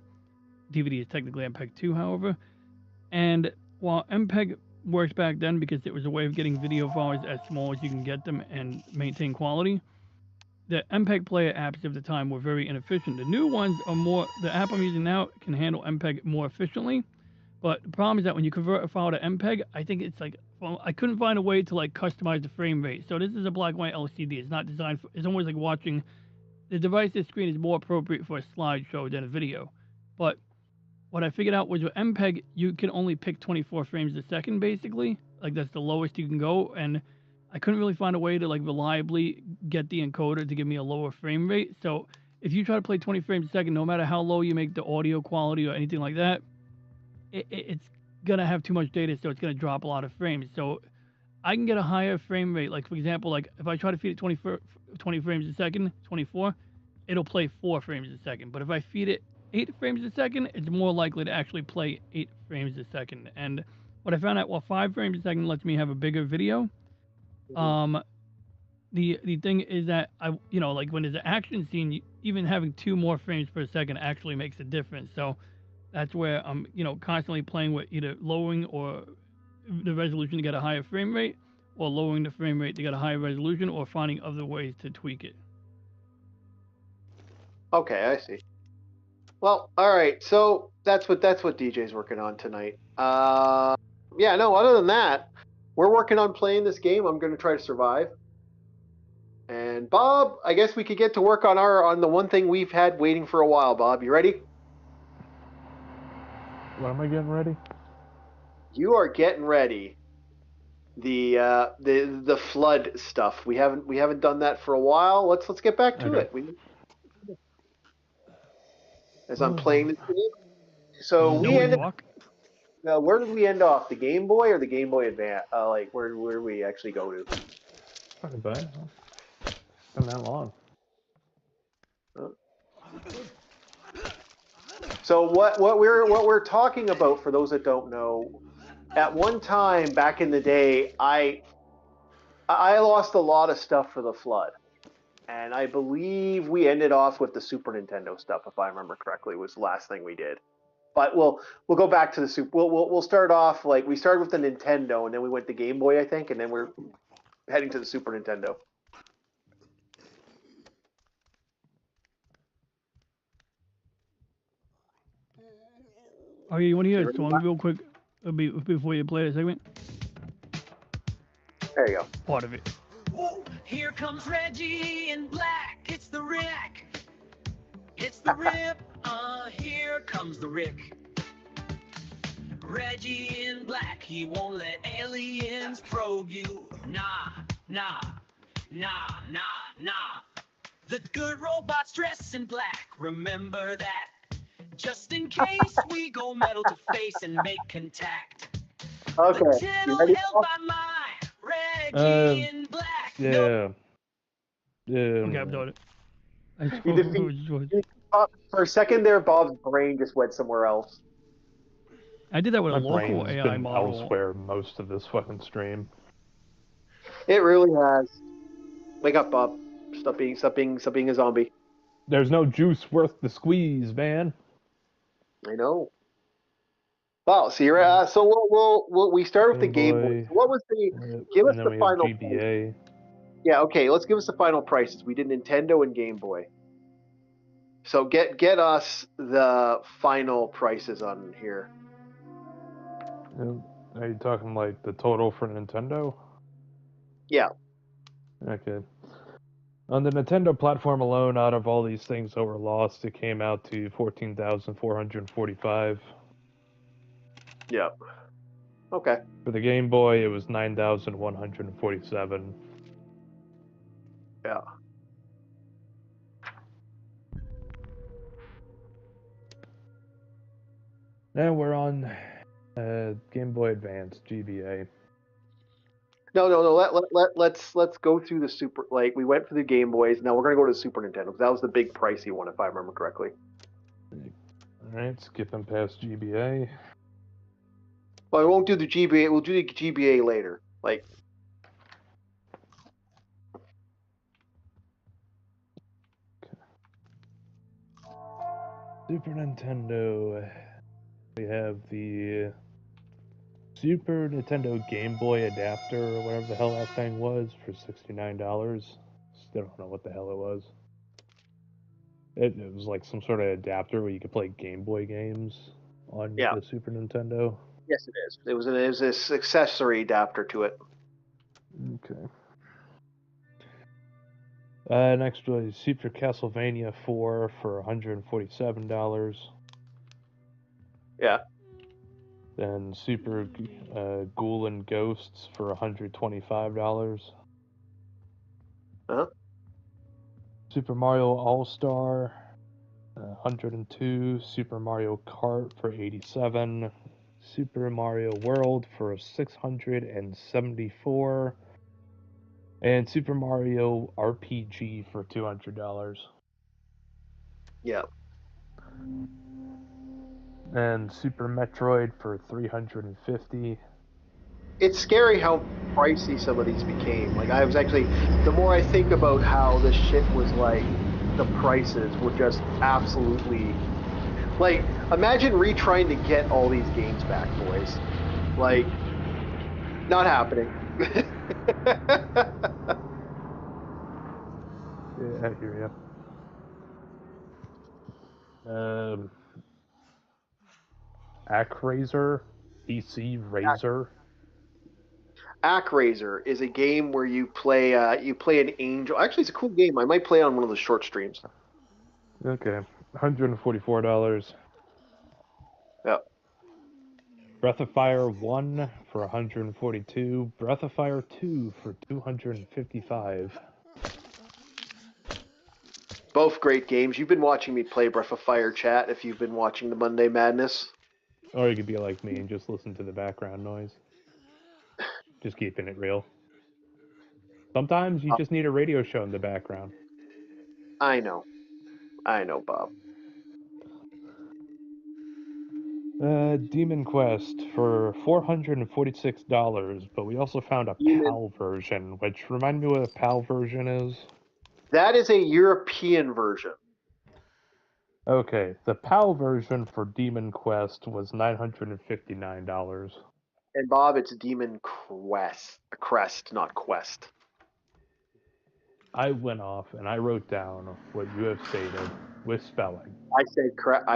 DVD is technically MPEG 2, however. And while MPEG works back then because it was a way of getting video files as small as you can get them and maintain quality, the MPEG player apps of the time were very inefficient. The new ones are more, the app I'm using now can handle MPEG more efficiently. But the problem is that when you convert a file to MPEG, I think it's like, well, I couldn't find a way to like customize the frame rate. So this is a black and white LCD. It's not designed for, it's almost like watching, the device's screen is more appropriate for a slideshow than a video. But what I figured out was with MPEG, you can only pick 24 frames a second, basically. Like that's the lowest you can go. And I couldn't really find a way to like reliably get the encoder to give me a lower frame rate. So if you try to play 20 frames a second, no matter how low you make the audio quality or anything like that, it's gonna have too much data, so it's gonna drop a lot of frames. So I can get a higher frame rate. Like for example, like if I try to feed it 20 frames a second, 24, it'll play 4 frames a second. But if I feed it 8 frames a second, it's more likely to actually play 8 frames a second. And what I found out, well, 5 frames a second lets me have a bigger video. The thing is that you know, like when there's an action scene, even having 2 more frames per second actually makes a difference. So that's where I'm, you know, constantly playing with either lowering or the resolution to get a higher frame rate, or lowering the frame rate to get a higher resolution, or finding other ways to tweak it. Okay, I see. Well, all right. So that's what DJ's working on tonight. Yeah, no. Other than that, we're working on playing this game. I'm going to try to survive. And Bob, I guess we could get to work on the one thing we've had waiting for a while. Bob, you ready? What am I getting ready? You are getting ready. The flood stuff. We haven't done that for a while. Let's get back to it. As I'm playing this game. So we ended. Where did we end off? The Game Boy or the Game Boy Advance? Like where did we actually go to? Fucking bad. Been that long. So what we're talking about, for those that don't know, at one time back in the day, I lost a lot of stuff for the flood, and I believe we ended off with the Super Nintendo stuff, if I remember correctly, was the last thing we did. But we'll go back to the Super. We'll start off like we started with the Nintendo, and then we went to Game Boy, I think, and then we're heading to the Super Nintendo. Oh, you want to hear a song real quick before you play the segment? There you go. Part of it. Whoa, here comes Reggie in black. It's the Rick. It's the Rip. Here comes the Rick. Reggie in black. He won't let aliens probe you. Nah, nah, nah, nah, nah. The good robots dress in black. Remember that. Just in case we go metal to face and make contact. Okay. The channel held by my Reggie in black. Yeah. Okay, I'm doing it. For a second there, Bob's brain just went somewhere else. I did that with My a local brain's AI been model. elsewhere most of this fucking stream. It really has. Wake up, Bob. Stop being a zombie. There's no juice worth the squeeze, man. I know. Wow. So you're so we start with the Game Boy. What was the? Give us the final. GBA. Yeah. Okay. Let's give us the final prices. We did Nintendo and Game Boy. So get us the final prices on here. Are you talking like the total for Nintendo? Yeah. Okay. On the Nintendo platform alone, out of all these things that were lost, it came out to 14,445. Yeah. Okay. For the Game Boy, it was 9,147. Yeah. Now we're on Game Boy Advance GBA. No. Let's go through the Super. Like we went for the Game Boys. Now we're gonna go to the Super Nintendo because that was the big pricey one, if I remember correctly. All right, skipping past GBA. Well, I won't do the GBA. We'll do the GBA later. Like. Super Nintendo. We have the Super Nintendo Game Boy adapter, or whatever the hell that thing was, for $69. Still don't know what the hell it was. It was like some sort of adapter where you could play Game Boy games on the Super Nintendo. Yes, it is. It was this accessory adapter to it. Okay. Next was Super Castlevania 4 for $147. Yeah. Then Super Ghoul and Ghosts for $125. Uh-huh. Super Mario All-Star, 102. Super Mario Kart for $87. Super Mario World for $674. And Super Mario RPG for $200. Yeah. And Super Metroid for $350. It's scary how pricey some of these became. Like I was actually, the more I think about how this shit was like, the prices were just absolutely, like, imagine retrying to get all these games back, boys. Like, Not happening. Yeah, I hear you. Acraiser, PC Razor. Acraiser is a game where you play an angel. Actually, it's a cool game. I might play it on one of the short streams. Okay, $144. Yep. Breath of Fire 1 for 142. Breath of Fire 2 for 255. Both great games. You've been watching me play Breath of Fire, chat, if you've been watching the Monday Madness. Or you could be like me and just listen to the background noise. Just keeping it real. Sometimes you just need a radio show in the background. I know, Bob. Demon Quest for $446, but we also found a PAL version, which remind me what a PAL version is. That is a European version. Okay, the PAL version for Demon Quest was $959. And Bob, it's Demon Quest. Crest, not Quest. I went off and I wrote down what you have stated with spelling. I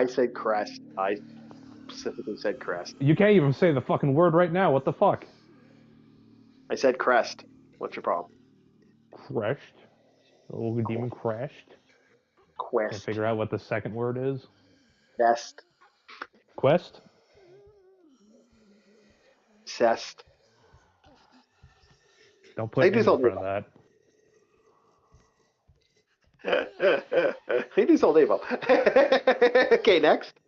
said Crest. I specifically said Crest. You can't even say the fucking word right now. What the fuck? I said Crest. What's your problem? Crashed. Oh, Demon crashed. Quest. Can't figure out what the second word is. Best. Quest? Cest. Don't put in front of that. He do all day, Bob. Okay, next.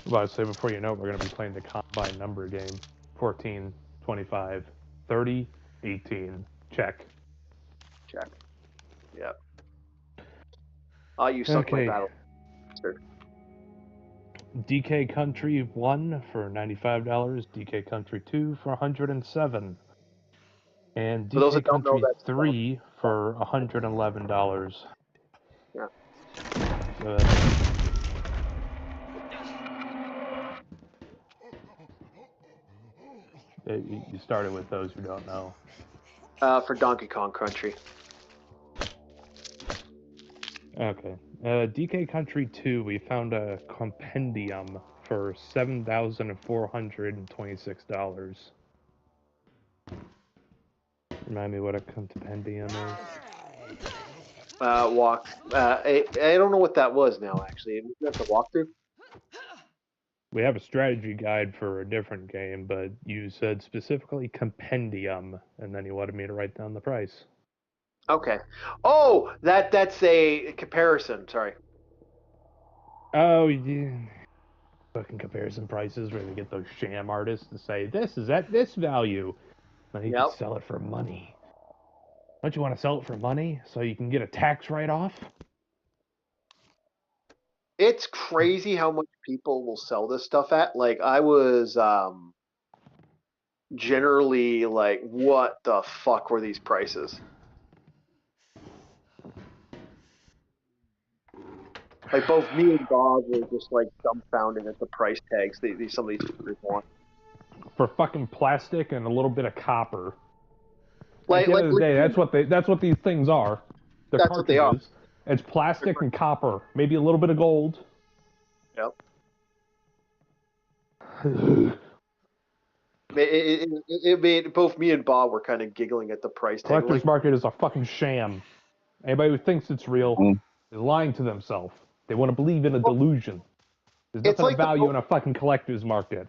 Well, I'd say before you know it, we're going to be playing the combine number game. 14, 25, 30, 18. Check. Check. Yep. Oh, you suck my battle. DK Country 1 for $95. DK Country 2 for $107. And DK Country 3 for $111. Yeah. You started with those who don't know. For Donkey Kong Country. Okay. DK Country 2, we found a compendium for $7,426. Remind me what a compendium is. I don't know what that was now, actually. Was that the walkthrough? We have a strategy guide for a different game, but you said specifically compendium, and then you wanted me to write down the price. Okay. Oh, that's a comparison. Sorry. Oh, yeah. Fucking comparison prices where they get those sham artists to say, this is at this value. Then you can sell it for money. Don't you want to sell it for money so you can get a tax write-off? It's crazy how much people will sell this stuff at. Like, I was generally like, what the fuck were these prices? Like, both me and Bob were just like dumbfounded at the price tags some of these figures want. For fucking plastic and a little bit of copper. Like, at the end of the day, that's what these things are. They're that's what they are. It's plastic and copper, maybe a little bit of gold. Yep. Both me and Bob were kind of giggling at the price tag. Collector's market is a fucking sham. Anybody who thinks it's real is lying to themselves. They want to believe in a delusion. There's nothing of value in a fucking collector's market.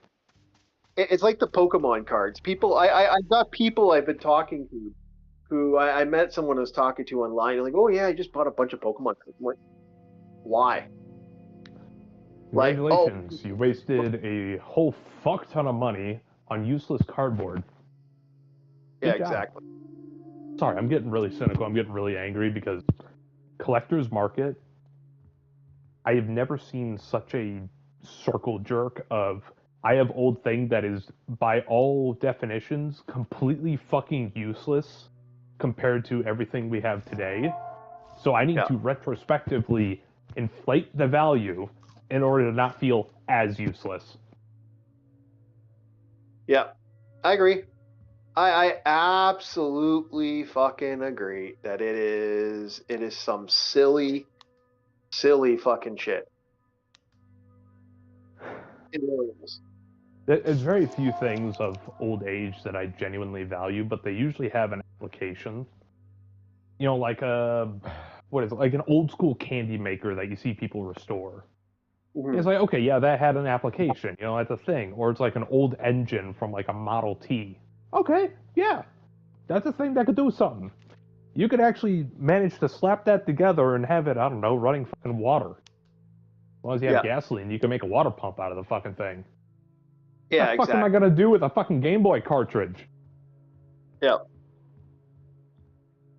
It's like the Pokemon cards. People, I've got people I've been talking to who I met someone I was talking to online. Like, oh yeah, I just bought a bunch of Pokemon cards. I'm like, why? Congratulations, you wasted a whole fuck ton of money on useless cardboard. Yeah, exactly. Sorry, I'm getting really cynical. I'm getting really angry because collector's market, I have never seen such a circle jerk of, I have old thing that is, by all definitions, completely fucking useless compared to everything we have today. So I need to retrospectively inflate the value in order to not feel as useless. Yeah, I agree. I absolutely fucking agree that it is some silly fucking shit. It really is. There's very few things of old age that I genuinely value, but they usually have an application. You know, like what is it? Like an old school candy maker that you see people restore. Mhm. It's like, okay, yeah, that had an application, you know, that's a thing. Or it's like an old engine from like a Model T. Okay, yeah, that's a thing that could do something. You could actually manage to slap that together and have it, I don't know, running fucking water. As long as you have Yeah. gasoline, you can make a water pump out of the fucking thing. Yeah, What the fuck am I exactly. gonna do with a fucking Game Boy cartridge? Yeah.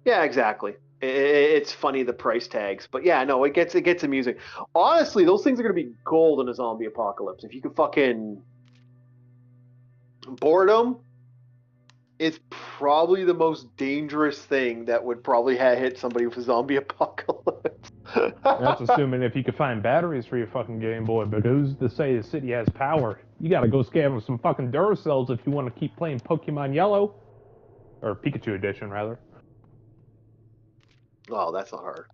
Yeah, exactly. It's funny the price tags, but yeah, no, it gets amusing. Honestly, those things are gonna be gold in a zombie apocalypse. If you could fucking boredom is probably the most dangerous thing that would probably hit somebody with a zombie apocalypse. That's assuming if you could find batteries for your fucking Game Boy, but who's to say the city has power? You gotta go scavenge some fucking Duracells if you want to keep playing Pokemon Yellow. Or Pikachu Edition, rather. Oh, that's not hard.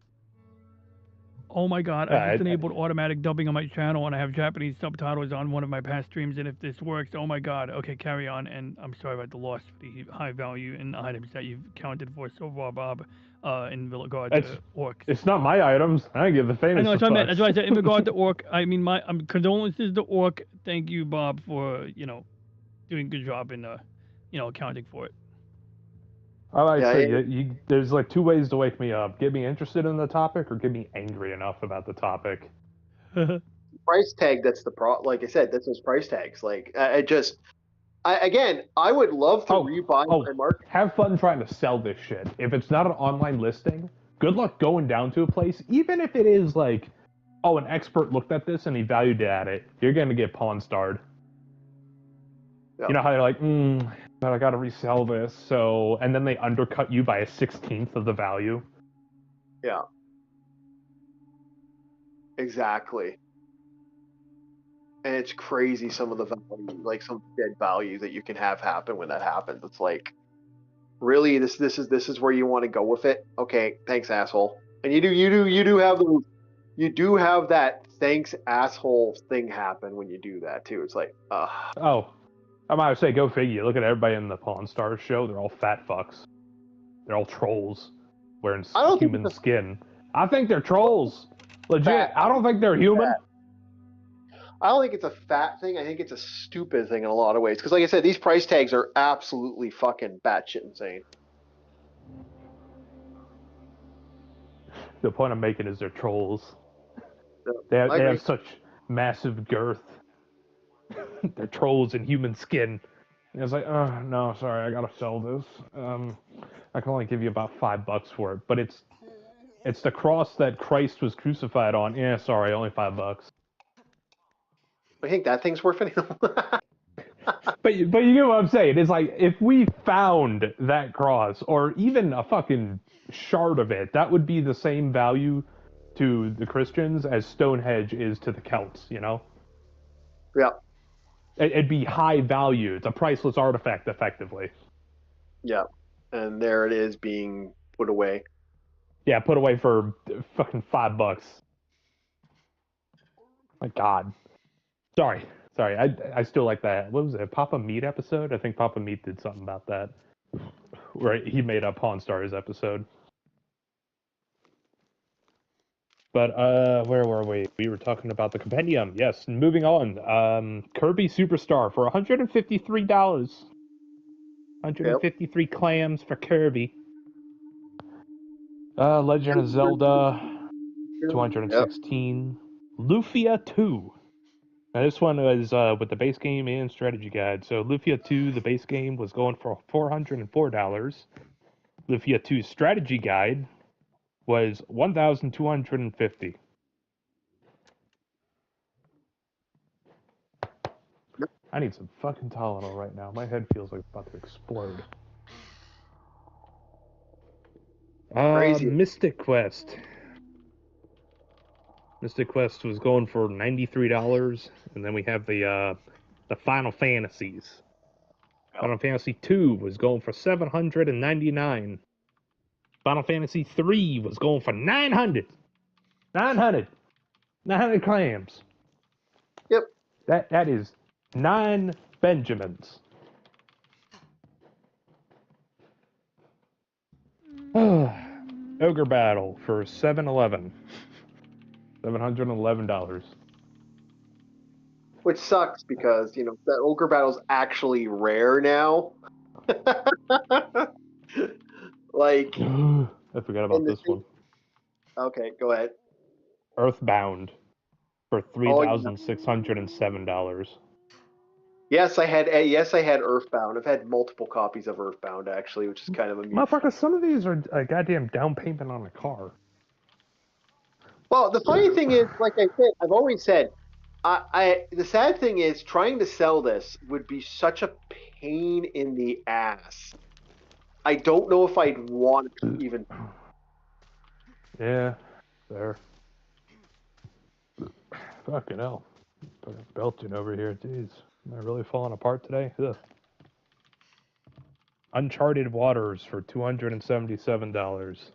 Oh my god, I just I- enabled automatic dubbing on my channel and I have Japanese subtitles on one of my past streams, and if this works, oh my god. Okay, carry on, and I'm sorry about the loss for the high value in items that you've counted for so far, Bob, in regard to orcs. It's not my items. I give the famous. I know, that's what I meant. That's why I said in regard to orc, I mean, my condolences to orc. Thank you, Bob, for, doing a good job in, accounting for it. I like Yeah, to say, there's like two ways to wake me up: get me interested in the topic, or get me angry enough about the topic. Price tag, that's the pro. Like I said, that's those price tags. Like I would love to rebuy my market. Have fun trying to sell this shit. If it's not an online listing, good luck going down to a place. Even if it is like, oh, an expert looked at this and he valued it at it, you're gonna get pawn starred. Yeah. You know how they're like, but I gotta resell this, so, and then they undercut you by a 16th of the value. Yeah. Exactly. And it's crazy some of the value, like some dead value that you can have happen when that happens. It's like, really, this is where you want to go with it? Okay, thanks, asshole. And you do have that thanks asshole thing happen when you do that too. It's like, Oh, I might say, go figure. Look at everybody in the Pawn Stars show. They're all fat fucks. They're all trolls wearing human skin. I think they're trolls. Legit. I don't think they're human. I don't think it's a fat thing. I think it's a stupid thing in a lot of ways. Because, like I said, these price tags are absolutely fucking batshit insane. The point I'm making is they're trolls. Yeah, They have such massive girth. They're trolls in human skin. And it's like, oh, no, sorry, I gotta sell this. I can only give you about $5 for it. But it's the cross that Christ was crucified on. Yeah, sorry, only $5. I think that thing's worth it. But you get what I'm saying. It's like, if we found that cross, or even a fucking shard of it, that would be the same value to the Christians as Stonehenge is to the Celts, you know? Yeah. It'd be high value. It's a priceless artifact, effectively. Yeah. And there it is being put away. Yeah, put away for fucking $5. My God. Sorry. I still like that. What was it? Papa Meat episode? I think Papa Meat did something about that. Where he made a Pawn Stars episode. But where were we? We were talking about the compendium. Yes, moving on. Kirby Superstar for $153. 153 clams for Kirby. Legend of Zelda 216. Lufia 2. Now this one was with the base game and strategy guide. So Lufia 2, the base game, was going for $404. Lufia 2's strategy guide was $1,250. I need some fucking Tylenol right now. My head feels like it's about to explode. Crazy. Mystic Quest. Mystic Quest was going for $93, and then we have the Final Fantasies. Final Fantasy 2 was going for $799. Final Fantasy 3 was going for 900. 900 clams. Yep. That is 9 Benjamins. Ogre Battle for $711. $711. Which sucks because, you know, that Ogre Battle's actually rare now. Like, I forgot about this one. Okay, go ahead. Earthbound for $3,607. Yes, I had Earthbound. I've had multiple copies of Earthbound actually, which is kind of amusing. Motherfucker, some of these are a goddamn down payment on a car. Well, the funny thing is, like I said, I've always said, the sad thing is trying to sell this would be such a pain in the ass. I don't know if I'd want to even. Yeah, there. Fucking hell. Fucking belching over here, jeez. Am I really falling apart today? Ugh. Uncharted Waters for $277.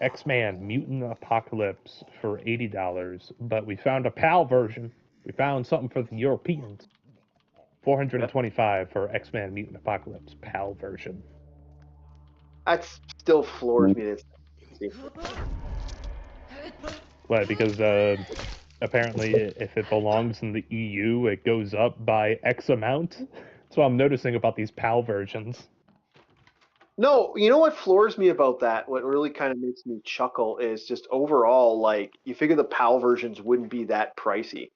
X-Man Mutant Apocalypse for $80, but we found a PAL version. We found something for the Europeans. $425 for X-Man Mutant Apocalypse PAL version. That still floors me. What? Because apparently, if it belongs in the EU, it goes up by X amount. That's what I'm noticing about these PAL versions. No, you know what floors me about that? What really kind of makes me chuckle is just overall, like, you figure the PAL versions wouldn't be that pricey,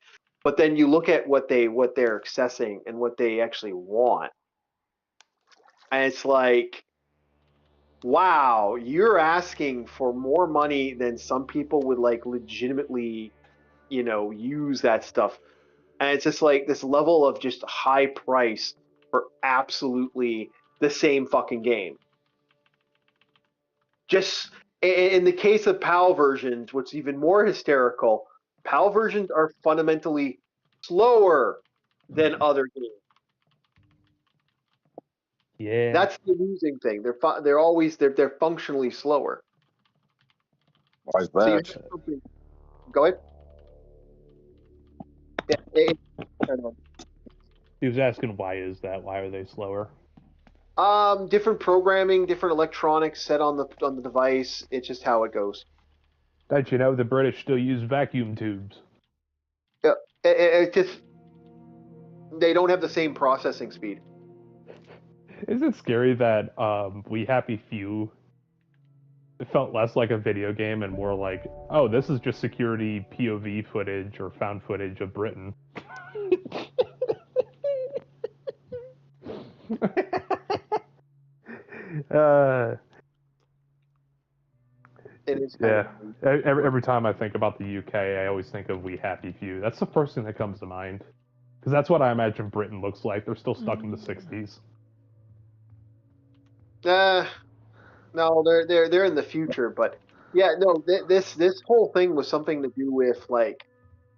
but then you look at what they're accessing and what they actually want, and it's like, wow, you're asking for more money than some people would like legitimately, you know, use that stuff, and it's just like this level of just high price for absolutely the same fucking game. Just in the case of PAL versions, what's even more hysterical, PAL versions are fundamentally slower than other games. Yeah. That's the amusing thing. They're always functionally slower. Why is So that? go ahead. Yeah, He was asking why is that? Why are they slower? different programming, different electronics set on the device. It's just how it goes. Don't you know the British still use vacuum tubes? Yeah, it just they don't have the same processing speed. Is it scary that We Happy Few it felt less like a video game and more like, oh, this is just security POV footage or found footage of Britain? It is yeah. Every time I think about the UK, I always think of We Happy Few. That's the first thing that comes to mind. Because that's what I imagine Britain looks like. They're still stuck in the 60s. No, they're in the future, but yeah, no, this whole thing was something to do with like,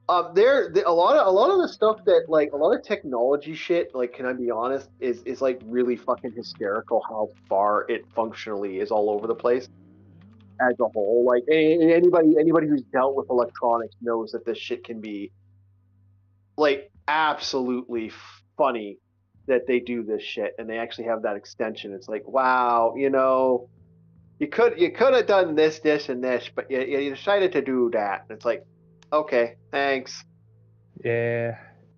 a lot of the stuff that like a lot of technology shit. Like, can I be honest? Is like really fucking hysterical how far it functionally is all over the place as a whole. Like anybody who's dealt with electronics knows that this shit can be like absolutely funny that they do this shit and they actually have that extension. It's like, wow, you know. You could have done this, and this, but you decided to do that. It's like, okay, thanks. Yeah.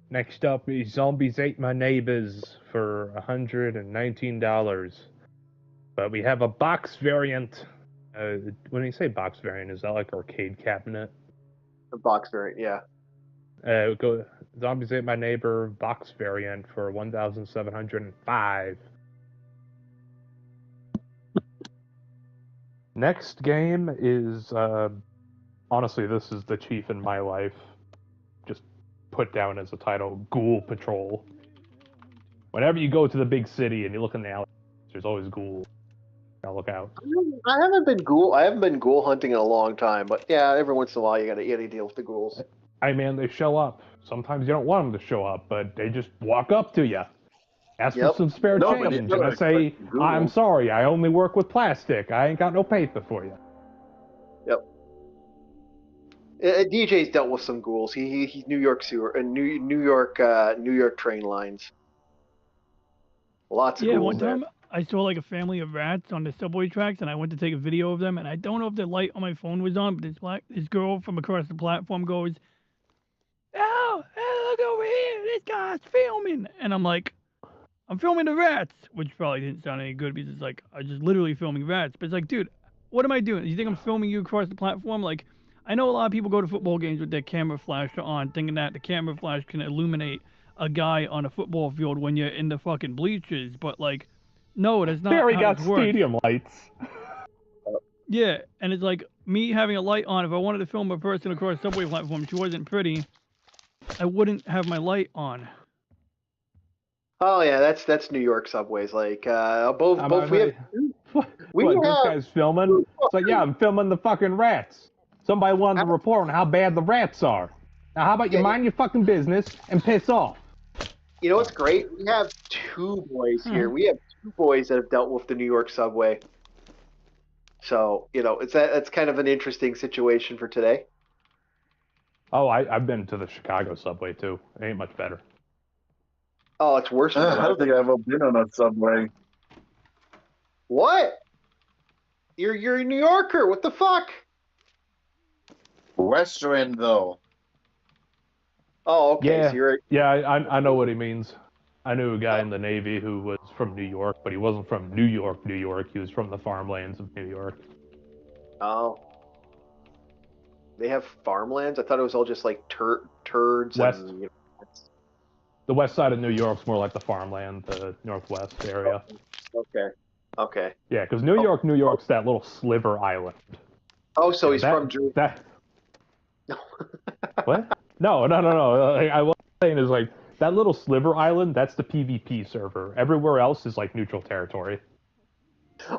Next up is Zombies Ate My Neighbors for $119. But we have a box variant. When you say box variant, is that like arcade cabinet? The box variant, yeah. Go Zombies Ate My Neighbor box variant for $1,705. Next game is, honestly, this is the chief in my life. Just put down as a title, Ghoul Patrol. Whenever you go to the big city and you look in the alley, there's always ghouls. Gotta look out. I haven't been ghoul hunting in a long time, but yeah, every once in a while you gotta deal with the ghouls. I mean, they show up. Sometimes you don't want them to show up, but they just walk up to you. Ask Yep. for some spare No, but change, you and I gotta say, expect Google. I'm sorry, I only work with plastic. I ain't got no paper for you. Yep. DJ's dealt with some ghouls. He's New York sewer and New York train lines. Lots of Yeah, ghouls one there. time I saw like a family of rats on the subway tracks, and I went to take a video of them, and I don't know if the light on my phone was on, but this girl from across the platform goes, "Oh, hey, look over here! This guy's filming," and I'm like, "I'm filming the rats," which probably didn't sound any good because it's like I was just literally filming rats. But it's like, dude, what am I doing? You think I'm filming you across the platform? Like, I know a lot of people go to football games with their camera flash on, thinking that the camera flash can illuminate a guy on a football field when you're in the fucking bleachers, but like, no, that's not Barry how got this works. stadium lights. Yeah, and it's like me having a light on. If I wanted to film a person across a subway platform, she wasn't pretty, I wouldn't have my light on. Oh yeah, that's New York subways. Like both I'm we have we what, this have guy's filming? It's like, yeah, I'm filming the fucking rats. Somebody wanted to report on how bad the rats are. Now, how about you mind your fucking business and piss off? You know what's great? We have two boys here. We have two boys that have dealt with the New York subway. So, you know, that's kind of an interesting situation for today. Oh, I've been to the Chicago subway too. It ain't much better. Oh, it's worse than I don't think I've ever been on a subway. What? You're a New Yorker. What the fuck? Western though. Oh, okay. Yeah, So you're yeah, I know what he means. I knew a guy in the Navy who was from New York, but he wasn't from New York, New York. He was from the farmlands of New York. oh. They have farmlands? I thought it was all just like turds West. and you know, The west side of New York's more like the farmland, the northwest area. Okay. Okay. Yeah, because New York's that little sliver island. Oh, so he's that, from Jersey. That, what? No. I was saying is like that little sliver island. That's the PvP server. Everywhere else is like neutral territory.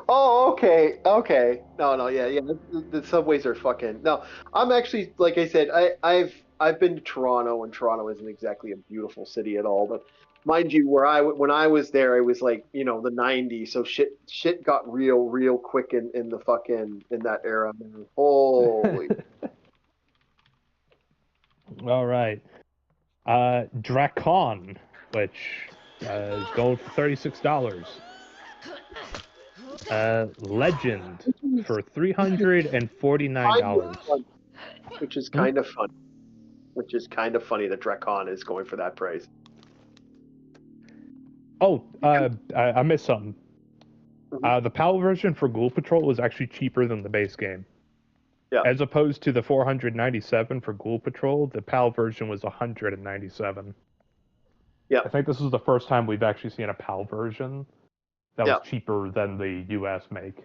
Oh, okay, okay. No, yeah. The subways are fucking. No, I'm actually, like I said, I've been to Toronto, and Toronto isn't exactly a beautiful city at all. But mind you, when I was there, it was like, you know, the '90s, so shit got real quick in the fucking in that era, man. Holy. All right. Dracon, which is going for $36. Legend for $349. Which is kind of fun. Which is kind of funny that Dracon is going for that price. Oh, I missed something. The PAL version for Ghoul Patrol is actually cheaper than the base game. Yeah. As opposed to the $497 for Ghoul Patrol, the PAL version was $197. Yeah. I think this is the first time we've actually seen a PAL version that was cheaper than the US make.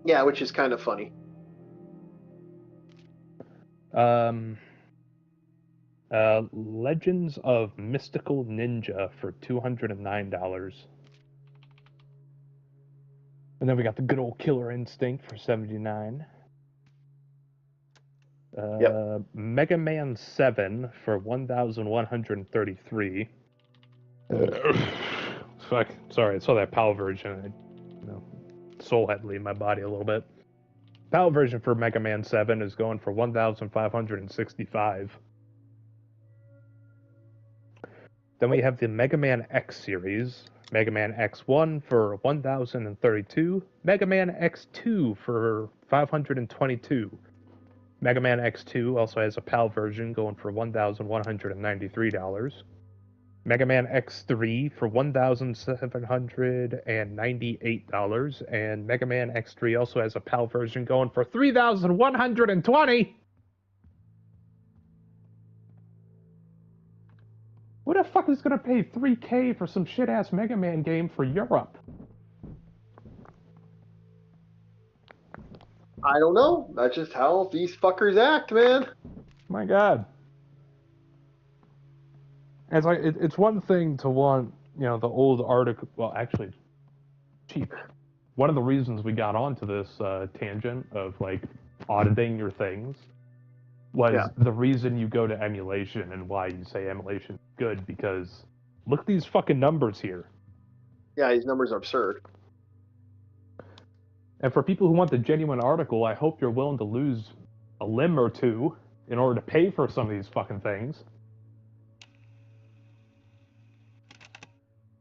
Yeah, which is kind of funny. Legends of Mystical Ninja for $209. And then we got the good old Killer Instinct for $79. Mega Man 7 for $1,133. Fuck, sorry, I saw that PAL version. Soul had to leave my body a little bit. PAL version for Mega Man 7 is going for $1,565. Then we have the Mega Man X series. Mega Man X1 for $1,032. Mega Man X2 for $522. Mega Man X2 also has a PAL version going for $1,193. Mega Man X3 for $1,798. And Mega Man X3 also has a PAL version going for $3,120. Who the fuck is gonna pay $3K for some shit-ass Mega Man game for Europe? I don't know. That's just how these fuckers act, man. My God. It's like it's one thing to want, the old article. Well, actually, cheap. One of the reasons we got onto this tangent of like auditing your things was the reason you go to emulation and why you say emulation is good, because Look at these fucking numbers here. Yeah, these numbers are absurd. And for people who want the genuine article, I hope you're willing to lose a limb or two in order to pay for some of these fucking things.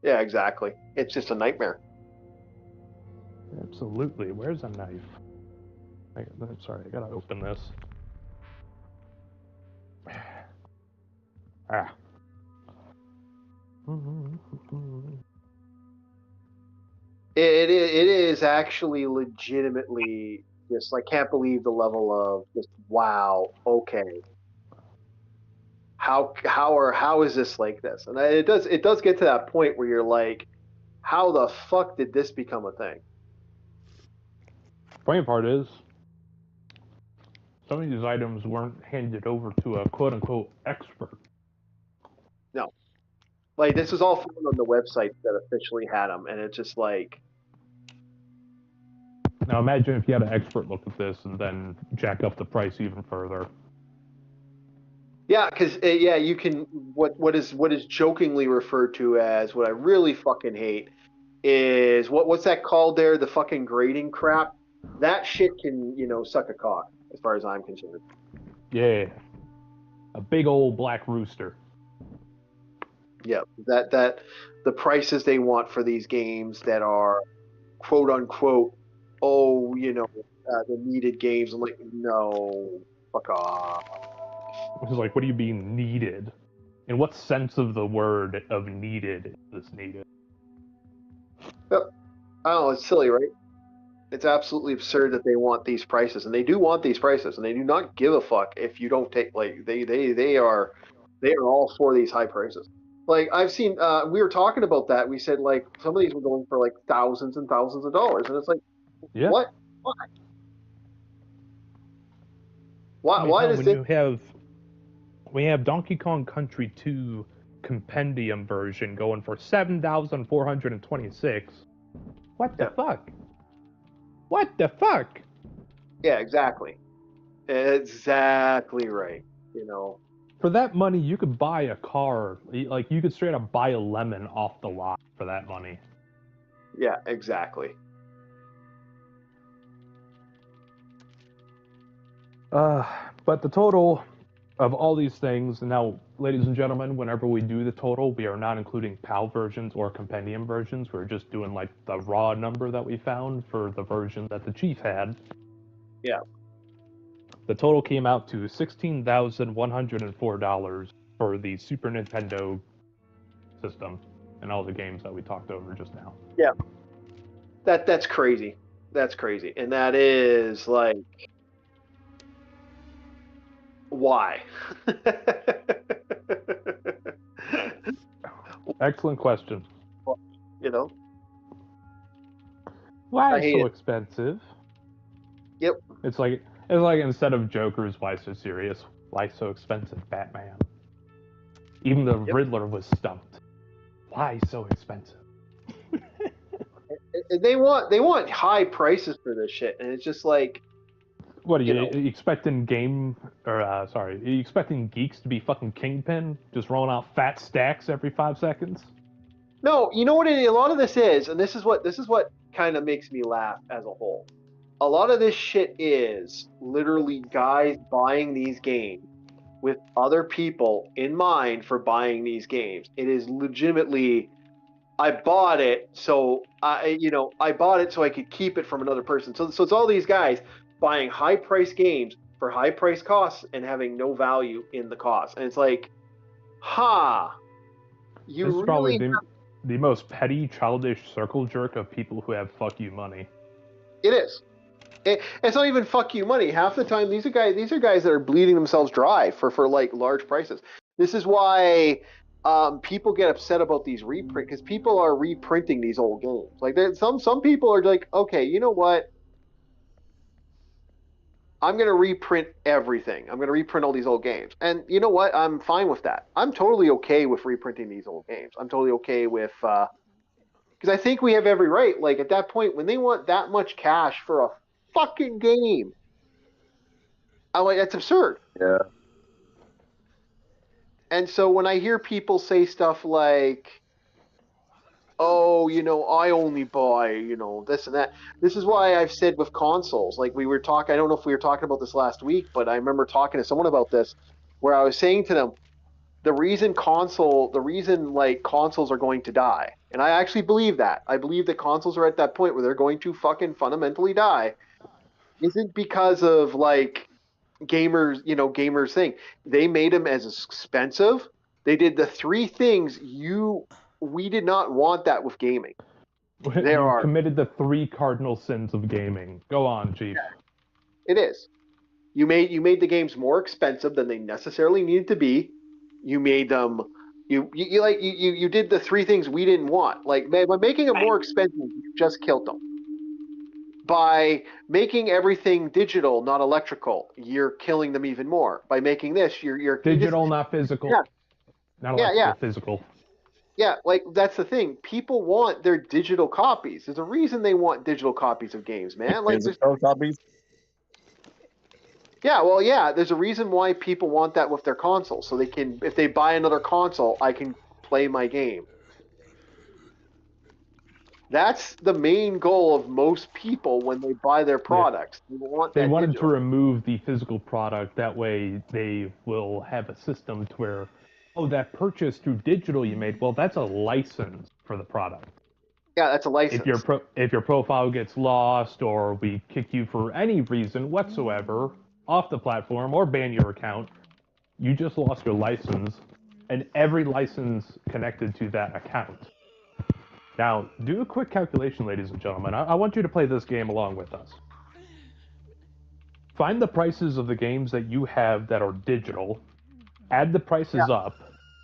Yeah, exactly. It's just a nightmare. Absolutely. Where's a knife? I'm sorry, I gotta open this. Ah. It is actually legitimately just, I can't believe the level of just, wow, okay. How is this like this? And it does get to that point where you're like, how the fuck did this become a thing? Funny part is, some of these items weren't handed over to a quote-unquote expert. No. Like, this was all found on the website that officially had them, and it's just like... Now imagine if you had an expert look at this and then jack up the price even further. Yeah, because, yeah, you can... What is jokingly referred to as, what I really fucking hate, is... What's that called there? The fucking grading crap? That shit can, suck a cock, as far as I'm concerned. Yeah. A big old black rooster. Yeah, that the prices they want for these games that are quote unquote, the needed games. I'm like, no, fuck off. Which is like, what do you mean needed? In what sense of the word of needed is this needed? Yep. I don't know, it's silly, right? It's absolutely absurd that they want these prices, and they do want these prices, and they do not give a fuck if you don't take, like, they are all for these high prices. Like, I've seen, we were talking about that. We said, like, some of these were going for like thousands and thousands of dollars, and it's like, Yeah. what? Why does it? We have Donkey Kong Country 2 compendium version going for 7,426. What the fuck? What the fuck? Yeah, exactly. Exactly right. For that money, you could buy a car. Like, you could straight up buy a lemon off the lot for that money. Yeah, exactly. But the total of all these things, and now, ladies and gentlemen, whenever we do the total, we are not including PAL versions or compendium versions. We're just doing, like, the raw number that we found for the version that the Chief had. Yeah. The total came out to $16,104 for the Super Nintendo system and all the games that we talked over just now. Yeah. That's crazy. That's crazy. And that is, like, why? Excellent question. Why so expensive? Yep. It's like instead of Joker's why so serious, why so expensive, Batman. Even the Riddler was stumped. Why so expensive? They want high prices for this shit, and it's just like, what are you expecting are you expecting geeks to be fucking Kingpin, just rolling out fat stacks every 5 seconds? No, you know what a lot of this is, and this is what kind of makes me laugh as a whole. A lot of this shit is literally guys buying these games with other people in mind for buying these games. It is legitimately, I bought it so I bought it so I could keep it from another person. So it's all these guys buying high price games for high price costs and having no value in the cost. And it's like, you this is really probably the most petty, childish circle jerk of people who have fuck you money. It is. It's not even fuck you money. Half the time, these are guys that are bleeding themselves dry for like large prices. This is why people get upset about these reprint, because people are reprinting these old games. Like, some people are like, okay, you know what? I'm going to reprint everything. I'm going to reprint all these old games. And you know what? I'm fine with that. I'm totally okay with reprinting these old games. I'm totally okay with, because I think we have every right. Like, at that point, when they want that much cash for a fucking game, I'm like, that's absurd. Yeah. And so when I hear people say stuff like, oh, I only buy, this and that. This is why I've said with consoles, like we were talking, I don't know if we were talking about this last week, but I remember talking to someone about this, where I was saying to them, the reason like consoles are going to die, and I actually believe that. I believe that consoles are at that point where they're going to fucking fundamentally die, isn't because of like gamers thing. They made them as expensive. They did the three things we did not want that with gaming. There You are. committed the 3 cardinal sins of gaming. Go on, Chief. It is. You made the games more expensive than they necessarily needed to be. You made them. You did the three things we didn't want. Like by making them more expensive, you just killed them. By making everything digital, not electrical, you're killing them even more. By making this, you're Digital, not physical. Yeah. Not Yeah, electrical, yeah. physical. Yeah, like that's the thing. People want their digital copies. There's a reason they want digital copies of games, man. Like, Physical copies. yeah, well, yeah. There's a reason why people want that with their console, so they can, if they buy another console, I can play my game. That's the main goal of most people when they buy their products. They want They that wanted digital. to remove the physical product. That way, they will have a system to where, oh, that purchase through digital you made, well, that's a license for the product. Yeah, that's a license. If your profile gets lost or we kick you for any reason whatsoever off the platform or ban your account, you just lost your license and every license connected to that account. Now, do a quick calculation, ladies and gentlemen. I want you to play this game along with us. Find the prices of the games that you have that are digital, add the prices up,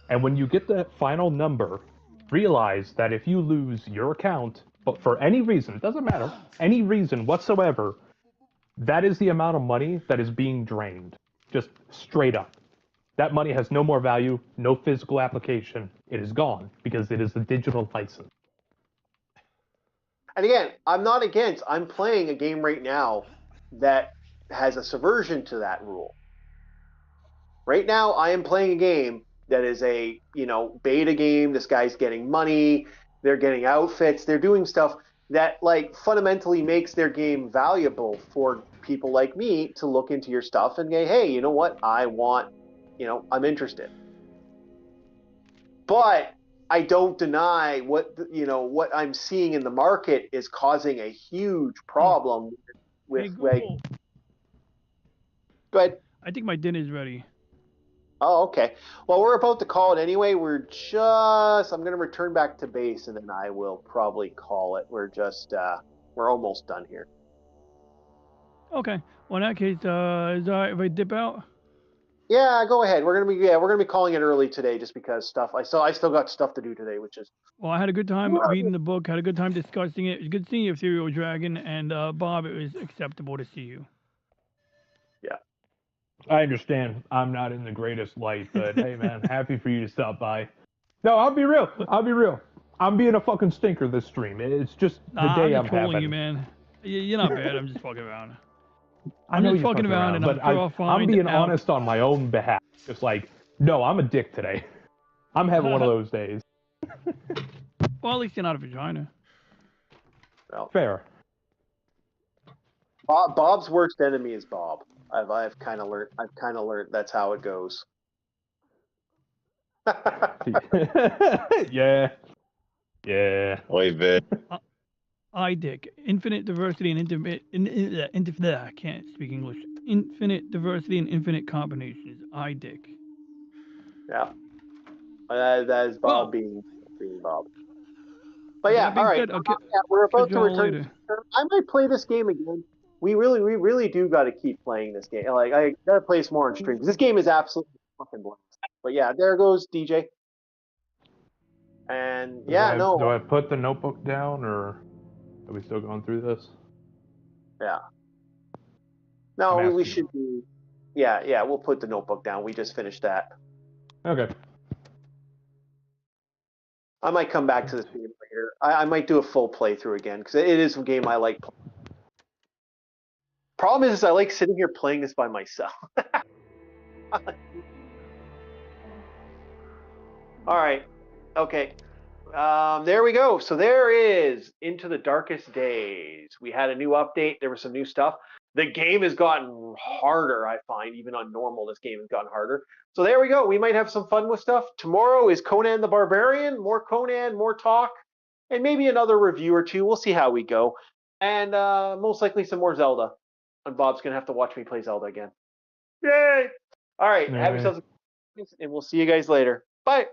and when you get that final number, realize that if you lose your account, but for any reason, it doesn't matter, any reason whatsoever, that is the amount of money that is being drained. Just straight up. That money has no more value, no physical application. It is gone because it is a digital license. And again, I'm not against. I'm playing a game right now that has a subversion to that rule. Right now, I am playing a game that is a beta game. This guy's getting money. They're getting outfits. They're doing stuff that like fundamentally makes their game valuable for people like me to look into your stuff and say, hey, you know what? I want, I'm interested. But I don't deny what I'm seeing in the market is causing a huge problem with Hey, Google. Go ahead. I think my dinner's ready. Oh, okay. Well, we're about to call it anyway. I'm going to return back to base and then I will probably call it. We're almost done here. Okay. Well, in that case, is it all right if I dip out? Yeah, go ahead. We're gonna be calling it early today, just because I still got stuff to do today, which is. Well, I had a good time reading the book. Had a good time discussing it. It was good seeing you, Ethereal Dragon, and Bob. It was acceptable to see you. Yeah. I understand. I'm not in the greatest light, but hey, man, happy for you to stop by. No, I'll be real. I'm being a fucking stinker this stream. It's just the day I'm having. trolling you, man. You're not bad. I'm just fucking around. I know just you're fucking around, and but I'm being honest on my own behalf. Just like, no, I'm a dick today. I'm having one of those days. Well, at least you're not a vagina. Well, fair. Bob's worst enemy is Bob. I've kind of learned that's how it goes. Yeah. Oi, Vic. IDIC, infinite diversity and I can't speak English. Infinite diversity and infinite combinations. IDIC. Yeah. That is Bob being Bob. But yeah, all right. We're about to return. I might play this game again. We really do got to keep playing this game. Like I gotta play this more on stream because this game is absolutely fucking blast. But yeah, there goes DJ. And Do I put the notebook down or are we still going through this? Yeah. No, we should be. Yeah, we'll put the notebook down. We just finished that. Okay. I might come back to this game later. I might do a full playthrough again because it is a game I like. Problem is I like sitting here playing this by myself. All right. Okay. There we go. So there is Into the Darkest Days. We had a new update. There was some new stuff. The game has gotten harder, I find. Even on normal, this game has gotten harder. So there we go. We might have some fun with stuff. Tomorrow is Conan the Barbarian. More Conan, more talk, and maybe another review or two. We'll see how we go. And most likely some more Zelda. And Bob's going to have to watch me play Zelda again. Yay! All right. Have Yay. yourselves a and we'll see you guys later. Bye.